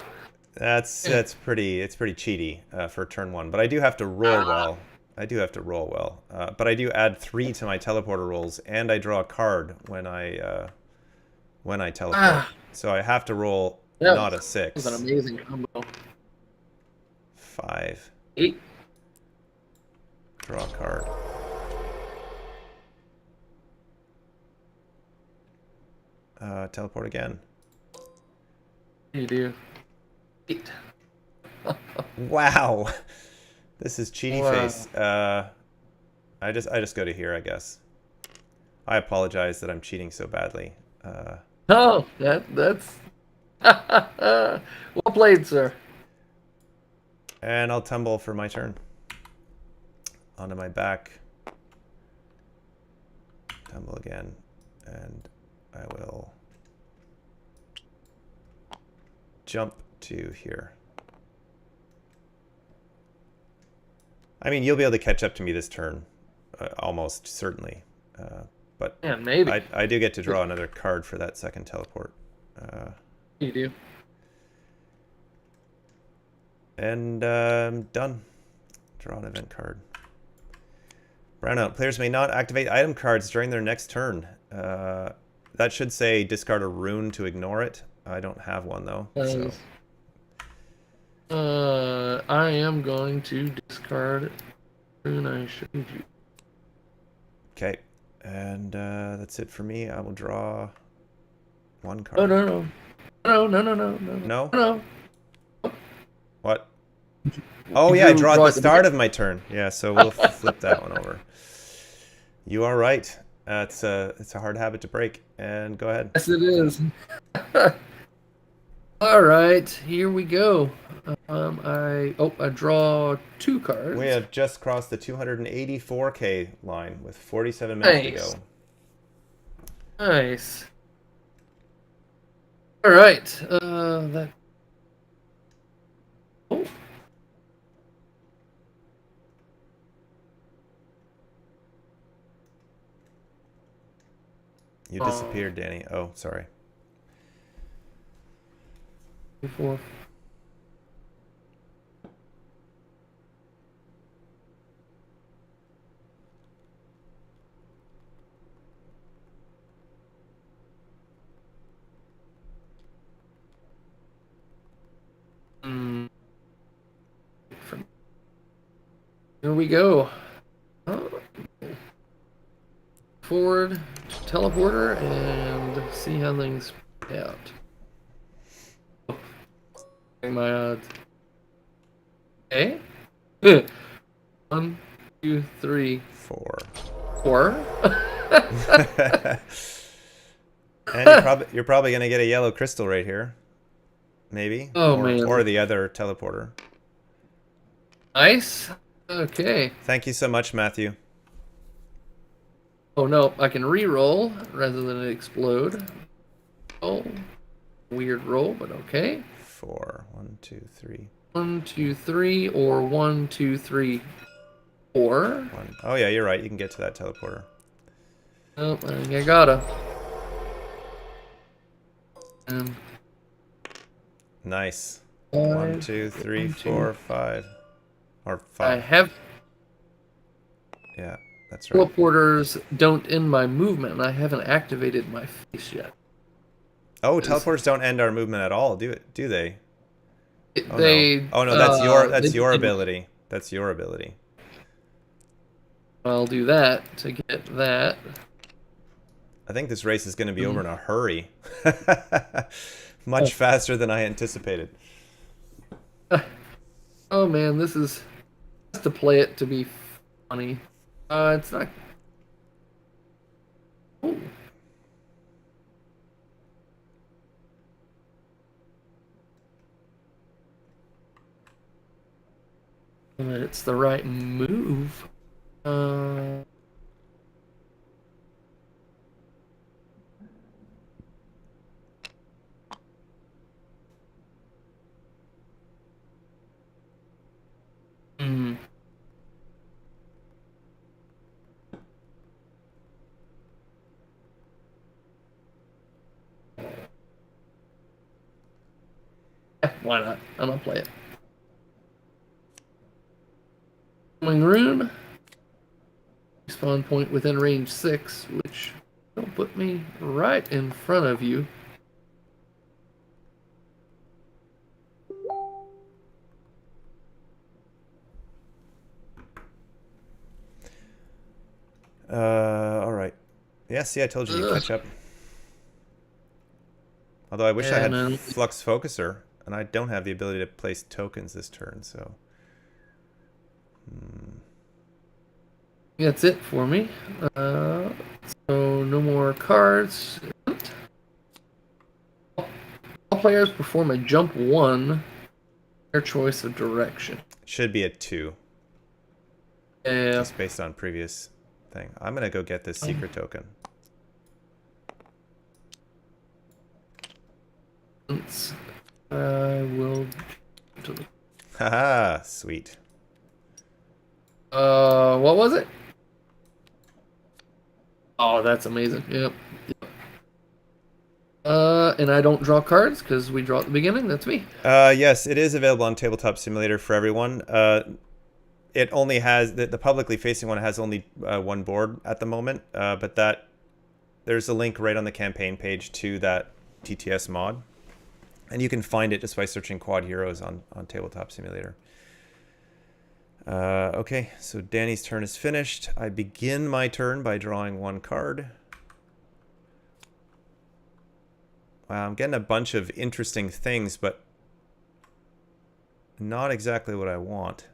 It's pretty cheaty for turn 1, but I do have to roll well. But I do add 3 to my teleporter rolls, and I draw a card when I teleport. So I have to roll not a 6. That was an amazing combo. 5. 8. Draw a card. Teleport again. You do. 8. Wow. This is cheaty Wow. face. I just go to here, I guess. I apologize that I'm cheating so badly. Oh, that's well played, sir. And I'll tumble for my turn. Onto my back. Tumble again. And I will jump to here. I mean, you'll be able to catch up to me this turn, almost certainly. But Yeah, maybe. I do get to draw another card for that second teleport. You do. And done. Draw an event card. Brownout. Players may not activate item cards during their next turn. That should say discard a rune to ignore it. I don't have one though. So. I am going to discard rune I showed you. Okay. And that's it for me. I will draw 1 card. Oh no. No. What? Oh yeah, I draw at the at the start of my turn. Yeah, so we'll flip that one over. You are right. It's a hard habit to break. And go ahead. Yes, it is. All right, here we go. I draw 2 cards. We have just crossed the 284K line with 47 minutes to go. Nice. All right. That. Oh. You disappeared, Danny. Oh, sorry. 4. Here we go. Forward, teleporter, and see how things play out. My odds. Okay. 1, 2, 3, 4. 4. And you're probably gonna get a yellow crystal right here. maybe. Oh, or, man. or the other teleporter. Nice. Okay. Thank you so much, Matthew. Oh no, I can re-roll rather than it explode. Oh, weird roll, but okay. 4. 1, 2, 3. 1, 2, 3, or 1, 2, 3, 4. 1. Oh yeah, you're right. You can get to that teleporter. Oh, I think I gotta. And Nice. 5, 1, 2, 3, 1, 4, 5. Or I 5. have Yeah, that's right. teleporters don't end my movement, and I haven't activated my face yet. Oh, teleporters don't end our movement at all, do they? Oh They. no. Oh no, that's your they- ability. That's your ability. I'll do that to get that. I think this race is going to be over in a hurry. Much faster than I anticipated. Oh man, this is just to play it to be funny. It's not. Ooh. But it's the right move. Hmm. Yeah, why not? I'm gonna play it. Swing rune. Spawn point within range 6, which will put me right in front of you. All right. Yeah, see, I told you to catch up. Although I wish I had Flux Focuser, and I don't have the ability to place tokens this turn, so... That's it for me. So no more cards. All players perform a jump 1. Their choice of direction. Should be a 2. Yeah. Just based on previous thing. I'm going to go get this secret token. I will... Haha, sweet. What was it? Oh, that's amazing. Yep. And I don't draw cards because we draw at the beginning. That's me. Yes, it is available on Tabletop Simulator for everyone. It only has the publicly facing one has only one board at the moment, but there's a link right on the campaign page to that TTS mod, and you can find it just by searching Quodd Heroes on Tabletop Simulator. Okay, so Danny's turn is finished. I begin my turn by drawing one card. Wow, I'm getting a bunch of interesting things, but not exactly what I want.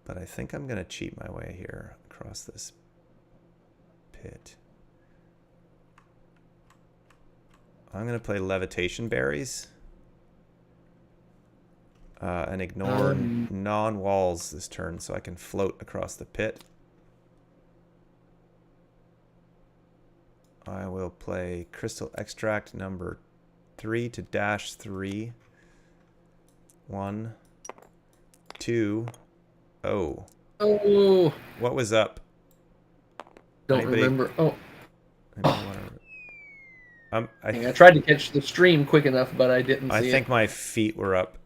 But I think I'm going to cheat my way here across this pit. I'm going to play Levitation Berries. And ignore non-walls this turn so I can float across the pit. I will play Crystal Extract number 3 to dash 3. 1, 2. Oh. Oh. What was up? Don't remember. Oh. I tried to catch the stream quick enough, but I didn't see it. I think my feet were up.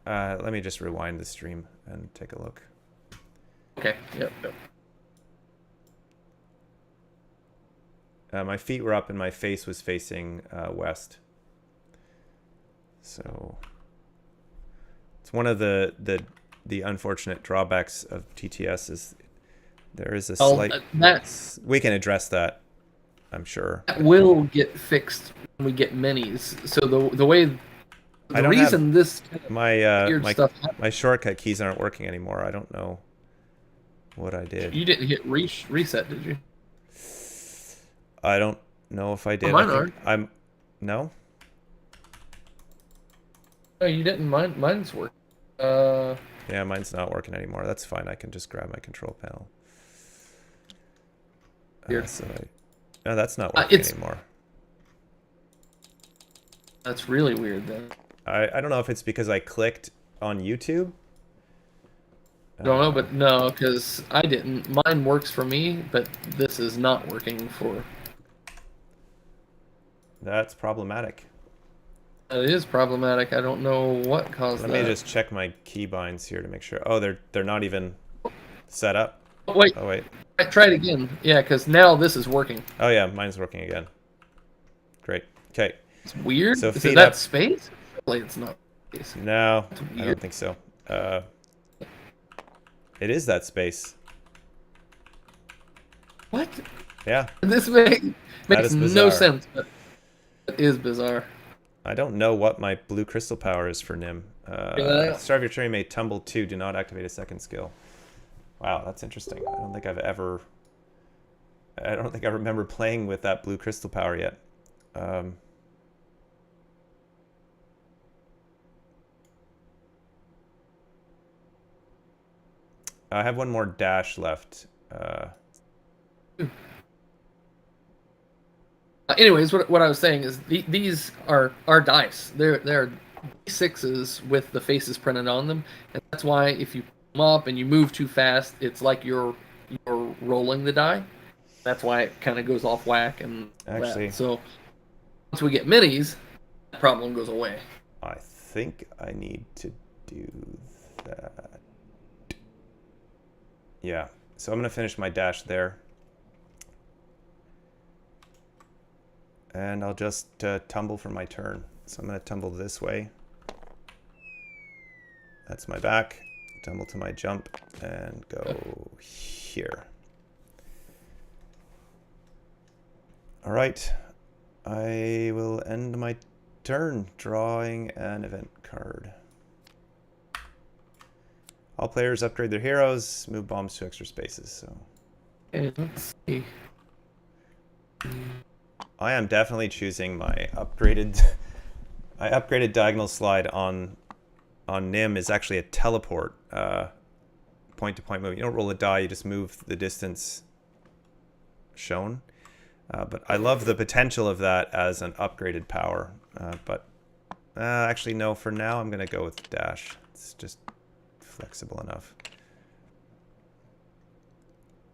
Let me just rewind the stream and take a look. Okay. Yep. My feet were up and my face was facing west. So it's one of the unfortunate drawbacks of TTS is there is a slight. We can address that, I'm sure. That will get fixed when we get minis. So the way I The don't have reason this my weird stuff happened, my shortcut keys aren't working anymore. I don't know what I did. you didn't hit reset, did you? I don't know if I did. mine I think are. no. No, you didn't. Mine's working. Yeah, mine's not working anymore. That's fine. I can just grab my control panel. Weird. No, that's not working anymore. That's really weird then. I don't know if it's because I clicked on YouTube. Don't know, but no, because I didn't. Mine works for me, but this is not working for. That's problematic. That is problematic. I don't know what caused that. Let me just check my keybinds here to make sure. Oh, they're not even set up. Oh, wait. Oh wait. Try it again. Yeah, because now this is working. Oh yeah, mine's working again. Great. Okay. It's weird. So is feed it that up. space? Really, it's not space. No, It's I weird. don't think so. It is that space. What? Yeah. This That makes is no bizarre. sense, but it is bizarre. I don't know what my blue crystal power is for Nim. Yeah. Start of your turn, you may tumble 2. Do not activate a second skill. Wow, that's interesting. I don't think I remember playing with that blue crystal power yet. I have one more dash left. Anyways, what I was saying is these are dice. They're D6s with the faces printed on them, and that's why if you pull them up and you move too fast, it's like you're rolling the die. That's why it kind of goes off whack and Actually, that. So once we get minis, that problem goes away. I think I need to do that. Yeah, so I'm gonna finish my dash there. And I'll just tumble for my turn. So I'm going to tumble this way. That's my back. Tumble to my jump and go here. All right. I will end my turn drawing an event card. All players upgrade their heroes, move bombs to extra spaces. So Okay, let's see. I am definitely choosing my upgraded. My upgraded diagonal slide on Nim is actually a teleport point-to-point move. You don't roll a die; you just move the distance shown. But I love the potential of that as an upgraded power. But actually, no. For now, I'm gonna go with dash. It's just flexible enough.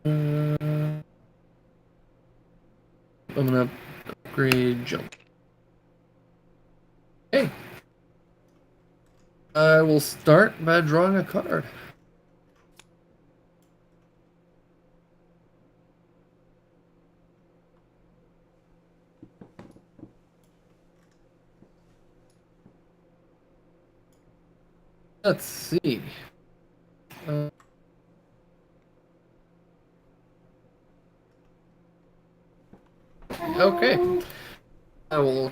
I'm gonna upgrade jump. Okay. I will start by drawing a card. Let's see. Okay. I will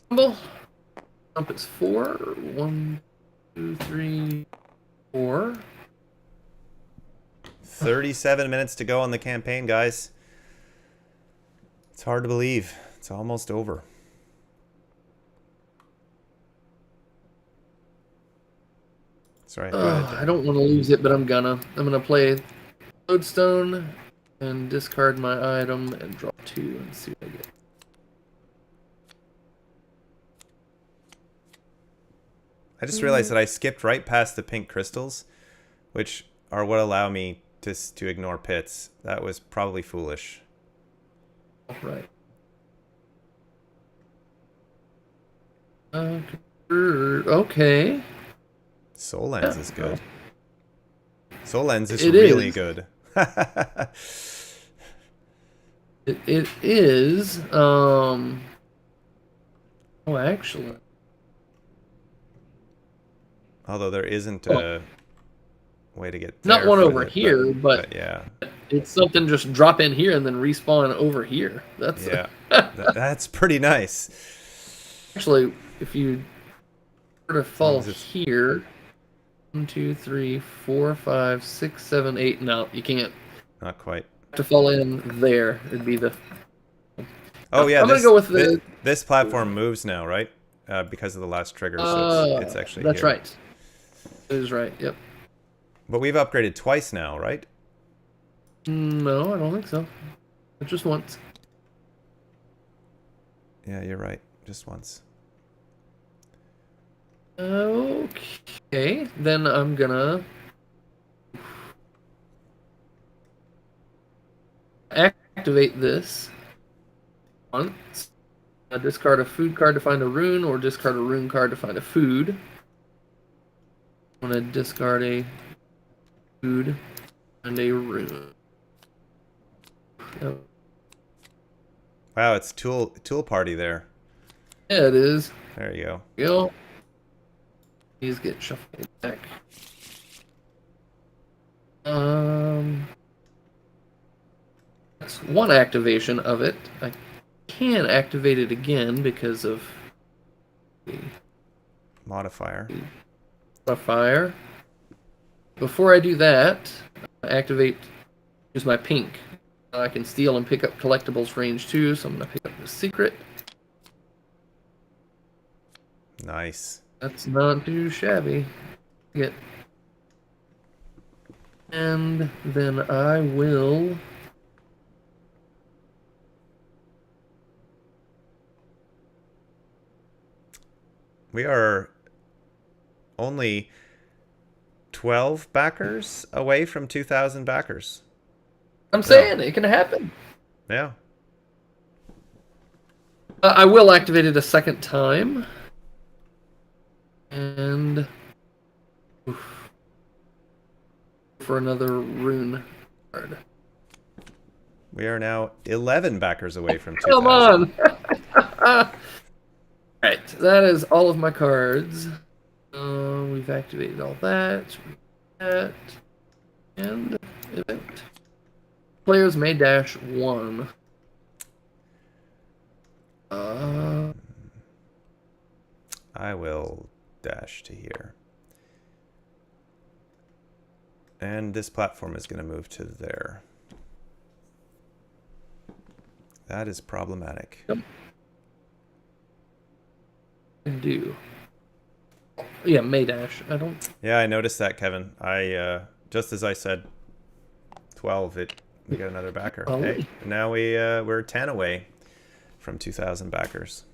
tumble. Jump is 4. 1, 2, 3, 4. 37 minutes to go on the campaign, guys. It's hard to believe. It's almost over. Sorry, go ahead. I don't want to lose it, but I'm gonna play Lodestone and discard my item and draw 2 and see what I get. I just realized that I skipped right past the pink crystals, which are what allow me to ignore pits. That was probably foolish. Right. Okay. Soul Lens is good. Soul Lens is It really is. good. It is. Oh, actually. Although there isn't a way to get Not there one for over it, here, but yeah, it's something just drop in here and then respawn over here. That's yeah, that's pretty nice. actually, if you Where to fall as it's- here? 1, 2, 3, 4, 5, 6, 7, 8. No, you can't. Not quite. To fall in there. It'd be the. Oh yeah, I'm gonna go with the. this platform moves now, right? Because of the last trigger, so it's actually That's here. right. It is right. Yep. But we've upgraded twice now, right? No, I don't think so. Just once. Yeah, you're right. Just once. Okay, then I'm gonna activate this once. Discard a food card to find a rune, or discard a rune card to find a food. I'm gonna discard a food and a rune. Yep. Wow, it's tool party there. Yeah, it is. There you go. Go. These get shuffled back. That's one activation of it. I can activate it again because of the Modifier. modifier. Before I do that, use my pink. I can steal and pick up collectibles range 2, so I'm going to pick up the secret. Nice. That's not too shabby. And then I will... We are only 12 backers away from 2,000 backers. I'm saying it can happen. Yeah. I will activate it a second time. And... for another rune card. We are now 11 backers away from 2,000. Come on! Right, that is all of my cards. We've activated all that. And event. Players may dash 1. I will dash to here. And this platform is going to move to there. That is problematic. Yep. Do. Yeah, may dash. I don't. Yeah, I noticed that, Kevin. Just as I said 12, we got another backer. Oh. Hey, now we're 10 away from 2,000 backers.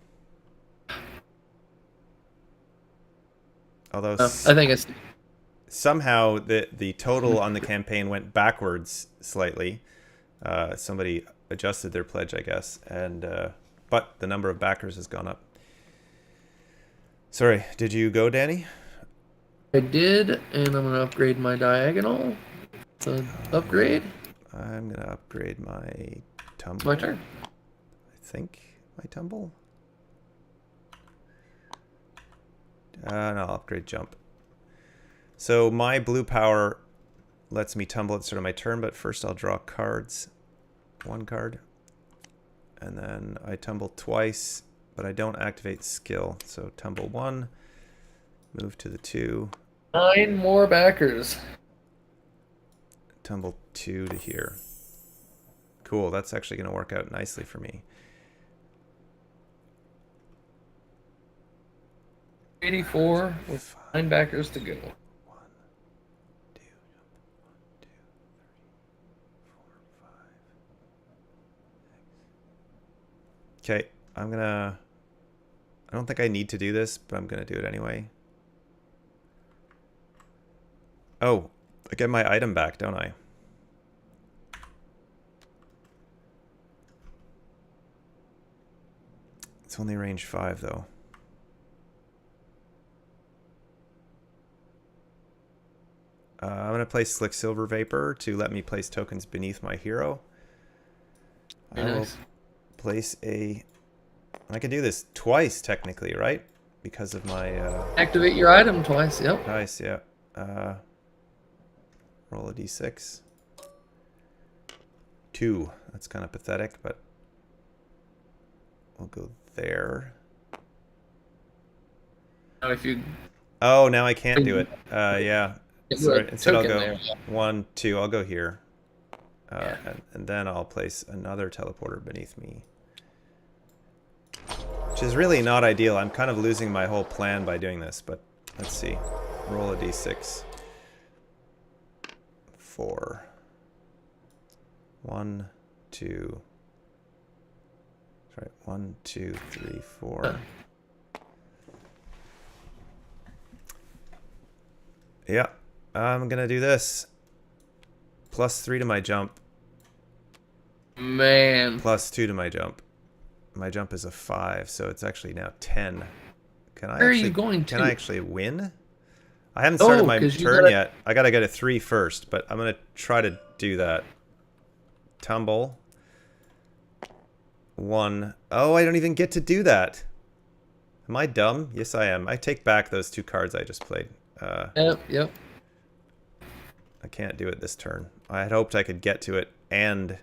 Although I think it's somehow the total on the campaign went backwards slightly. Somebody adjusted their pledge, I guess, and but the number of backers has gone up. Sorry, did you go, Danny? I did, and I'm gonna upgrade my diagonal. So upgrade. I'm gonna upgrade my tumble. My turn. I think my tumble. No, I'll upgrade jump. So my blue power lets me tumble at the start of my turn, but first I'll draw cards. One card. And then I tumble twice, but I don't activate skill. So tumble 1, move to the 2. 9 more backers. Tumble 2 to here. Cool, that's actually going to work out nicely for me. 84 with 9 backers to go. 1, 2, 1, 2, 3, 4, 5. Okay, I don't think I need to do this, but I'm gonna do it anyway. Oh, I get my item back, don't I? It's only range 5 though. I'm gonna place Slick Silver Vapor to let me place tokens beneath my hero. I will place a... I can do this twice technically, right? Because of my... Activate your item twice, yep. Nice, yeah. Roll a d6. 2. That's kind of pathetic, but we'll go there. Now if you Oh, now I can't do it. Yeah. get Sorry. a Instead I'll token go there. 1, 2. I'll go here. Yeah. And then I'll place another teleporter beneath me. Which is really not ideal. I'm kind of losing my whole plan by doing this, but let's see. Roll a d6. 4. 1, 2. Sorry, 1, 2, 3, 4. Yeah, I'm gonna do this. +3 to my jump. Man. +2 to my jump. My jump is a 5, so it's actually now 10. Can I Where are actually, you going Can to? I actually win? I haven't started my 'cause you turn gotta- yet. I gotta get a 3 first, but I'm gonna try to do that. Tumble. 1. Oh, I don't even get to do that. Am I dumb? Yes, I am. I take back those 2 cards I just played. Yep. I can't do it this turn. I had hoped I could get to it and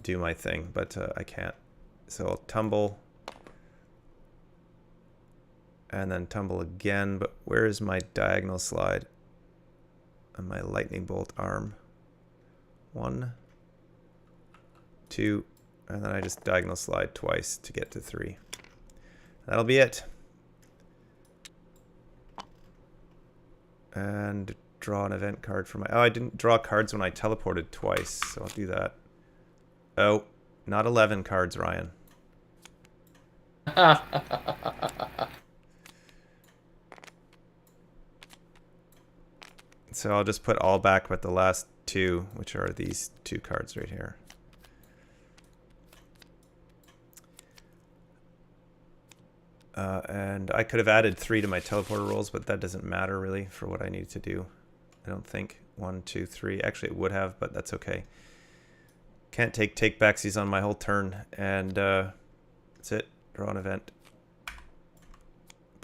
do my thing, but I can't. So I'll tumble. And then tumble again, but where is my diagonal slide? And my lightning bolt arm. 1, 2, and then I just diagonal slide twice to get to 3. That'll be it. And draw an event card for my... Oh, I didn't draw cards when I teleported twice, so I'll do that. Oh, not 11 cards, Ryan. So I'll just put all back but the last 2, which are these 2 cards right here. And I could have added 3 to my teleporter rolls, but that doesn't matter really for what I need to do. I don't think. 1, 2, 3. Actually, it would have, but that's okay. Can't take backsies on my whole turn, and that's it. Draw an event.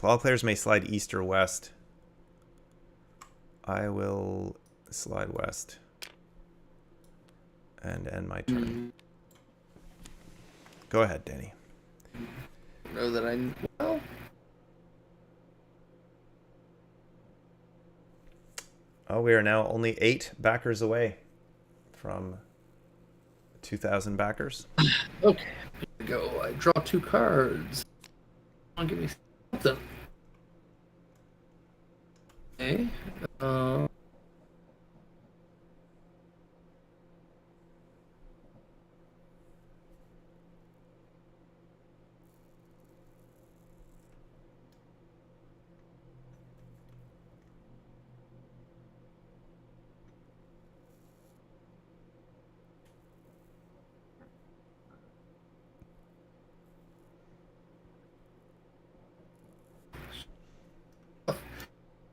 All players may slide east or west. I will slide west and end my turn. Go ahead, Danny. Know that well. Oh, we are now only 8 backers away from 2,000 backers. Okay, here we go. I draw 2 cards. Come on, give me something. Okay.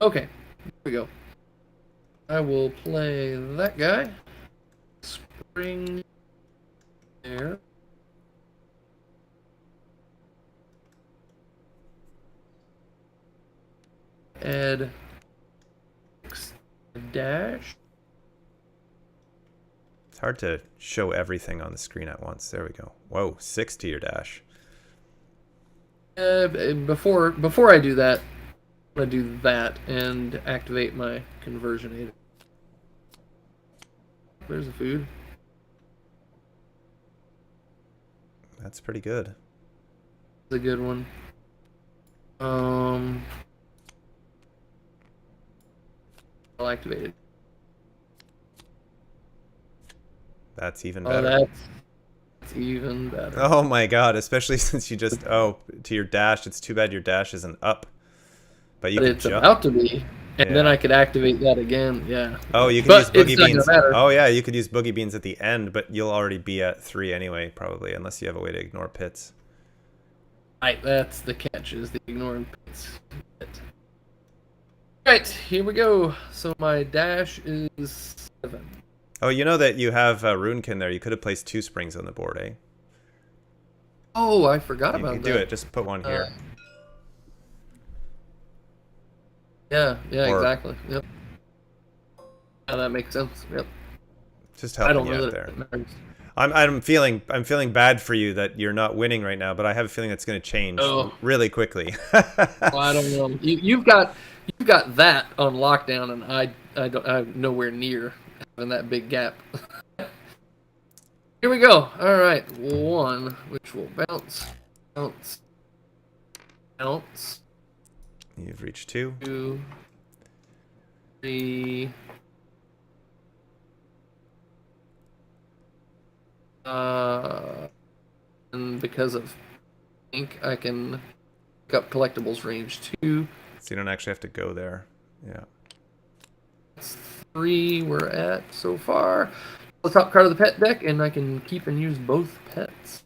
Okay, here we go. I will play that guy. Spring there. Add dash. It's hard to show everything on the screen at once. There we go. Whoa, 6 to your dash. Before I do that, I'm gonna do that and activate my conversionator. Where's the food? That's pretty good. It's a good one. I'll activate it. That's even Oh, better. that's even better. Oh my god, especially since you just... Oh, to your dash. It's too bad your dash isn't up. But you But can it's jump. about to be, and then Yeah. I could activate that again. Yeah. Oh, you can But use boogie it's not gonna beans. matter. Oh yeah, you could use boogie beans at the end, but you'll already be at 3 anyway, probably, unless you have a way to ignore pits. Right, that's the catch, is the ignoring pits. Right, here we go. So my dash is 7. Oh, you know that you have Runekin there. You could have placed 2 springs on the board, eh? Oh, I forgot You about can that. do it. Just put one here. Yeah, Or- exactly. Yep. Yeah, that makes sense. Yep. Just I helping don't you know out that there. it matters. I'm feeling bad for you that you're not winning right now, but I have a feeling it's going to change really quickly. Well, I don't know. You've got that on lockdown, and I'm nowhere near having that big gap. Here we go. All right, 1, which will bounce, bounce, bounce. You've reached 2. 2, 3. And because of ink, I can pick up collectibles range 2. So you don't actually have to go there. Yeah. That's 3 we're at so far. The top card of the pet deck, and I can keep and use both pets.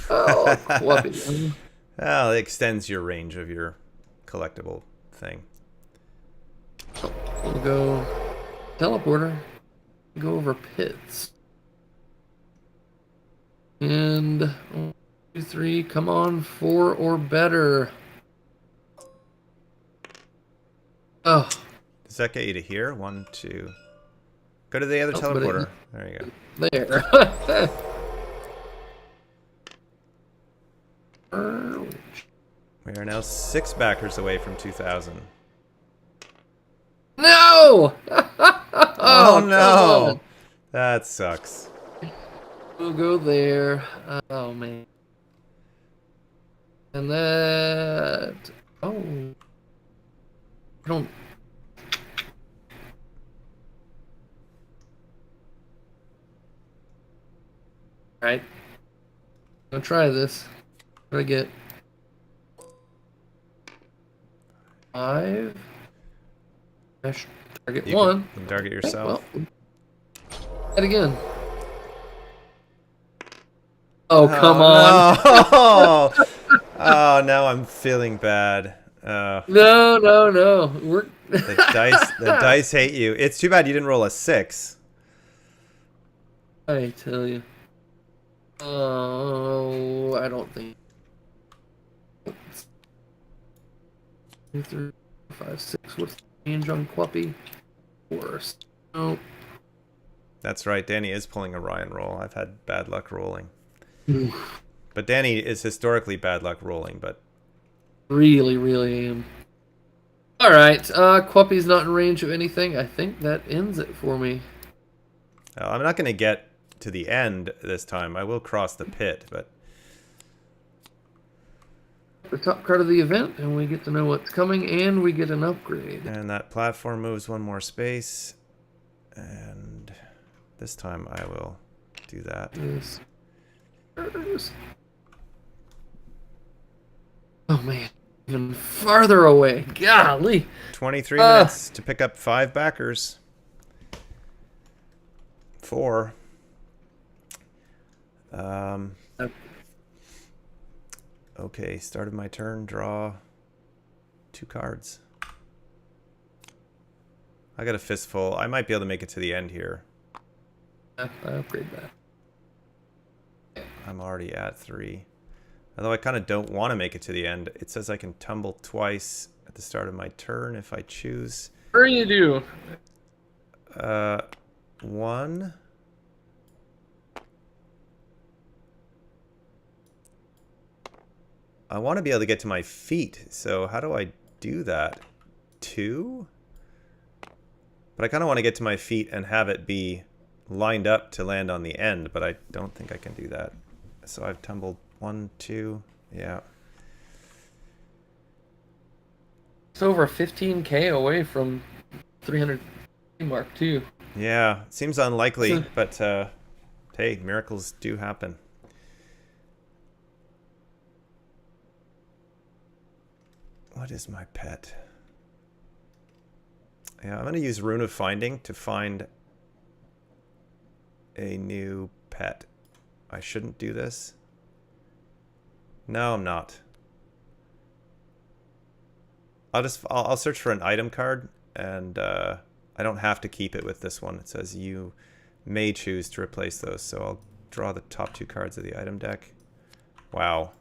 Oh, Quodd. Well, it extends your range of your collectible thing. So we'll go teleporter. Go over pits. And 1, 2, 3, come on, 4 or better. Oh. Does that get you to here? 1, 2. Go to the other Oh, teleporter. There you go. There. We are now 6 backers away from 2,000. No! Oh no! That sucks. We'll go there. Oh man. And that. Oh. I don't. Alright. I'm gonna try this. What do I get? 5. Target 1. You can target yourself. Well, that again. Oh, come on. No. Oh, now I'm feeling bad. No. The dice hate you. It's too bad you didn't roll a 6. I tell you. Oh, I don't think. 2, 3, 4, 5, 6. What's the range on Quoppy? Worst. Nope. That's right. Danny is pulling a Ryan roll. I've had bad luck rolling. Oof. But Danny is historically bad luck rolling, but... Really am. Alright, Quoppy's not in range of anything. I think that ends it for me. I'm not going to get to the end this time. I will cross the pit, but... The top card of the event, and we get to know what's coming, and we get an upgrade. And that platform moves 1 more space. And this time I will do that. Yes. Oh man, even farther away. Golly. 23 minutes to pick up 5 backers. 4. Okay, start of my turn, draw 2 cards. I got a fistful. I might be able to make it to the end here. I upgrade that. I'm already at 3. Although I kind of don't want to make it to the end. It says I can tumble twice at the start of my turn if I choose. Sure you do. 1. I want to be able to get to my feet, so how do I do that? 2? But I kind of want to get to my feet and have it be lined up to land on the end, but I don't think I can do that. So I've tumbled 1, 2, yeah. It's over 15k away from 300 mark too. Yeah, seems unlikely, but hey, miracles do happen. What is my pet? Yeah, I'm going to use Rune of Finding to find a new pet. I shouldn't do this. No, I'm not. I'll search for an item card, and I don't have to keep it with this one. It says you may choose to replace those, so I'll draw the top 2 cards of the item deck. Wow.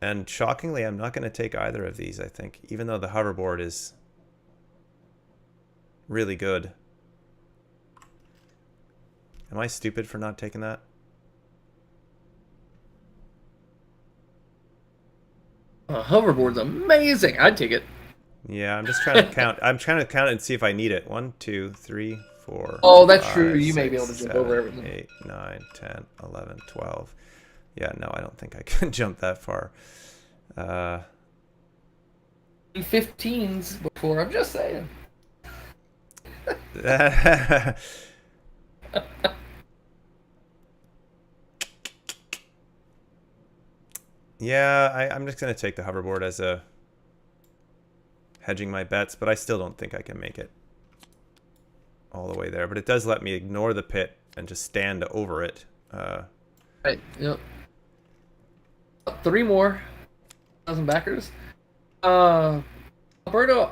And shockingly, I'm not going to take either of these, I think, even though the hoverboard is really good. Am I stupid for not taking that? Hoverboard's amazing. I'd take it. Yeah, I'm just trying to count. I'm trying to count and see if I need it. 1, 2, 3, 4. Oh, that's true. 5, You may be 6, able to jump 7, over everything. 8, 9, 10, 11, 12. Yeah, no, I don't think I can jump that far. 15s before. I'm just saying. Yeah, I'm just going to take the hoverboard as a hedging my bets, but I still don't think I can make it all the way there. But it does let me ignore the pit and just stand over it. Right. Yep. 3 more 1,000 backers. Alberto,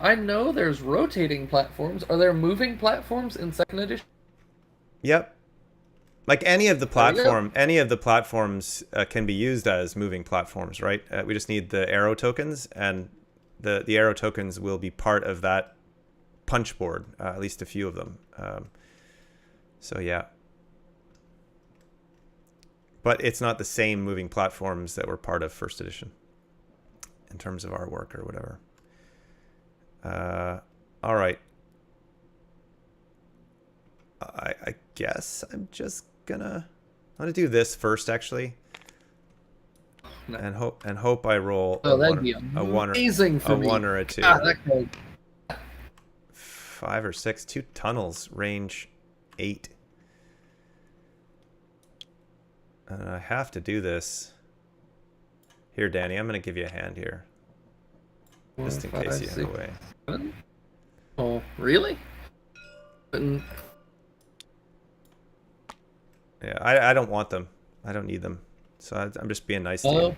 I know there's rotating platforms. Are there moving platforms in second edition? Yep. Like any of the platforms can be used as moving platforms, right? We just need the arrow tokens, and the arrow tokens will be part of that punch board, at least a few of them. So yeah. But it's not the same moving platforms that were part of first edition in terms of artwork or whatever. All right. I guess I'm gonna do this first, actually, No. and hope I roll that'd be amazing for me. 1 or a 2. God, that card. 5 or 6, 2 tunnels, range 8. And I have to do this. Here, Danny, I'm gonna give you a hand here, just in 4, 5, case you 6, have away. 7? Oh, really? Yeah, I don't want them. I don't need them. So I'm just being nice to you.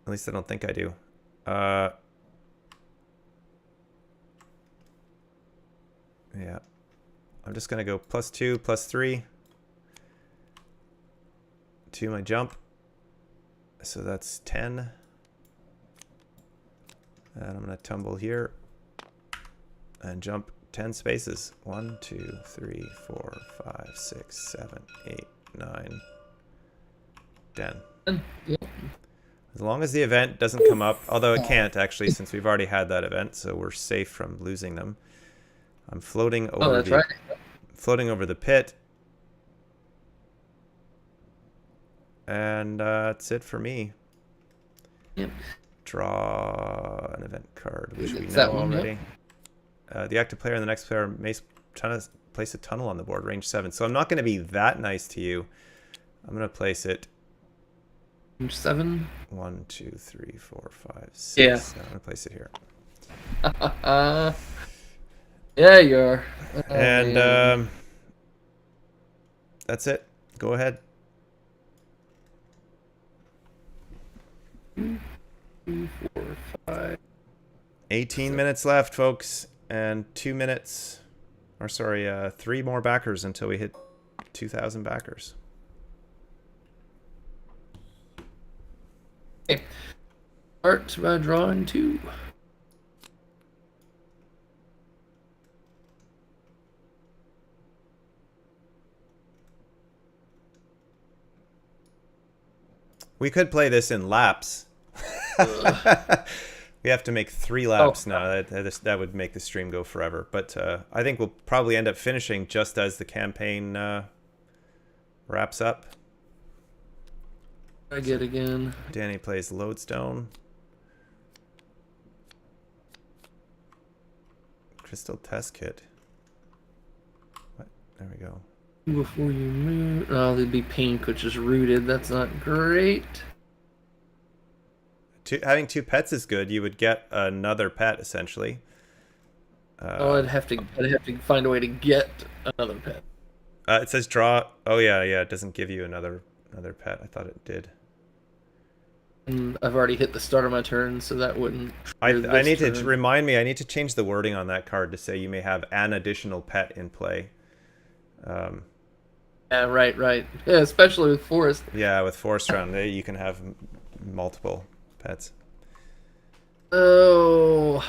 At least I don't think I do. Yeah. I'm just going to go +2, +3 to my jump. So that's 10. And I'm going to tumble here and jump 10 spaces. 1, 2, 3, 4, 5, 6, 7, 8, 9, 10. Yep. As long as the event doesn't come up, although it can't actually, since we've already had that event, so we're safe from losing them. I'm floating over floating over the pit. And that's it for me. Yep. Draw an event card, which we It's know that one, already. The active player and the next player may place a tunnel on the board, range 7. So I'm not going to be that nice to you. I'm going to place it. Range 7. 1, 2, 3, 4, 5, 6. Yeah. I'm going to place it here. Yeah, you are. And that's it. Go ahead. 2, 4, 5. 18 minutes left, folks, and 2 minutes, or sorry, 3 more backers until we hit 2,000 backers. Okay. Start by drawing 2. We could play this in laps. We have to make 3 laps now. That would make the stream go forever. But I think we'll probably end up finishing just as the campaign wraps up. I get again. Danny plays Lodestone. Crystal Test Kit. What? There we go. Before you move. Oh, they'd be pink, which is rooted. That's not great. Having 2 pets is good. You would get another pet essentially. I'd have to find a way to get another pet. It says draw. Oh yeah. It doesn't give you another pet. I thought it did. And I've already hit the start of my turn, so that wouldn't. I need to remind me. I need to change the wording on that card to say you may have an additional pet in play. Yeah, right. Yeah, especially with Forest. Yeah, with Forest Round, you can have multiple pets. Oh,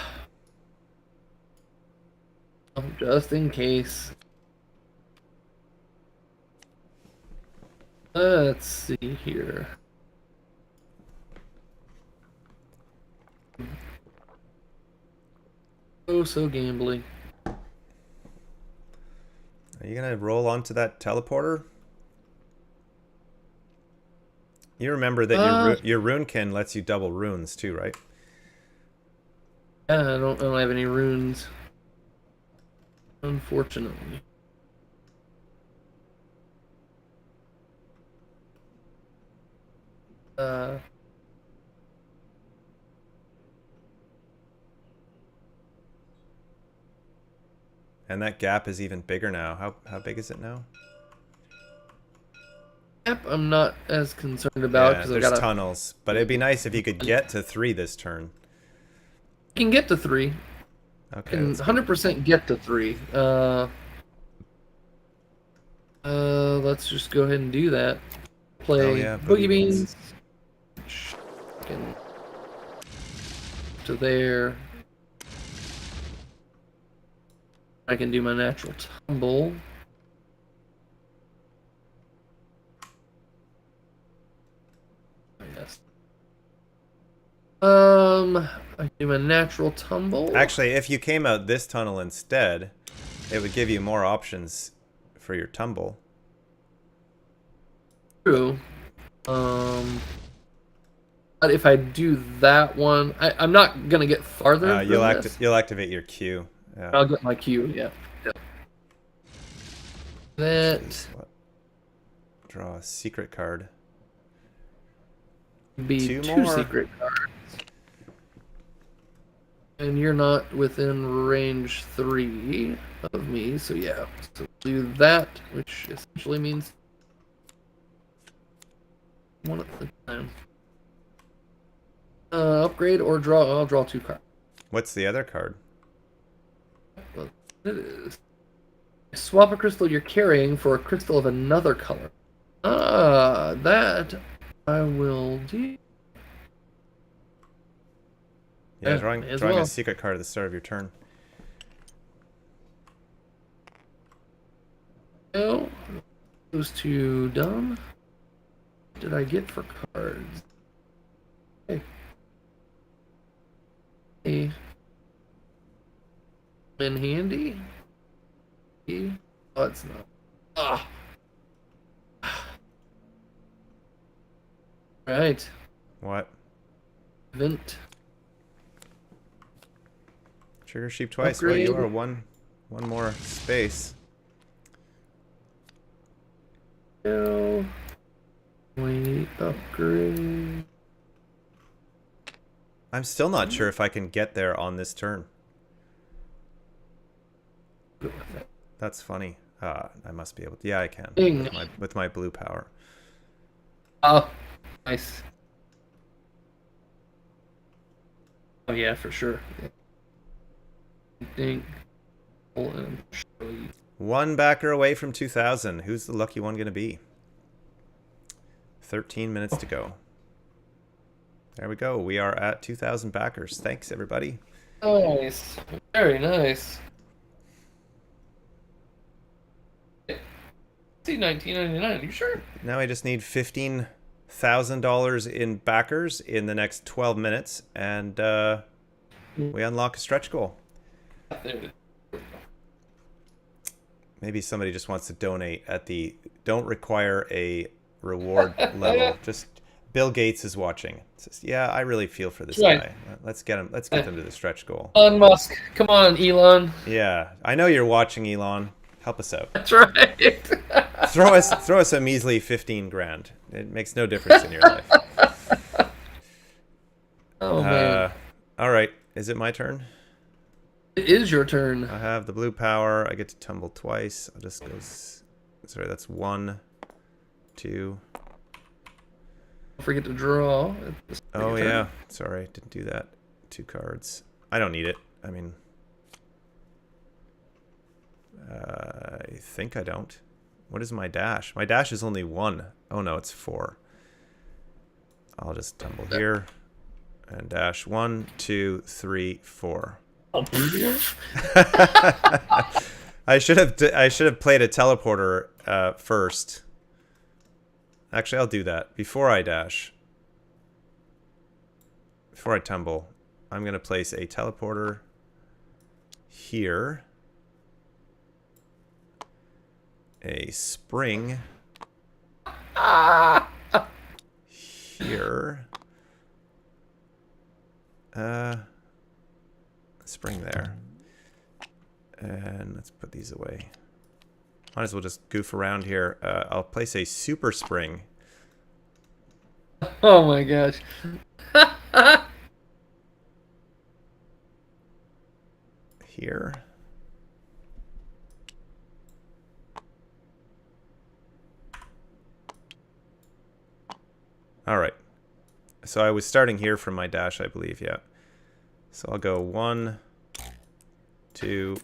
just in case. Let's see here. Oh, so gambly. Are you gonna roll onto that teleporter? You remember that your runekin lets you double runes too, right? Yeah, I don't have any runes, unfortunately. Uh, And that gap is even bigger now. How big is it now? Yep, I'm not as concerned about Yeah, because I've there's got tunnels, but it'd be nice if you could get to 3 this turn. I can get to 3. I Okay, can that's good. 100% get to 3. Let's just go ahead and do that. Play Oh yeah, Boogie Beans. Can to there. I can do my natural tumble. Yes. I do my natural tumble. Actually, if you came out this tunnel instead, it would give you more options for your tumble. True. But if I do that one, I'm not gonna get farther from this. You'll activate your Q. Yeah. I'll get my Q. Yeah. That Jeez, what? Draw a secret card. would be 2 two more. secret cards. And you're not within range 3 of me, so yeah. So do that, which essentially means one at a time. Upgrade or draw. I'll draw 2 cards. What's the other card? Well, it is. Swap a crystal you're carrying for a crystal of another color. That I will do. Yeah, Yeah, drawing may as a well. secret card at the start of your turn. No, those 2 done. What did I get for cards? Hey. Hey. In handy? Oh, it's not. Ah. Right. What? Vent. Trigger sheep twice. Well, Upgrade. you are one more space. No. Wait, upgrade. I'm still not sure if I can get there on this turn. Go with that. That's funny. I must be able to. Yeah, I can. Ding. With my blue power. Oh, nice. Oh yeah, for sure. Think. And show you. 1 backer away from 2,000. Who's the lucky one going to be? 13 minutes to go. There we go. We are at 2,000 backers. Thanks, everybody. Nice. Very nice. See, $19.99. You sure? Now I just need $15,000 in backers in the next 12 minutes, and we unlock a stretch goal. There. Maybe somebody just wants to donate at the don't require a reward level. Just Bill Gates is watching. Says, yeah, I really feel for this Right. guy. Let's get him. Let's get them to the stretch goal. Elon Musk. Come on, Elon. Yeah, I know you're watching, Elon. Help us out. That's right. Throw us a measly 15 grand. It makes no difference in your life. Oh man. All right, is it my turn? It is your turn. I have the blue power. I get to tumble twice. I'll just go. Sorry, that's 1, 2. Don't forget to draw. Oh yeah, sorry, didn't do that. 2 cards. I don't need it. I mean, I think I don't. What is my dash? My dash is only 1. Oh no, it's 4. I'll just tumble here and dash 1, 2, 3, 4. Oh. I should have played a teleporter first. Actually, I'll do that before I dash. Before I tumble, I'm going to place a teleporter here. A spring here. Spring there. And let's put these away. Might as well just goof around here. I'll place a super spring. Oh my gosh. Here. All right. So I was starting here from my dash, I believe, yeah. So I'll go 1, 2,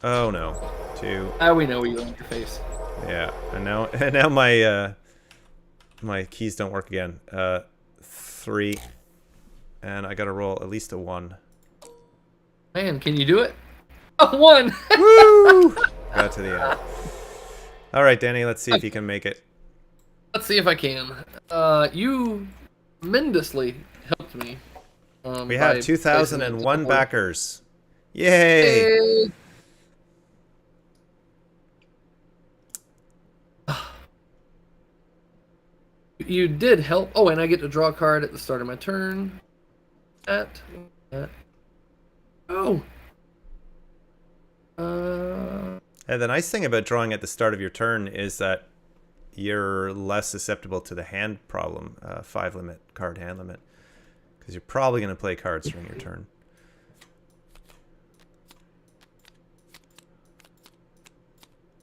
oh no, 2. We know you on your face. Yeah, and now my my keys don't work again. 3, and I gotta roll at least a 1. Man, can you do it? Oh, 1! Woo! Got to the end. All right, Danny, let's see if you can make it. Let's see if I can. You tremendously helped me. We have 2,001 backers. Yay! You did help. Oh, and I get to draw a card at the start of my turn. Oh. And the nice thing about drawing at the start of your turn is that you're less susceptible to the hand problem, 5 limit, card hand limit. Because you're probably going to play cards during your turn.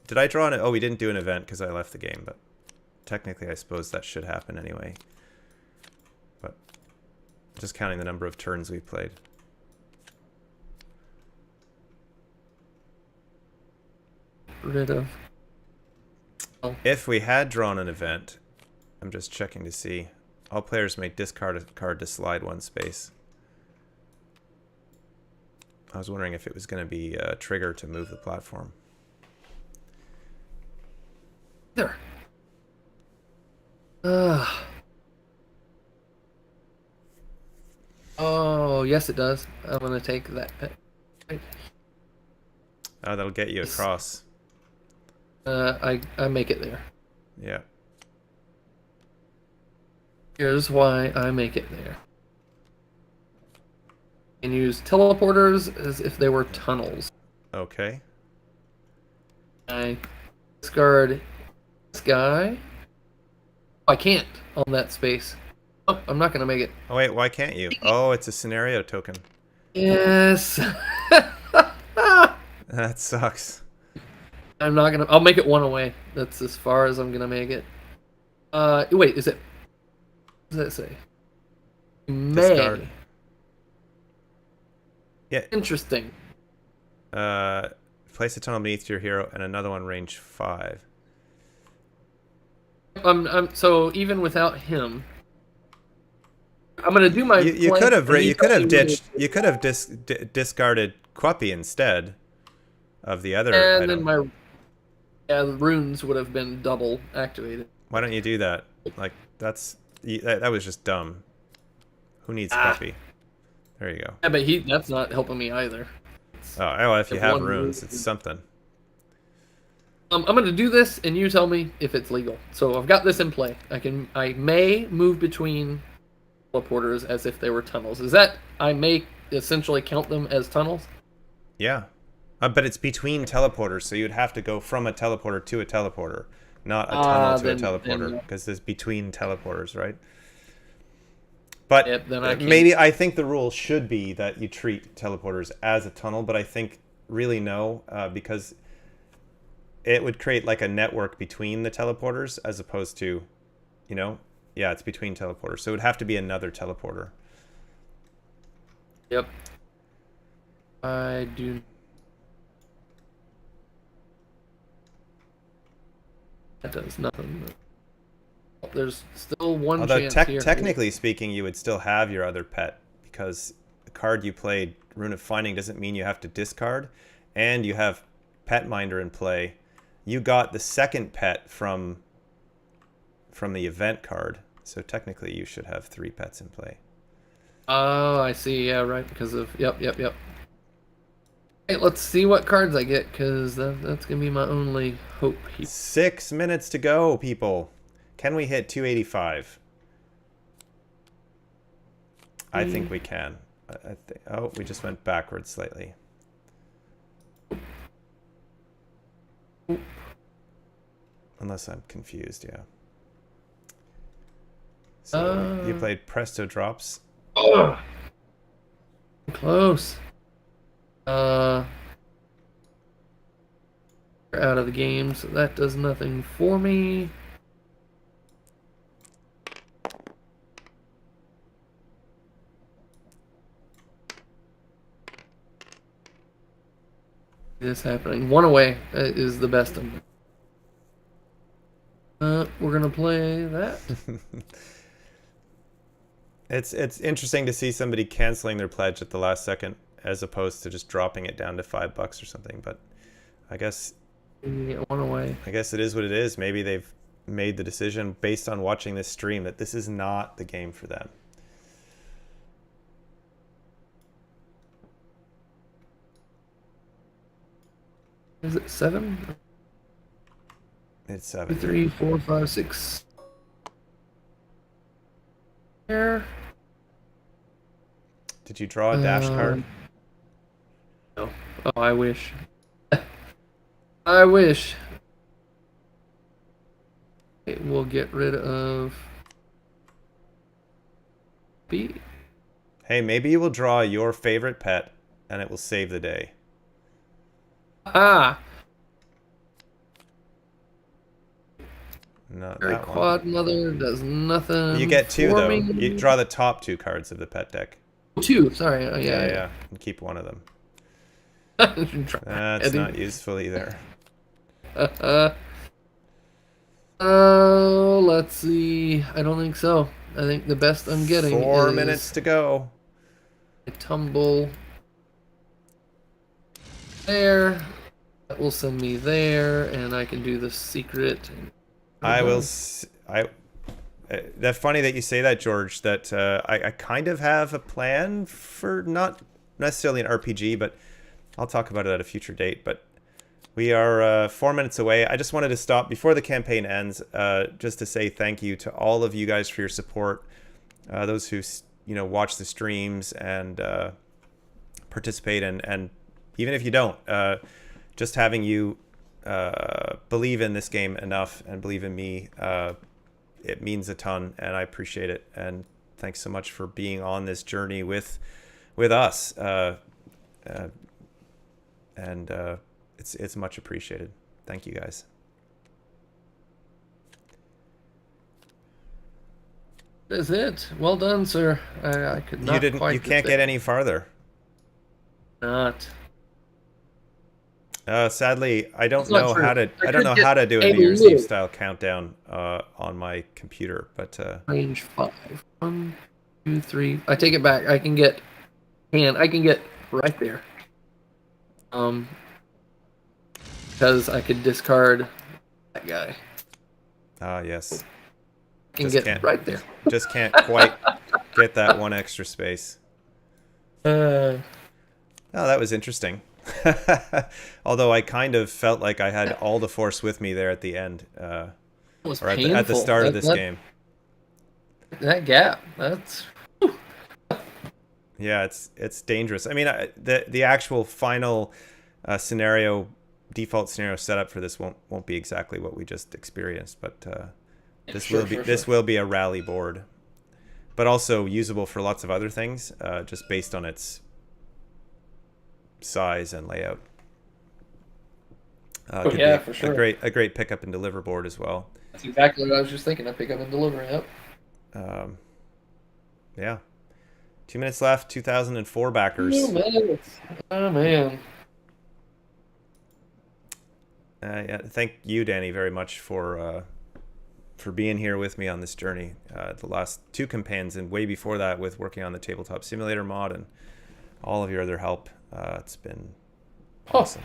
Did I draw an... Oh, we didn't do an event because I left the game, but technically I suppose that should happen anyway. But just counting the number of turns we played. Rid of. Oh. If we had drawn an event, I'm just checking to see. All players may discard a card to slide 1 space. I was wondering if it was going to be a trigger to move the platform. There. Oh, yes it does. I'm going to take that. Right. Oh, that'll get you across. I make it there. Yeah. Here's why I make it there. And use teleporters as if they were tunnels. Okay. I discard this guy. Oh, I can't on that space. Oh, I'm not gonna make it. Oh wait, why can't you? Oh, it's a scenario token. Yes. That sucks. I'm not gonna. I'll make it 1 away. That's as far as I'm gonna make it. Wait, is it? What does that say? May. Discard. Yeah. Interesting. Place a tunnel beneath your hero and another one range 5. So even without him, I'm gonna do my. You could have discarded Quappy instead of the other and item. then the runes would have been double activated. Why don't you do that? Like that was just dumb. Who needs Quappy? There you go. Yeah, but that's not helping me either. Oh, well, if you have 1 runes, rune. it's something. I'm gonna do this, and you tell me if it's legal. So I've got this in play. I may move between teleporters as if they were tunnels. Is that I may essentially count them as tunnels? Yeah. But it's between teleporters, so you'd have to go from a teleporter to a teleporter, not a tunnel to a teleporter, because there's between teleporters, right? But yep, then I think the rule should be that you treat teleporters as a tunnel, but I think really no, because it would create like a network between the teleporters as opposed to, yeah, it's between teleporters. So it would have to be another teleporter. Yep. I do. That does nothing. There's still one Although chance here. technically speaking, you would still have your other pet, because the card you played, Rune of Finding, doesn't mean you have to discard, and you have Pet Minder in play. You got the second pet from the event card, so technically you should have 3 pets in play. Oh, I see. Yeah, right. Because of yep. Hey, let's see what cards I get, because that's gonna be my only hope here. 6 minutes to go, people. Can we hit 285? I think we can. Oh, we just went backwards slightly. Unless I'm confused, yeah. So you played Presto Drops. Ugh. Close. We're out of the game, so that does nothing for me. This happening. One away is the best of them. We're gonna play that. It's interesting to see somebody canceling their pledge at the last second, as opposed to just dropping it down to $5 or something. But I guess One away. I guess it is what it is. Maybe they've made the decision based on watching this stream that this is not the game for them. Is it 7? It's 2, 7. 3, 4, 5, 6. There. Did you draw a dash card? No. Oh, I wish. I wish. Okay, we'll get rid of B. Hey, maybe you will draw your favorite pet and it will save the day. Ah! No, Very that one. Quodd Mother does nothing. You get 2 for though. me. You draw the top 2 cards of the pet deck. 2, sorry. Oh, yeah. Yeah. And keep one of them. Try That's adding- not useful either. Let's see. I don't think so. I think the best I'm getting 4 is minutes to go. a tumble there. That will send me there, and I can do the secret. That's funny that you say that, George, that I kind of have a plan for, not necessarily an RPG, but I'll talk about it at a future date. But we are 4 minutes away. I just wanted to stop before the campaign ends, just to say thank you to all of you guys for your support. Those who watch the streams and participate, and even if you don't, just having you believe in this game enough and believe in me, it means a ton, and I appreciate it. And thanks so much for being on this journey with us. It's much appreciated. Thank you guys. That's it. Well done, sir. I could not. You can't get any farther. Not. Sadly, I don't That's not know true. how to. I I don't could know get how to do a a New Year's little. Eve style countdown on my computer, but Range 5. 1, 2, 3. I take it back. I can get right there. Because I could discard that guy. yes, I can Just get can't. right there. just can't quite get that one extra space. Uh, Oh, that was interesting. Although I kind of felt like I had all the force with me there at the end, it was or painful. at the start of this game. That gap. That's. Yeah, it's dangerous. I mean, the actual final default scenario setup for this won't be exactly what we just experienced, but this will be a rally board, but also usable for lots of other things, just based on its size and layout. Could be for sure. a great pickup and deliver board as well. That's exactly what I was just thinking. I pick up and deliver. Yep. Yeah. 2 minutes left. 2004 backers. Oh man. I thank you, Danny, very much for being here with me on this journey. The last 2 campaigns and way before that with working on the Tabletop Simulator mod and all of your other help. It's been awesome.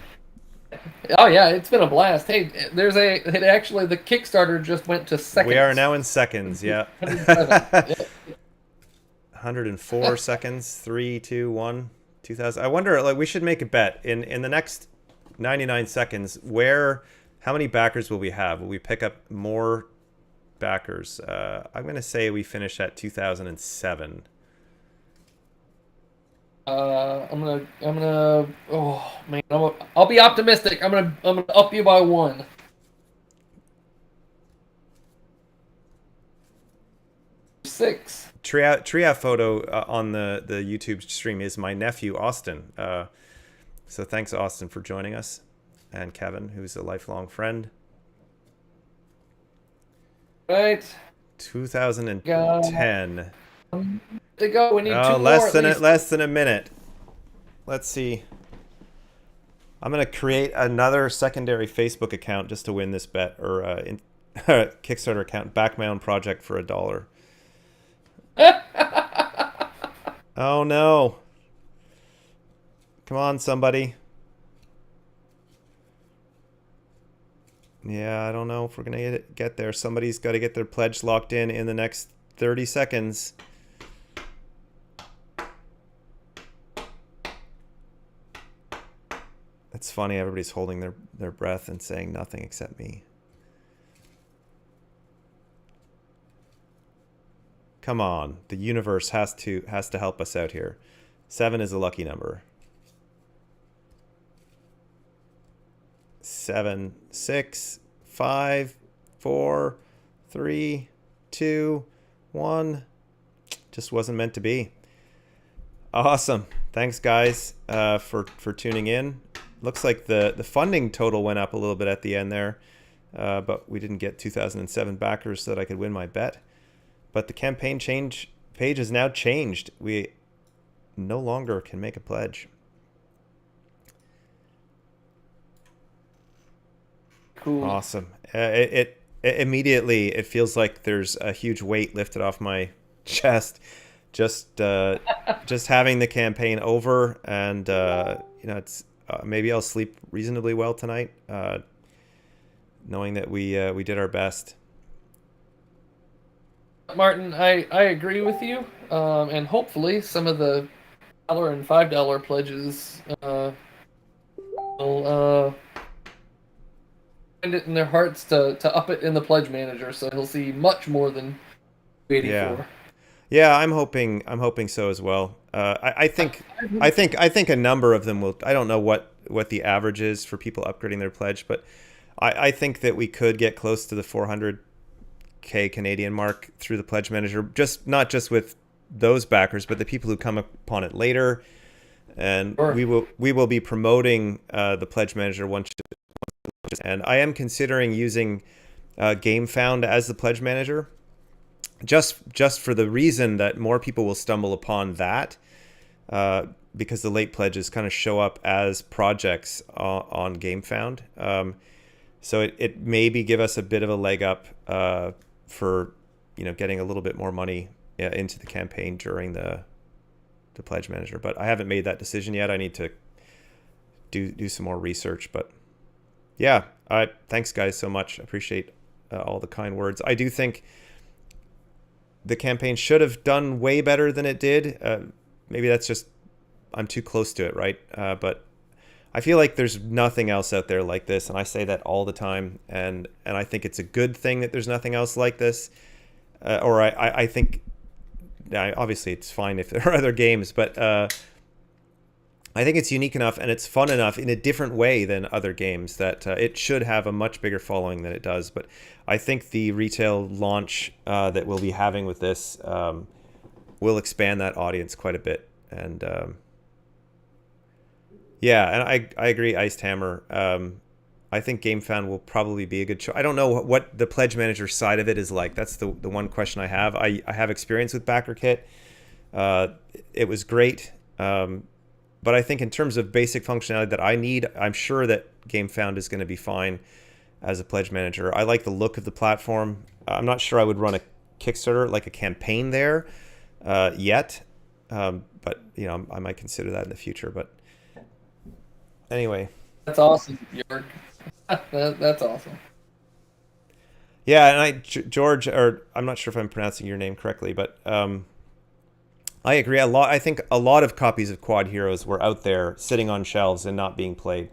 Oh yeah, it's been a blast. Hey, actually the Kickstarter just went to seconds. We are now in seconds, yeah. 104 seconds, 3, 2, 1, 2000. I wonder, like, we should make a bet in the next 99 seconds. How many backers will we have? Will we pick up more backers? I'm gonna say we finish at 2007. I'm gonna. Oh man, I'll be optimistic. I'm gonna up you by 1. 6. Tria photo on the YouTube stream is my nephew Austin. So thanks, Austin, for joining us, and Kevin, who's a lifelong friend. Right. 2010. To go. We need 2 more. Less than a minute. Let's see. I'm gonna create another secondary Facebook account just to win this bet, or Kickstarter account. Back my own project for $1. Oh no! Come on, somebody. Yeah, I don't know if we're gonna get there. Somebody's got to get their pledge locked in the next 30 seconds. It's funny, everybody's holding their breath and saying nothing except me. Come on, the universe has to help us out here. 7 is a lucky number. 7, 6, 5, 4, 3, 2, 1. Just wasn't meant to be. Awesome. Thanks, guys, for tuning in. Looks like the funding total went up a little bit at the end there, but we didn't get 2007 backers so that I could win my bet. But the campaign page has now changed. We no longer can make a pledge. Cool. Awesome. It immediately, it feels like there's a huge weight lifted off my chest. Just having the campaign over, and it's maybe I'll sleep reasonably well tonight, knowing that we did our best. Martin, I agree with you, and hopefully some of the $1 and $5 pledges will find it in their hearts to up it in the pledge manager, so he'll see much more than 84. Yeah, I'm hoping so as well. I think a number of them will. I don't know what the average is for people upgrading their pledge, but I think that we could get close to the 400K Canadian mark through the pledge manager. Not just with those backers, but the people who come upon it later. And sure. we will be promoting the pledge manager once. And I am considering using GameFound as the pledge manager. Just for the reason that more people will stumble upon that, because the late pledges kind of show up as projects on GameFound. So it maybe give us a bit of a leg up for getting a little bit more money into the campaign during the pledge manager. But I haven't made that decision yet. I need to do some more research. But yeah, thanks guys so much. I appreciate all the kind words. I do think the campaign should have done way better than it did. Maybe that's just I'm too close to it, right? But I feel like there's nothing else out there like this, and I say that all the time. And I think it's a good thing that there's nothing else like this. I think obviously it's fine if there are other games, but I think it's unique enough and it's fun enough in a different way than other games that it should have a much bigger following than it does. But I think the retail launch that we'll be having with this will expand that audience quite a bit. And and I agree, Iced Hammer. I think GameFound will probably be a good choice. I don't know what the pledge manager side of it is like. That's the one question I have. I have experience with BackerKit. It was great. But I think in terms of basic functionality that I need, I'm sure that GameFound is going to be fine. as a pledge manager. I like the look of the platform. I'm not sure I would run a Kickstarter, like a campaign there yet, but I might consider that in the future. But anyway, That's awesome, York. That's awesome. yeah, and George, or I'm not sure if I'm pronouncing your name correctly, but I agree a lot. I think a lot of copies of Quodd Heroes were out there sitting on shelves and not being played,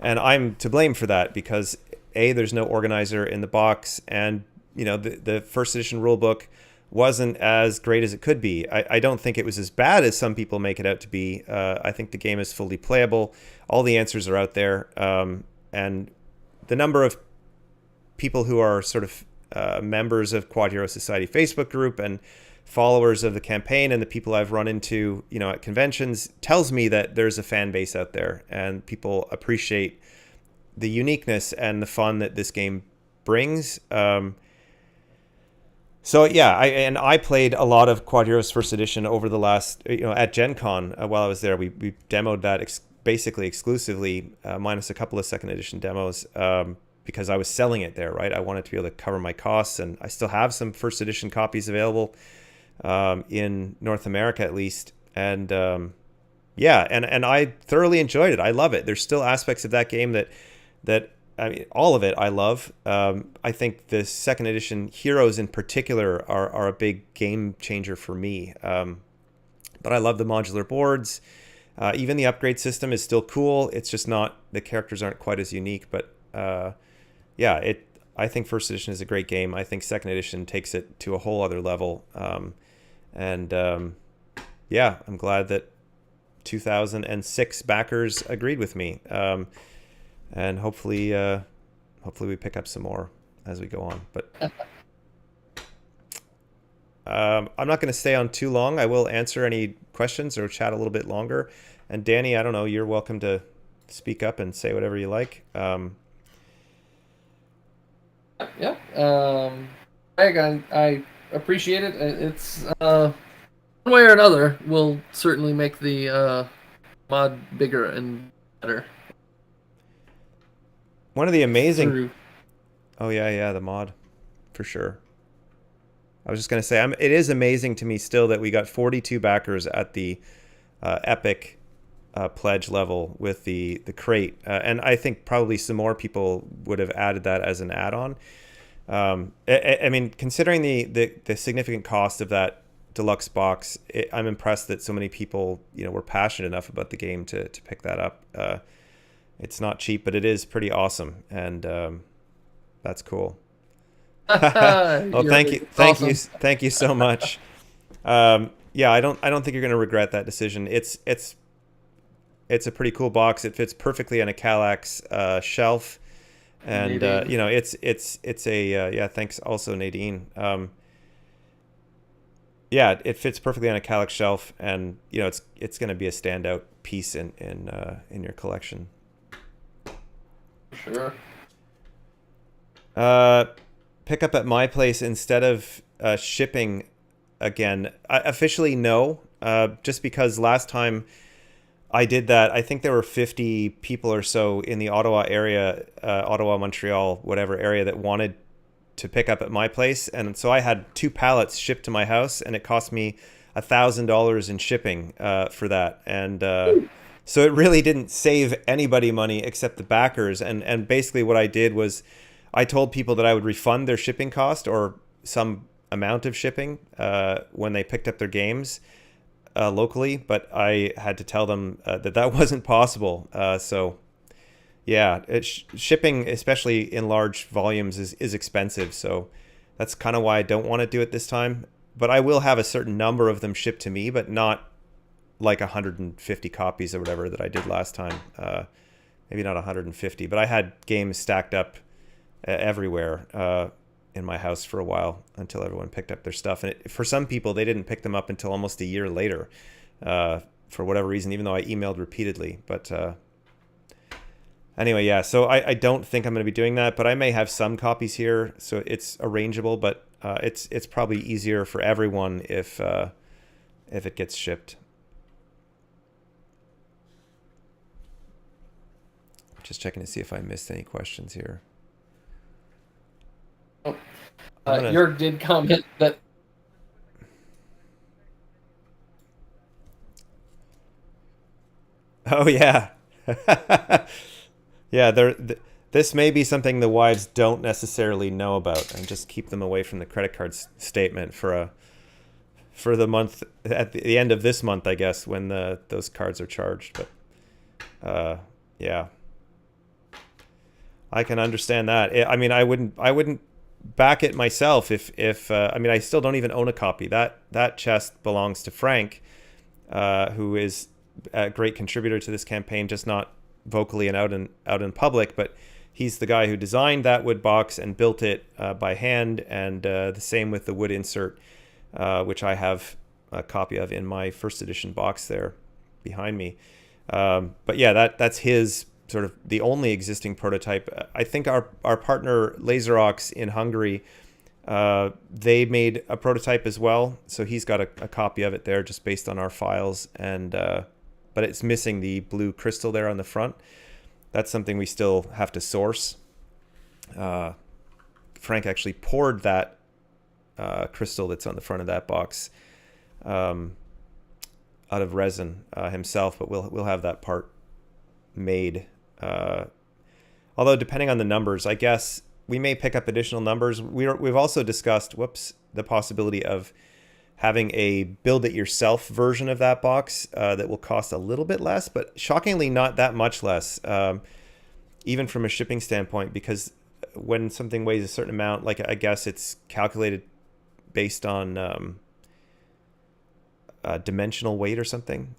and I'm to blame for that because there's no organizer in the box, and the first edition rulebook wasn't as great as it could be. I don't think it was as bad as some people make it out to be. I think the game is fully playable. All the answers are out there, and the number of people who are sort of members of Quodd Hero Society Facebook group and followers of the campaign and the people I've run into, at conventions tells me that there's a fan base out there and people appreciate the uniqueness and the fun that this game brings. So yeah, I played a lot of Quodd Heroes First Edition over the last, at Gen Con while I was there. We demoed that basically exclusively, minus a couple of second edition demos, because I was selling it there, right? I wanted to be able to cover my costs, and I still have some first edition copies available in North America at least. And yeah, and I thoroughly enjoyed it. I love it. There's still aspects of that game that I mean, all of it I love. I think the second edition Heroes in particular are a big game changer for me. But I love the modular boards. Even the upgrade system is still cool. It's just not, the characters aren't quite as unique, but yeah, I think first edition is a great game. I think second edition takes it to a whole other level. Yeah, I'm glad that 2006 backers agreed with me. And hopefully we pick up some more as we go on. But I'm not going to stay on too long. I will answer any questions or chat a little bit longer. And Danny, I don't know, you're welcome to speak up and say whatever you like. Yeah. I appreciate it. It's one way or another will certainly make the mod bigger and better. One of the amazing... Oh, yeah, the mod. For sure. I was just going to say, it is amazing to me still that we got 42 backers at the Epic pledge level with the crate. And I think probably some more people would have added that as an add-on. I mean, considering the significant cost of that deluxe box, I'm impressed that so many people, were passionate enough about the game to pick that up. It's not cheap, but it is pretty awesome, and that's cool. Well, thank you so much. Yeah, I don't think you're going to regret that decision. It's a pretty cool box. It fits perfectly on a Kallax shelf, and it's a yeah. Thanks also, Nadine. Yeah, it fits perfectly on a Kallax shelf, and it's going to be a standout piece in your collection. Sure. Pick up at my place instead of shipping again. Officially, no. Just because last time I did that, I think there were 50 people or so in the Ottawa area, Ottawa, Montreal, whatever area, that wanted to pick up at my place. And so I had 2 pallets shipped to my house, and it cost me $1,000 in shipping for that. And so it really didn't save anybody money except the backers. And basically what I did was I told people that I would refund their shipping cost or some amount of shipping when they picked up their games locally, but I had to tell them that wasn't possible. So yeah, shipping, especially in large volumes, is expensive. So that's kind of why I don't want to do it this time. But I will have a certain number of them shipped to me, but not like 150 copies or whatever that I did last time. Maybe not 150, but I had games stacked up everywhere in my house for a while until everyone picked up their stuff. And for some people, they didn't pick them up until almost a year later for whatever reason, even though I emailed repeatedly. But anyway, yeah, so I don't think I'm going to be doing that, but I may have some copies here, so it's arrangeable, but it's probably easier for everyone if it gets shipped. Just checking to see if I missed any questions here. Jörg did comment that. Oh yeah. Yeah, this may be something the wives don't necessarily know about, and just keep them away from the credit card statement for the month at the end of this month, I guess, when those cards are charged. But yeah, I can understand that. I mean, I wouldn't back it myself if I mean, I still don't even own a copy. That chest belongs to Frank, who is a great contributor to this campaign, just not vocally and out in public, but he's the guy who designed that wood box and built it by hand, and the same with the wood insert, which I have a copy of in my first edition box there behind me. But yeah, that's his sort of the only existing prototype. I think our partner Laserox in Hungary, they made a prototype as well, so he's got a copy of it there just based on our files, and but it's missing the blue crystal there on the front. That's something we still have to source. Frank actually poured that crystal that's on the front of that box out of resin himself, but we'll have that part made. Although depending on the numbers, I guess we may pick up additional numbers. We've also discussed, the possibility of having a build-it-yourself version of that box that will cost a little bit less, but shockingly not that much less, even from a shipping standpoint, because when something weighs a certain amount, like I guess it's calculated based on dimensional weight or something.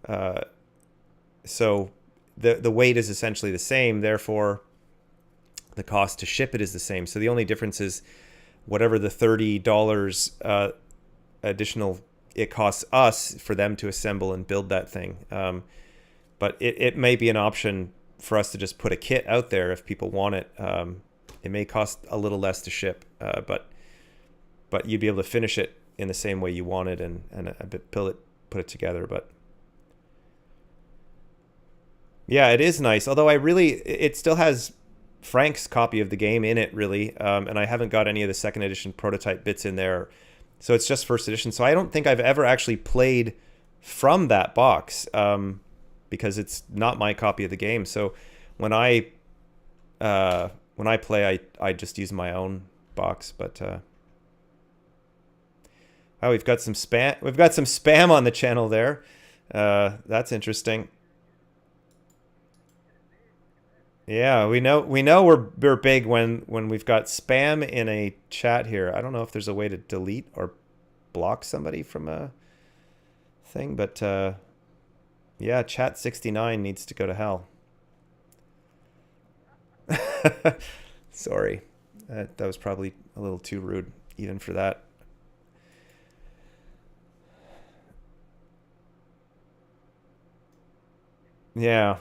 So the weight is essentially the same, therefore the cost to ship it is the same. So the only difference is whatever the $30 additional it costs us for them to assemble and build that thing. But it may be an option for us to just put a kit out there if people want it. It may cost a little less to ship, but you'd be able to finish it in the same way you want it and put it together. But yeah, it is nice. Although it still has Frank's copy of the game in it, really, and I haven't got any of the second edition prototype bits in there. So it's just first edition. So I don't think I've ever actually played from that box, because it's not my copy of the game. So when I play, I just use my own box. But oh, we've got some spam. We've got some spam on the channel there. That's interesting. Yeah, we know we're big when we've got spam in a chat here. I don't know if there's a way to delete or block somebody from a thing, but yeah, chat 69 needs to go to hell. Sorry, that was probably a little too rude even for that. Yeah.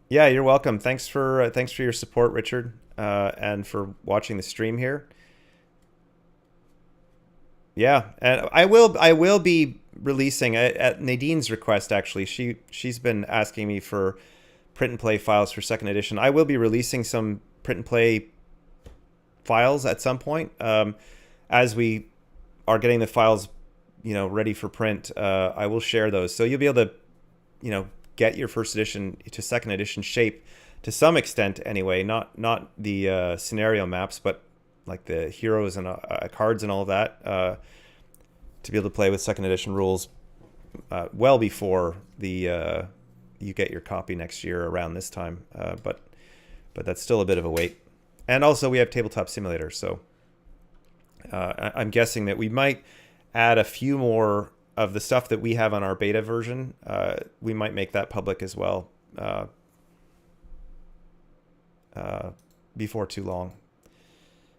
Yeah, you're welcome. Thanks for your support, Richard, and for watching the stream here. Yeah, and I will be releasing at Nadine's request. Actually, she's been asking me for print and play files for second edition. I will be releasing some print and play files at some point, as we are getting the files, ready for print. I will share those, so you'll be able to, get your first edition to second edition shape to some extent anyway, not the scenario maps, but like the heroes and cards and all of that, to be able to play with second edition rules well before the you get your copy next year around this time, but that's still a bit of a wait. And also we have Tabletop Simulator, so I'm guessing that we might add a few more of the stuff that we have on our beta version. We might make that public as well before too long.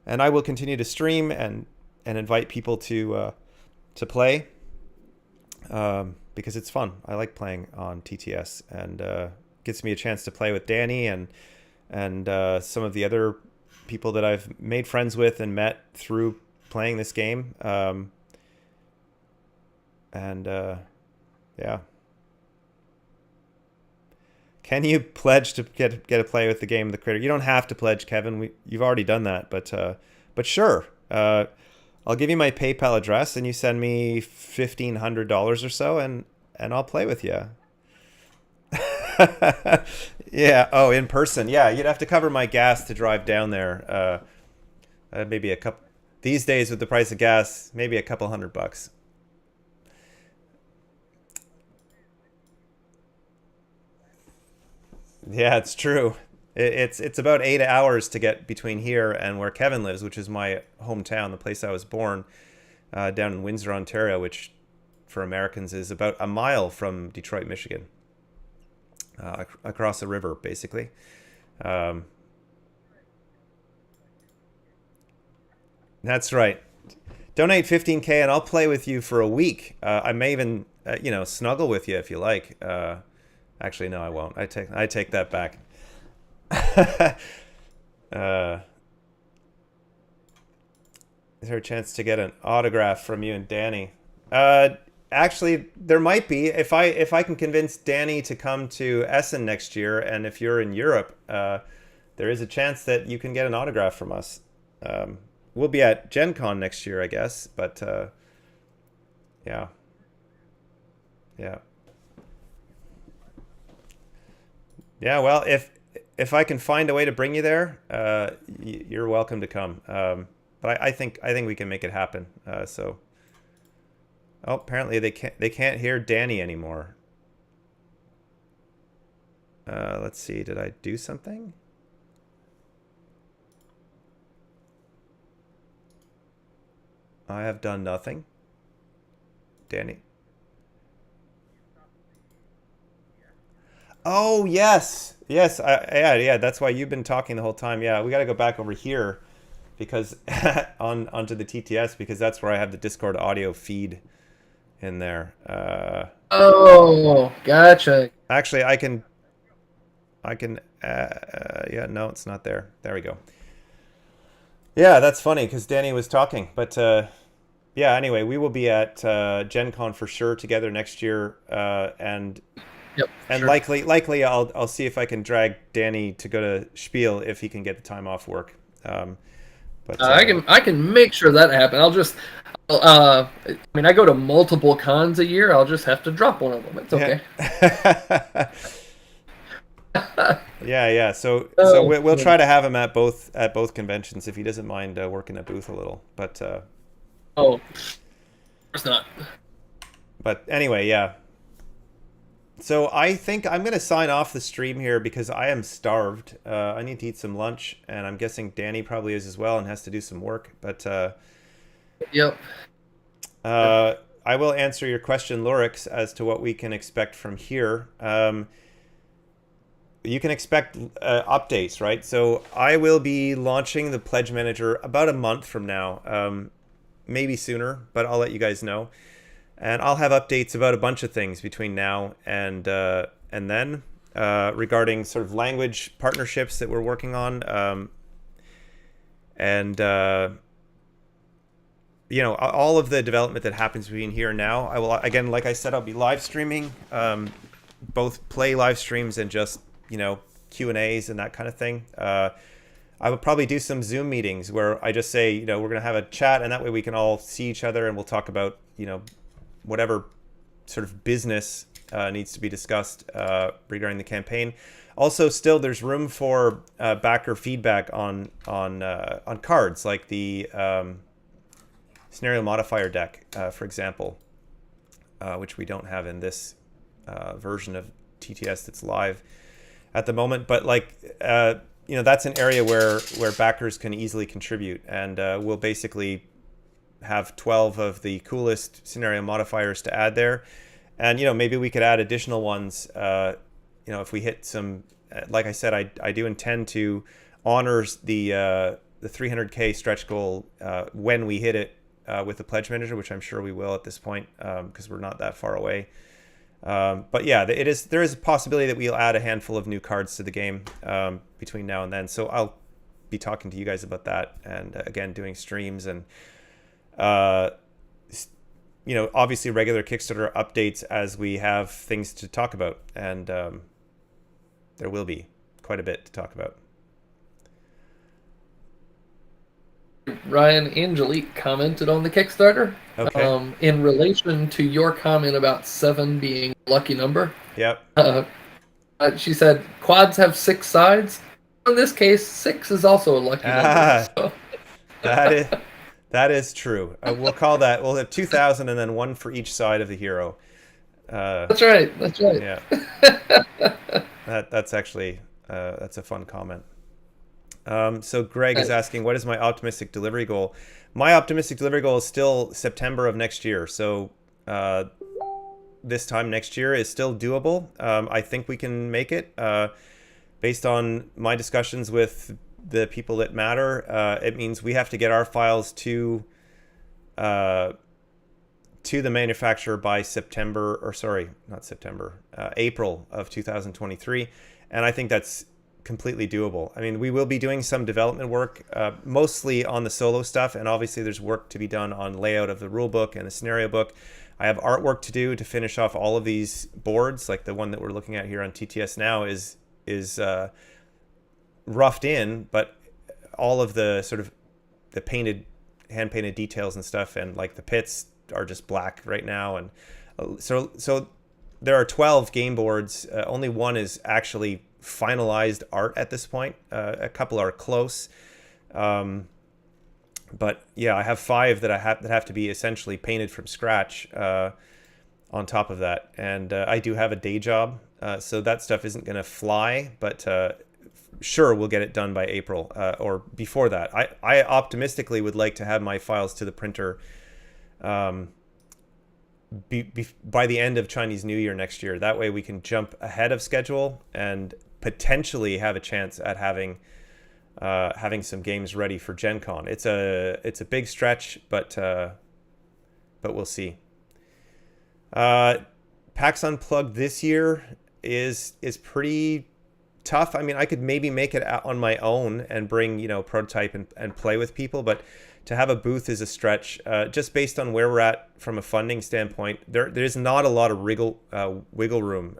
And I will continue to stream and invite people to play, because it's fun. I like playing on TTS, and gives me a chance to play with Danny and some of the other people that I've made friends with and met through playing this game. Yeah. Can you pledge to get to play with the game of the creator? You don't have to pledge, Kevin. You've already done that, but sure. I'll give you my PayPal address, and you send me $1,500 or so, and I'll play with you. Yeah. Oh, in person. Yeah, you'd have to cover my gas to drive down there. Maybe a couple. These days, with the price of gas, maybe a couple $100. Yeah, it's true. It's about 8 hours to get between here and where Kevin lives, which is my hometown, the place I was born, down in Windsor, Ontario, which for Americans is about a mile from Detroit, Michigan, across the river, basically. That's right. Donate 15K and I'll play with you for a week. I may even, snuggle with you if you like. Actually, no, I won't. I take that back. Is there a chance to get an autograph from you and Danny? Actually, there might be if I can convince Danny to come to Essen next year, and if you're in Europe, there is a chance that you can get an autograph from us. We'll be at Gen Con next year, I guess, but yeah. Yeah, well, if I can find a way to bring you there, you're welcome to come. But I think we can make it happen. So, apparently they can't hear Danny anymore. Let's see. Did I do something? I have done nothing. Danny. Oh, yes. Yes. Yeah. That's why you've been talking the whole time. Yeah, we got to go back over here because onto the TTS, because that's where I have the Discord audio feed in there. Oh, gotcha. Actually, I can. Yeah, no, it's not there. There we go. Yeah, that's funny because Danny was talking, but yeah. Anyway, we will be at Gen Con for sure together next year, and. Yep, and sure. likely I'll see if I can drag Danny to go to Spiel if he can get the time off work. But I can make sure that happens. I mean, I go to multiple cons a year. I'll just have to drop one of them. It's okay. Yeah. So we'll try to have him at both conventions if he doesn't mind working a booth a little. But of course not. But anyway, yeah. So I think I'm going to sign off the stream here because I am starved. I need to eat some lunch, and I'm guessing Danny probably is as well and has to do some work. But yep. I will answer your question, Lorix, as to what we can expect from here. You can expect updates, right? So I will be launching the Pledge Manager about a month from now, maybe sooner, but I'll let you guys know. And I'll have updates about a bunch of things between now and then regarding sort of language partnerships that we're working on, and all of the development that happens between here and now. I will, again, like I said, I'll be live streaming, both play live streams and just Q&As and that kind of thing. I would probably do some Zoom meetings where I just say, we're going to have a chat, and that way we can all see each other and we'll talk about whatever sort of business needs to be discussed regarding the campaign. Also, still, there's room for backer feedback on cards, like the scenario modifier deck, for example, which we don't have in this version of TTS that's live at the moment. But that's an area where backers can easily contribute, and we'll basically have 12 of the coolest scenario modifiers to add there, and maybe we could add additional ones if we hit some, like I said, I do intend to honor the 300k stretch goal when we hit it with the Pledge Manager, which I'm sure we will at this point because we're not that far away. But yeah, there is a possibility that we'll add a handful of new cards to the game between now and then, so I'll be talking to you guys about that, and again doing streams and obviously regular Kickstarter updates as we have things to talk about. And there will be quite a bit to talk about. Ryan Angelique commented on the Kickstarter. Okay. In relation to your comment about 7 being a lucky number. Yep. She said quads have 6 sides. In this case, 6 is also a lucky number. So. That is true. We'll call that. We'll have 2,000 and then 1 for each side of the hero. That's right. Yeah. That's actually that's a fun comment. So Greg is asking, what is my optimistic delivery goal? My optimistic delivery goal is still September of next year. So this time next year is still doable. I think we can make it. Based on my discussions with the people that matter, it means we have to get our files to the manufacturer by April of 2023. And I think that's completely doable. I mean, we will be doing some development work, mostly on the solo stuff, and obviously there's work to be done on layout of the rule book and the scenario book. I have artwork to do to finish off all of these boards, like the one that we're looking at here on TTS now is roughed in, but all of the sort of the hand painted details and stuff, and like the pits are just black right now, and so there are 12 game boards. Only one is actually finalized art at this point. A couple are close, but yeah, I have 5 that have to be essentially painted from scratch on top of that. And I do have a day job, so that stuff isn't going to fly, but sure, we'll get it done by April or before that. I optimistically would like to have my files to the printer by the end of Chinese New Year next year. That way we can jump ahead of schedule and potentially have a chance at having some games ready for Gen Con. It's a big stretch, but we'll see. PAX Unplugged this year is pretty tough. I mean, I could maybe make it on my own and bring, prototype and play with people, but to have a booth is a stretch, just based on where we're at from a funding standpoint. There's not a lot of wiggle room,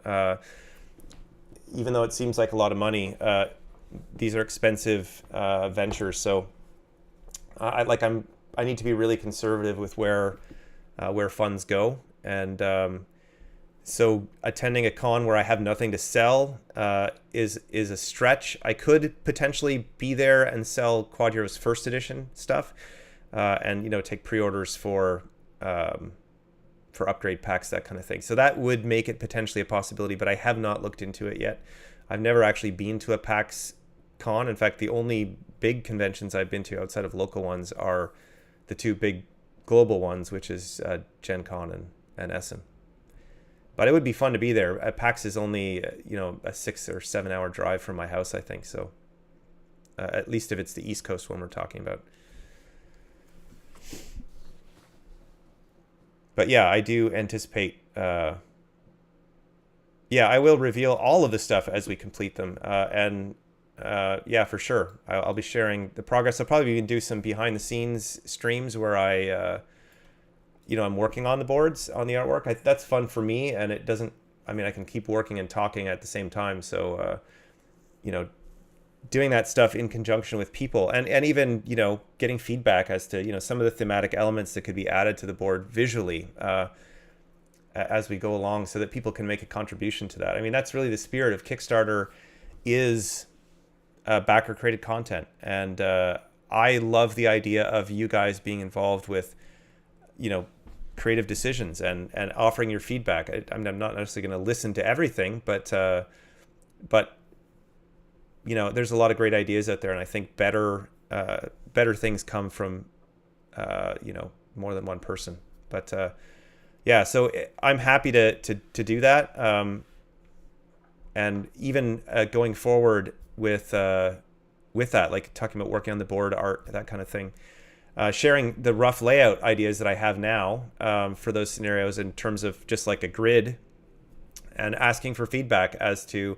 even though it seems like a lot of money. These are expensive ventures, so I need to be really conservative with where funds go, and so attending a con where I have nothing to sell is a stretch. I could potentially be there and sell Quodd Heroes first edition stuff, and take pre-orders for upgrade packs, that kind of thing. So that would make it potentially a possibility, but I have not looked into it yet. I've never actually been to a PAX con. In fact, the only big conventions I've been to outside of local ones are the 2 big global ones, which is Gen Con and Essen. But it would be fun to be there. PAX is only a 6 or 7 hour drive from my house, I think. So at least if it's the East Coast one we're talking about. But yeah, I do anticipate. I will reveal all of the stuff as we complete them, and for sure, I'll be sharing the progress. I'll probably even do some behind the scenes streams where I'm working on the boards, on the artwork. That's fun for me, and it doesn't. I mean, I can keep working and talking at the same time. So, doing that stuff in conjunction with people, and even getting feedback as to some of the thematic elements that could be added to the board visually as we go along, so that people can make a contribution to that. I mean, that's really the spirit of Kickstarter, is backer created content, and I love the idea of you guys being involved with creative decisions and offering your feedback. I'm not necessarily going to listen to everything, but there's a lot of great ideas out there, and I think better things come from more than one person. But so I'm happy to do that, and even going forward with that, like talking about working on the board art, that kind of thing. Sharing the rough layout ideas that I have now for those scenarios in terms of just like a grid, and asking for feedback as to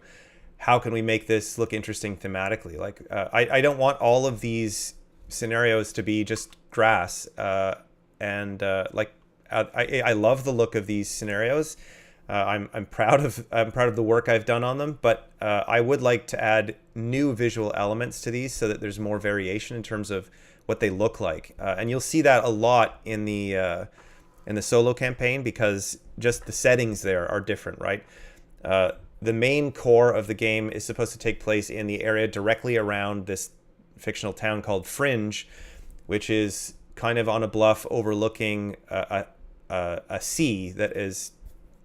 how can we make this look interesting thematically. Like I don't want all of these scenarios to be just grass, I love the look of these scenarios, I'm proud of the work I've done on them, but I would like to add new visual elements to these so that there's more variation in terms of what they look like. And you'll see that a lot in the solo campaign, because just the settings there are different, right? The main core of the game is supposed to take place in the area directly around this fictional town called Fringe, which is kind of on a bluff overlooking a sea that is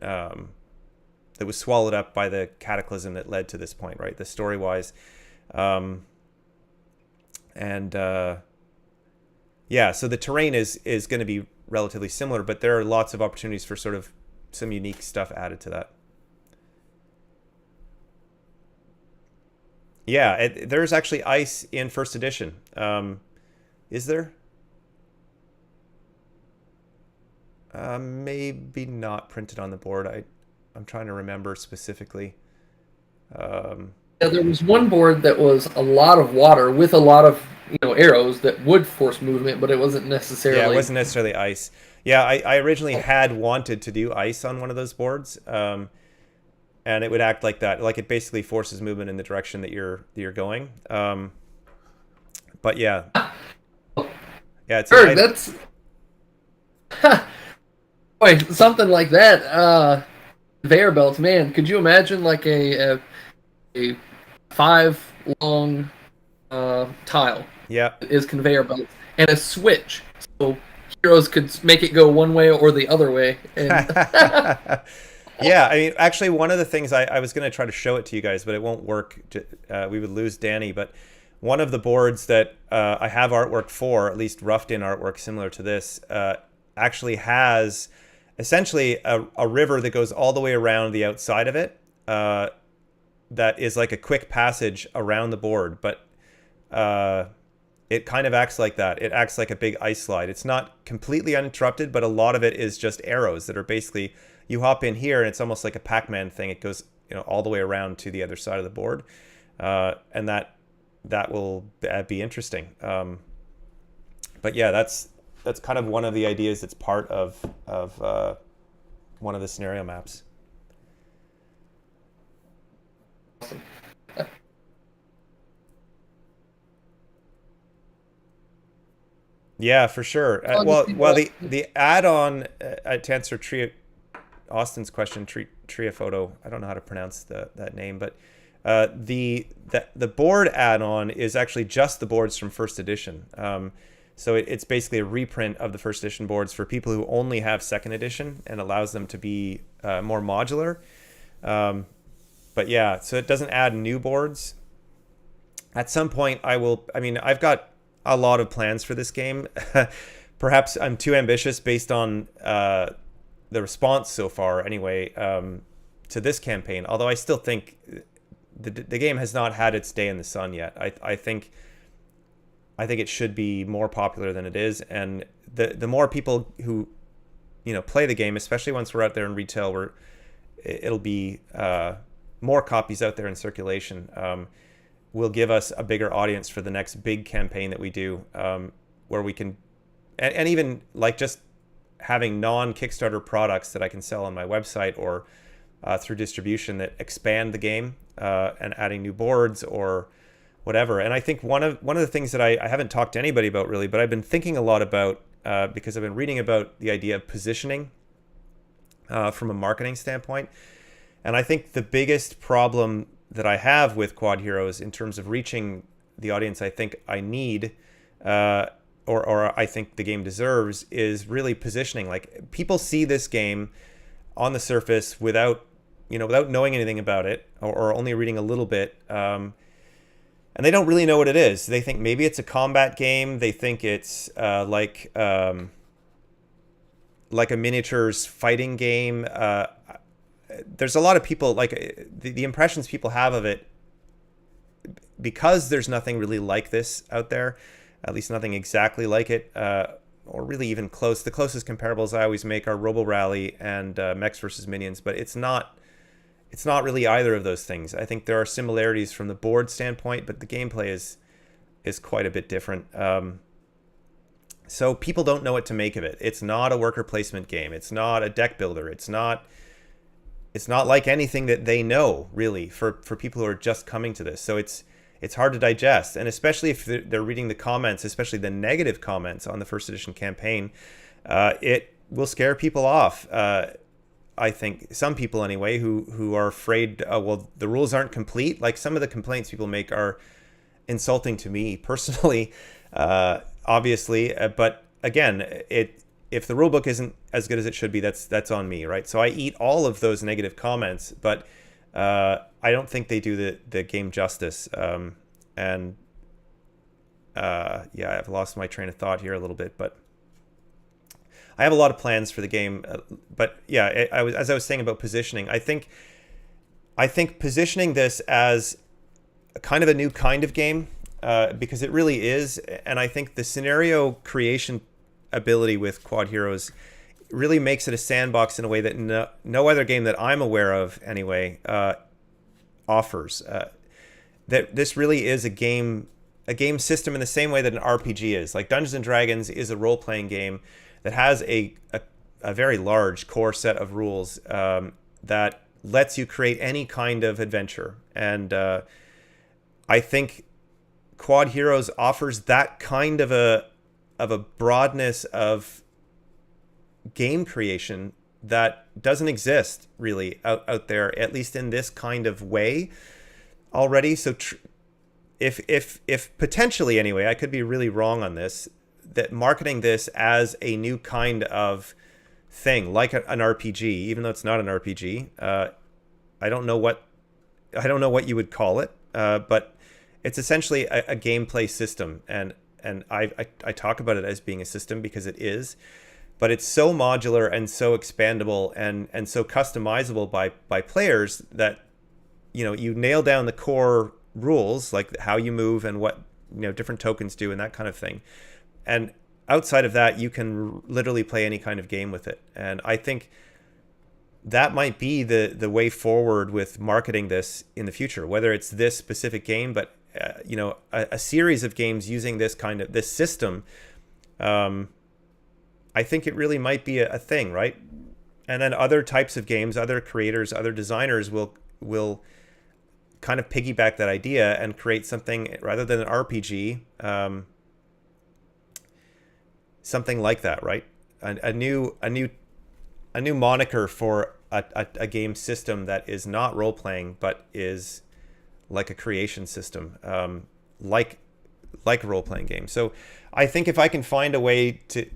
that was swallowed up by the cataclysm that led to this point, right? The story-wise, yeah. So the terrain is going to be relatively similar, but there are lots of opportunities for sort of some unique stuff added to that. Yeah, there's actually ice in first edition. Is there? Maybe not printed on the board. I'm trying to remember specifically. Yeah, there was one board that was a lot of water with a lot of arrows that would force movement, but it wasn't necessarily. Yeah, it wasn't necessarily ice. Yeah, I originally had wanted to do ice on one of those boards, and it would act like that. Like, it basically forces movement in the direction that you're going. But yeah, it's sure, that's boy, something like that. Conveyor belts, man. Could you imagine like a 5 long tile? Yeah, is conveyor belts and a switch, so heroes could make it go one way or the other way. And yeah, I mean, actually, one of the things I was going to try to show it to you guys, but it won't work. We would lose Danny. But one of the boards that I have artwork for, at least roughed in artwork similar to this, actually has essentially a river that goes all the way around the outside of it. That is like a quick passage around the board, but it kind of acts like that. It acts like a big ice slide. It's not completely uninterrupted, but a lot of it is just arrows that are basically, you hop in here and it's almost like a Pac-Man thing. It goes all the way around to the other side of the board, and that will be interesting. But yeah, that's kind of one of the ideas that's part of one of the scenario maps. Yeah, for sure. Well, the add-on to answer Austin's question, Tria Photo. I don't know how to pronounce that name, but the board add-on is actually just the boards from first edition. So it's basically a reprint of the first edition boards for people who only have second edition, and allows them to be more modular. But yeah, so it doesn't add new boards. At some point, I've got a lot of plans for this game. Perhaps I'm too ambitious based on the response so far, anyway, to this campaign. Although I still think the game has not had its day in the sun yet. I think it should be more popular than it is, and the more people who play the game, especially once we're out there in retail, it'll be more copies out there in circulation. Will give us a bigger audience for the next big campaign that we do, where we can, and even like just having non-Kickstarter products that I can sell on my website or through distribution that expand the game, and adding new boards or whatever. And I think one of the things that I haven't talked to anybody about really, but I've been thinking a lot about, because I've been reading about the idea of positioning from a marketing standpoint. And I think the biggest problem that I have with Quodd Heroes in terms of reaching the audience I think I need, or I think the game deserves, is really positioning. Like, people see this game on the surface without knowing anything about it, or only reading a little bit, and they don't really know what it is. They think maybe it's a combat game. They think it's like a miniatures fighting game. There's a lot of people, like, the impressions people have of it, because there's nothing really like this out there, at least nothing exactly like it, or really even close. The closest comparables I always make are Robo Rally and Mechs vs. Minions, but it's not really either of those things. I think there are similarities from the board standpoint, but the gameplay is quite a bit different. So people don't know what to make of it. It's not a worker placement game. It's not a deck builder. It's not it's not like anything that they know, really, for people who are just coming to this. So it's hard to digest, and especially if they're reading the comments, especially the negative comments on the first edition campaign, it will scare people off. I think some people anyway who are afraid, well, the rules aren't complete. Like, some of the complaints people make are insulting to me personally, obviously. But again, if the rule book isn't as good as it should be, that's on me, right? So I eat all of those negative comments, but I don't think they do the game justice. Yeah, I've lost my train of thought here a little bit, but I have a lot of plans for the game. But yeah, as I was saying about positioning, I think positioning this as a kind of a new kind of game, because it really is, and I think the scenario creation ability with Quodd Heroes really makes it a sandbox in a way that no other game that I'm aware of anyway offers. That this really is a game system in the same way that an RPG is. Like, Dungeons and Dragons is a role-playing game that has a very large core set of rules that lets you create any kind of adventure. And I think Quodd Heroes offers that kind of a broadness of game creation that doesn't exist really out there, at least in this kind of way already. So if potentially, anyway, I could be really wrong on this, that marketing this as a new kind of thing, like an RPG, even though it's not an RPG, I don't know what you would call it, but it's essentially a gameplay system, and I talk about it as being a system because it is, but it's so modular and so expandable and so customizable by players that, you nail down the core rules, like how you move and what different tokens do and that kind of thing, and outside of that you can literally play any kind of game with it. And I think that might be the way forward with marketing this in the future, whether it's this specific game, but a series of games using this system. I think it really might be a thing, right? And then other types of games, other creators, other designers will kind of piggyback that idea and create something rather than an RPG, something like that, right? A new moniker for a game system that is not role playing but is like a creation system, like a role playing game. So I think if I can find a way to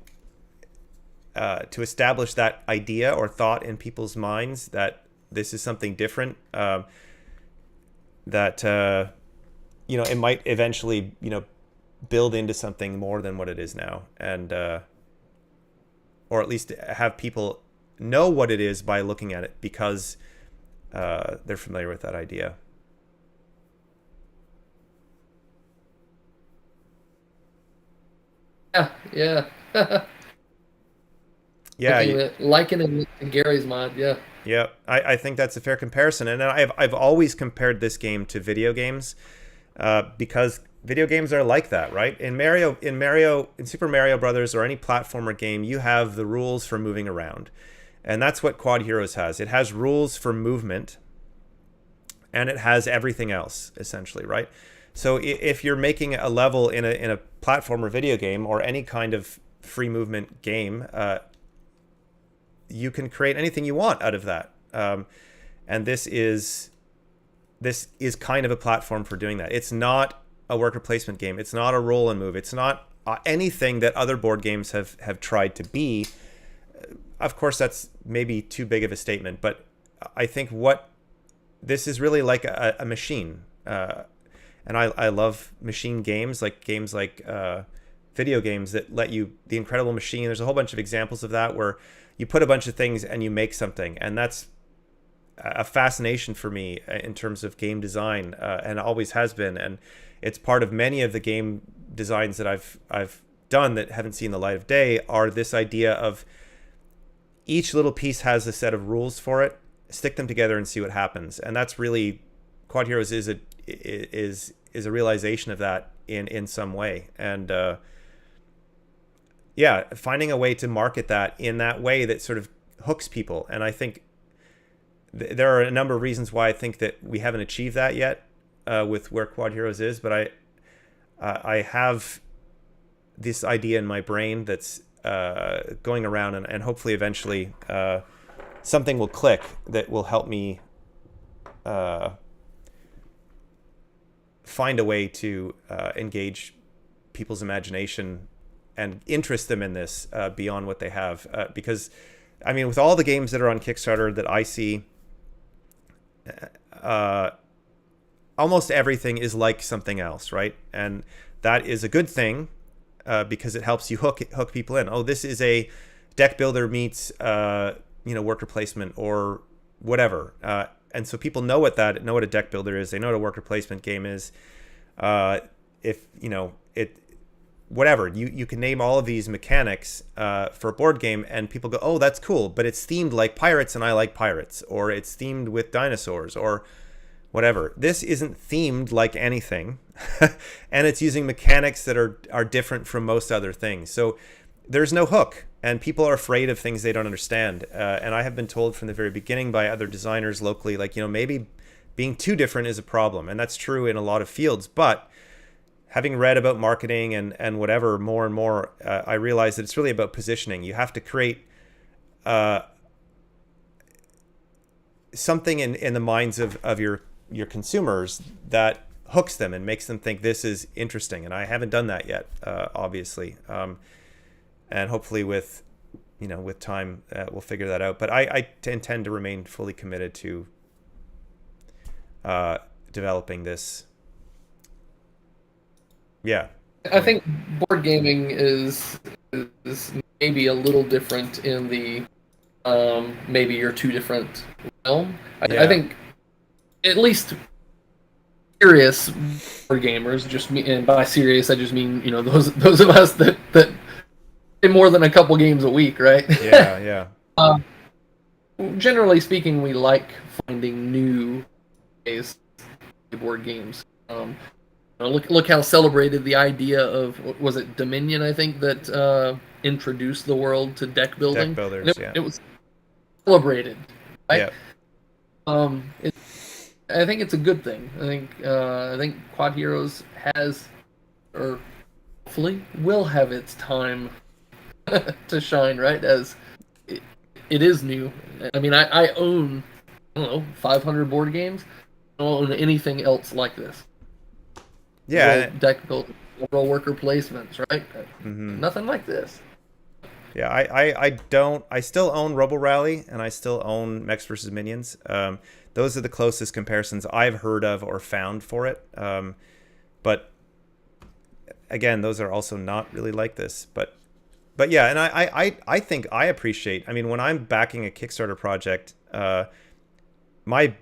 establish that idea or thought in people's minds that this is something different, that it might eventually build into something more than what it is now, and or at least have people know what it is by looking at it because they're familiar with that idea. Yeah. Yeah, likening it to Gary's mod. Yeah, I think that's a fair comparison, and I've always compared this game to video games, because video games are like that, right? In Super Mario Brothers or any platformer game, you have the rules for moving around, and that's what Quodd Heroes has. It has rules for movement, and it has everything else essentially, right? So if you're making a level in a platformer video game or any kind of free movement game, you can create anything you want out of that, and this is kind of a platform for doing that. It's not a worker placement game. It's not a roll and move. It's not anything that other board games have tried to be. Of course, that's maybe too big of a statement, but I think what this is really like a machine, and I love machine games, like video games that let you, the Incredible Machine. There's a whole bunch of examples of that where you put a bunch of things and you make something, and that's a fascination for me in terms of game design, and always has been. And it's part of many of the game designs that I've done that haven't seen the light of day, are this idea of each little piece has a set of rules for it, stick them together and see what happens. And that's really, Quodd Heroes is a realization of that in some way. And finding a way to market that in that way that sort of hooks people. And I think there are a number of reasons why I think that we haven't achieved that yet with where Quodd Heroes is, but I have this idea in my brain that's going around, and hopefully eventually something will click that will help me find a way to engage people's imagination and interest them in this beyond what they have. Because, I mean, with all the games that are on Kickstarter that I see, almost everything is like something else, right? And that is a good thing because it helps you hook people in. Oh, this is a deck builder meets worker placement or whatever. And so people know what a deck builder is. They know what a worker placement game is. Whatever, you can name all of these mechanics for a board game, and people go, oh, that's cool, but it's themed like pirates and I like pirates, or it's themed with dinosaurs or whatever. This isn't themed like anything, and it's using mechanics that are different from most other things. So there's no hook, and people are afraid of things they don't understand. And I have been told from the very beginning by other designers locally, like, maybe being too different is a problem, and that's true in a lot of fields. But having read about marketing and whatever more and more, I realize that it's really about positioning. You have to create something in the minds of your consumers that hooks them and makes them think this is interesting. And I haven't done that yet, obviously. And hopefully with time, we'll figure that out. But I intend to remain fully committed to developing this. Yeah. I think board gaming is maybe a little different in the maybe you're two different realm. I think at least serious board gamers, and by serious I just mean those of us that play more than a couple games a week, right? Yeah. Generally speaking, we like finding new ways to play board games. Look how celebrated the idea of, was it Dominion, I think, that introduced the world to deck building. Deck builders, It was celebrated, right? Yeah. I think it's a good thing. I think Quodd Heroes has, or hopefully will have its time to shine, right? As it is new. I mean, I own, 500 board games. I don't own anything else like this. Yeah. Deck building, overall worker placements, right? Mm-hmm. Nothing like this. Yeah, I still own Robo Rally, and I still own Mechs vs. Minions. Those are the closest comparisons I've heard of or found for it. But again, those are also not really like this. But yeah, and I think I appreciate, when I'm backing a Kickstarter project, my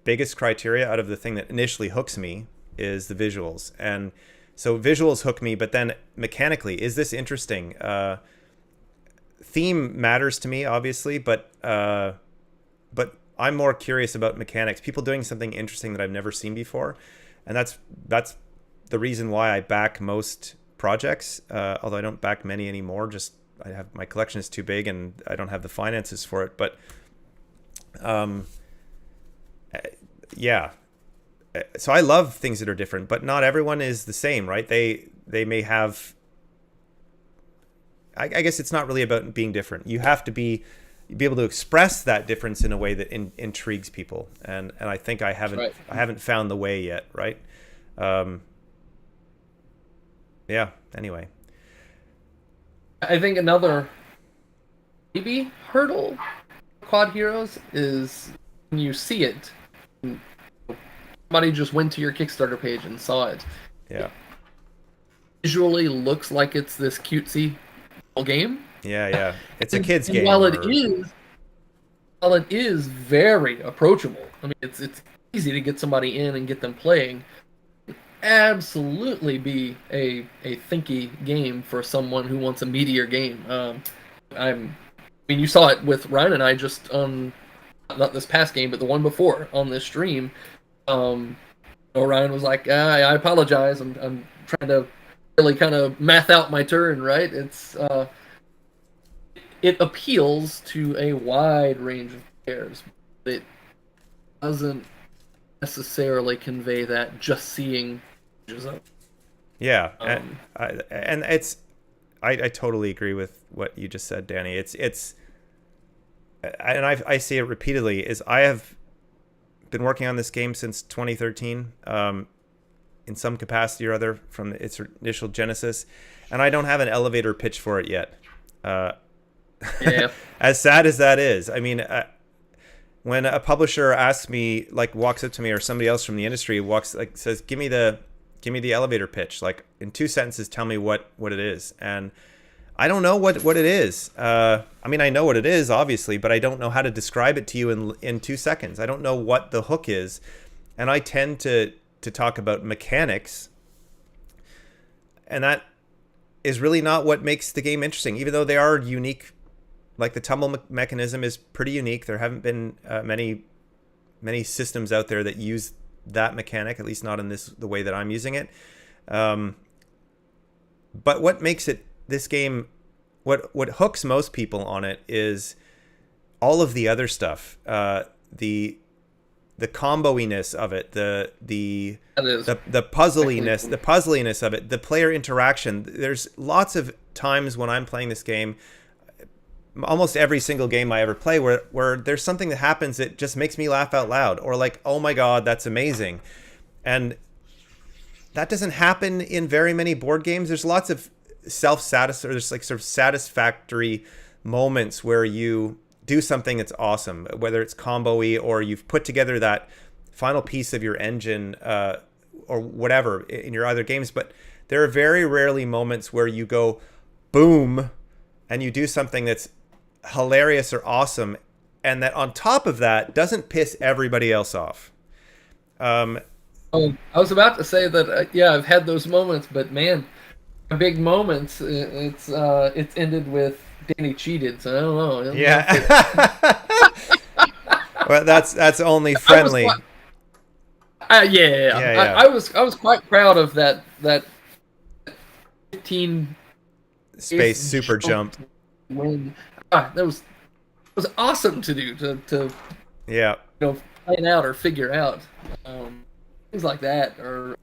biggest criteria out of the thing that initially hooks me is the visuals. And so visuals hook me, but then mechanically, is this interesting? Theme matters to me, obviously, but I'm more curious about mechanics, people doing something interesting that I've never seen before. And that's the reason why I back most projects, although I don't back many anymore. Just my collection is too big and I don't have the finances for it. But yeah. So I love things that are different, but not everyone is the same, right? They may have, I guess it's not really about being different. You have to be able to express that difference in a way that intrigues people. And I think I haven't found the way yet, right? Yeah, anyway. I think another maybe hurdle for Quodd Heroes is when you see it. Somebody just went to your Kickstarter page and saw it. Yeah. It visually looks like it's this cutesy game. Yeah. It's a kid's game. While it is very approachable. It's easy to get somebody in and get them playing. Absolutely be a thinky game for someone who wants a meatier game. You saw it with Ryan and I just on, not this past game, but the one before on this stream. Ryan was like, I apologize. I'm trying to really kind of math out my turn, right? It appeals to a wide range of players. doesn't necessarily convey that just seeing images of. Yeah, Um, and it's I totally agree with what you just said, Danny. It's and I see it repeatedly. Is I have been working on this game since 2013, in some capacity or other from its initial genesis, and I don't have an elevator pitch for it yet. yeah. As sad as that is, I mean, when a publisher asks me, like, walks up to me, or somebody else from the industry says, give me the elevator pitch, like in 2 sentences, tell me what it is. And I don't know what it is. I mean, I know what it is, obviously, but I don't know how to describe it to you in 2 seconds. I don't know what the hook is. And I tend to talk about mechanics. And that is really not what makes the game interesting, even though they are unique. Like the tumble mechanism is pretty unique. There haven't been many systems out there that use that mechanic, at least not in the way that I'm using it. But what makes this game, what hooks most people on it is all of the other stuff. The combo-iness of it, the puzzliness of it, the player interaction. There's lots of times when I'm playing this game, almost every single game I ever play, where there's something that happens that just makes me laugh out loud, or like, oh my god, that's amazing. And that doesn't happen in very many board games. There's lots of there's like sort of satisfactory moments where you do something that's awesome, whether it's combo-y or you've put together that final piece of your engine, or whatever in your other games. But there are very rarely moments where you go boom and you do something that's hilarious or awesome, and that on top of that doesn't piss everybody else off. I was about to say that, yeah, I've had those moments, but man, big moments, it's ended with Danny cheated, so I don't know. Yeah. Well, that's only friendly. Yeah. I was quite proud of that 15 space super jump. When that was awesome to do, to yeah, plan out or figure out things like that, or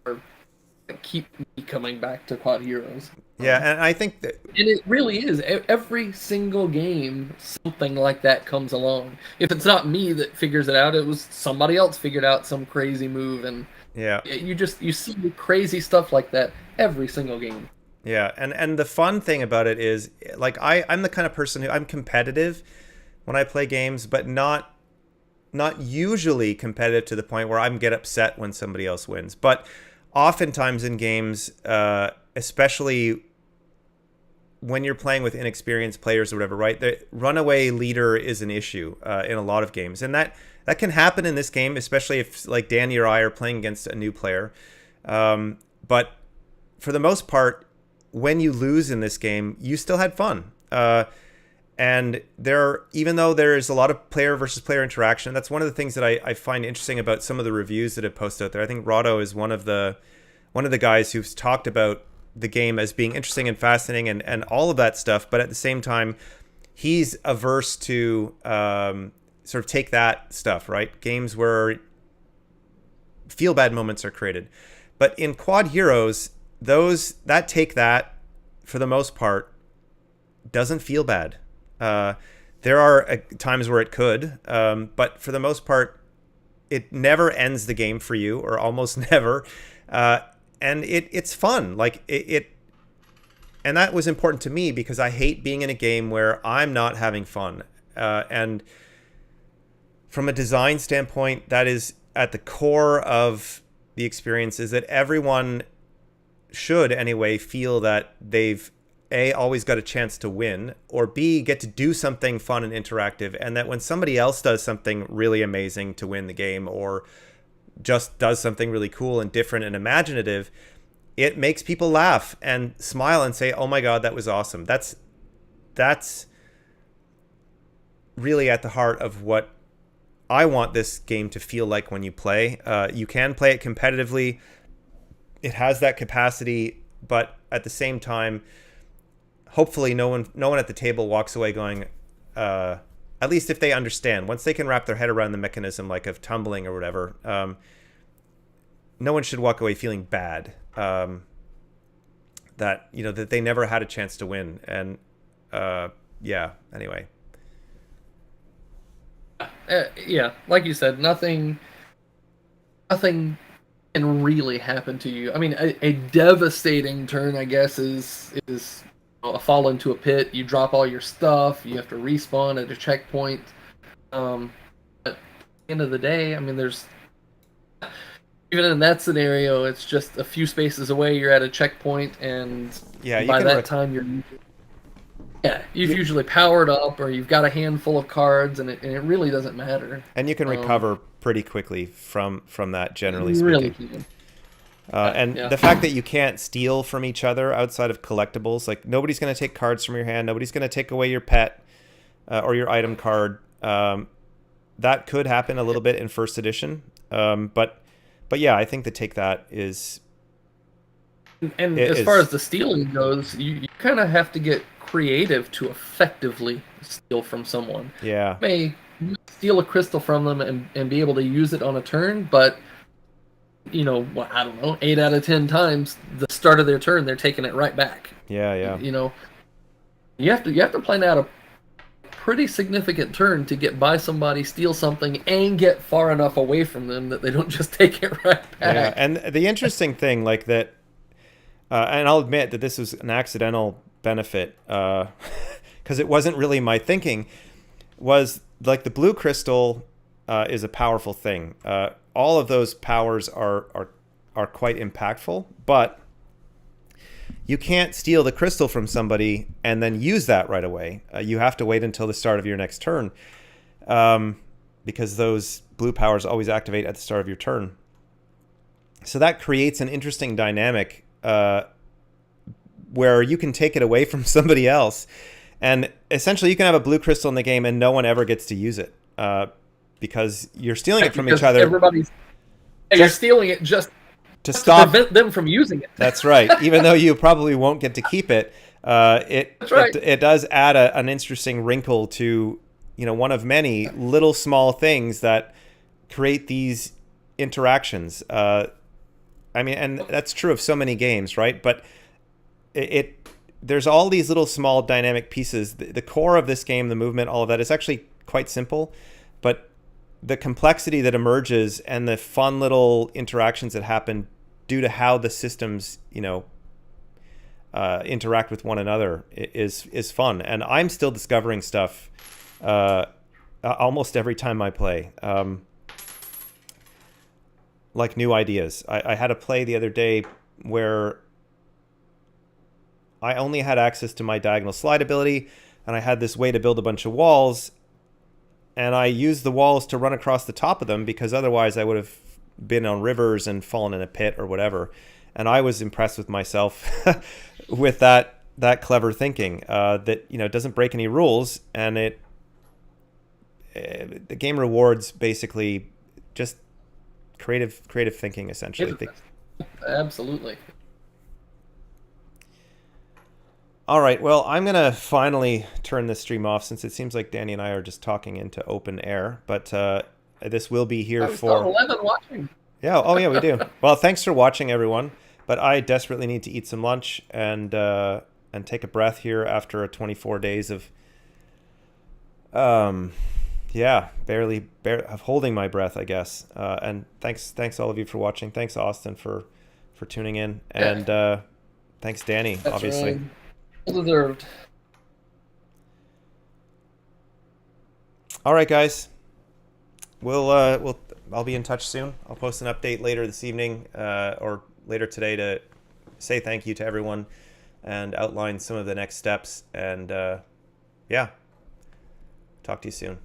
keep me coming back to Quodd Heroes. Yeah, and I think that... And it really is. Every single game, something like that comes along. If it's not me that figures it out, it was somebody else figured out some crazy move, and yeah, you see crazy stuff like that every single game. Yeah, and the fun thing about it is, like, I'm the kind of person who, I'm competitive when I play games, but not usually competitive to the point where I get upset when somebody else wins. But oftentimes in games, especially when you're playing with inexperienced players or whatever, right? The runaway leader is an issue in a lot of games. And that can happen in this game, especially if, like, Danny or I are playing against a new player. But for the most part, when you lose in this game, you still had fun. And even though there is a lot of player versus player interaction, that's one of the things that I find interesting about some of the reviews that have posted out there. I think Rado is one of the guys who's talked about the game as being interesting and fascinating and all of that stuff, but at the same time, he's averse to sort of take that stuff, right? Games where feel-bad moments are created. But in Quodd Heroes, that for the most part, doesn't feel bad. There are times where it could, but for the most part, it never ends the game for you, or almost never. And it's fun. Like and that was important to me because I hate being in a game where I'm not having fun. And from a design standpoint, that is at the core of the experience, is that everyone should anyway feel that they've A, always got a chance to win, or B, get to do something fun and interactive, and that when somebody else does something really amazing to win the game, or just does something really cool and different and imaginative, it makes people laugh and smile and say, oh my god, that was awesome. That's really at the heart of what I want this game to feel like when you play. You can play it competitively. It has that capacity, but at the same time, hopefully no one at the table walks away going, at least if they understand, once they can wrap their head around the mechanism, like of tumbling or whatever, no one should walk away feeling bad that, you know, that they never had a chance to win. And yeah, anyway. Yeah, like you said, nothing can really happen to you. I mean, a devastating turn, I guess, is a fall into a pit. You drop all your stuff. You have to respawn at a checkpoint. But at the end of the day, I mean, there's even in that scenario, it's just a few spaces away. You're at a checkpoint, and Yeah, by that time, you've usually powered up, or you've got a handful of cards, and it really doesn't matter. And you can recover pretty quickly from that, generally speaking. Really can. And the fact that you can't steal from each other outside of collectibles, like nobody's going to take cards from your hand, nobody's going to take away your pet or your item card. That could happen a little bit in first edition, but yeah, I think the take that is. And as far as the stealing goes, you kind of have to get creative to effectively steal from someone. Yeah. You may steal a crystal from them and be able to use it on a turn, but you know, I don't know, 8 out of 10 times, the start of their turn, they're taking it right back. Yeah. You know, you have to plan out a pretty significant turn to get by somebody, steal something, and get far enough away from them that they don't just take it right back. Yeah, and the interesting thing, like that, and I'll admit that this was an accidental benefit, because it wasn't really my thinking, was like the blue crystal is a powerful thing. All of those powers are quite impactful, but you can't steal the crystal from somebody and then use that right away. You have to wait until the start of your next turn, because those blue powers always activate at the start of your turn. So that creates an interesting dynamic where you can take it away from somebody else, and essentially you can have a blue crystal in the game and no one ever gets to use it. Because you're stealing it from each other. You're stealing it just to stop prevent them from using it. That's right. Even though you probably won't get to keep it, it does add an interesting wrinkle to, you know, one of many little small things that create these interactions. I mean, and that's true of so many games, right? But there's all these little small dynamic pieces. The core of this game, the movement, all of that is actually quite simple, but the complexity that emerges and the fun little interactions that happen due to how the systems, you know, interact with one another is fun. And I'm still discovering stuff almost every time I play, like new ideas. I had a play the other day where I only had access to my diagonal slide ability, and I had this way to build a bunch of walls, and I used the walls to run across the top of them because otherwise I would have been on rivers and fallen in a pit or whatever. And I was impressed with myself with that clever thinking, that, you know, it doesn't break any rules, and the game rewards basically just creative thinking, essentially. Absolutely. All right, well, I'm going to finally turn this stream off since it seems like Danny and I are just talking into open air, but this will be here for 11 watching. Yeah, oh yeah, we do. Well, thanks for watching, everyone, but I desperately need to eat some lunch and take a breath here after 24 days of barely of holding my breath, I guess. And thanks all of you for watching. Thanks, Austin, for tuning in, and thanks, Danny, That's obviously. Right. Well deserved. All right, guys. I'll be in touch soon. I'll post an update later this evening or later today to say thank you to everyone and outline some of the next steps. And yeah, talk to you soon.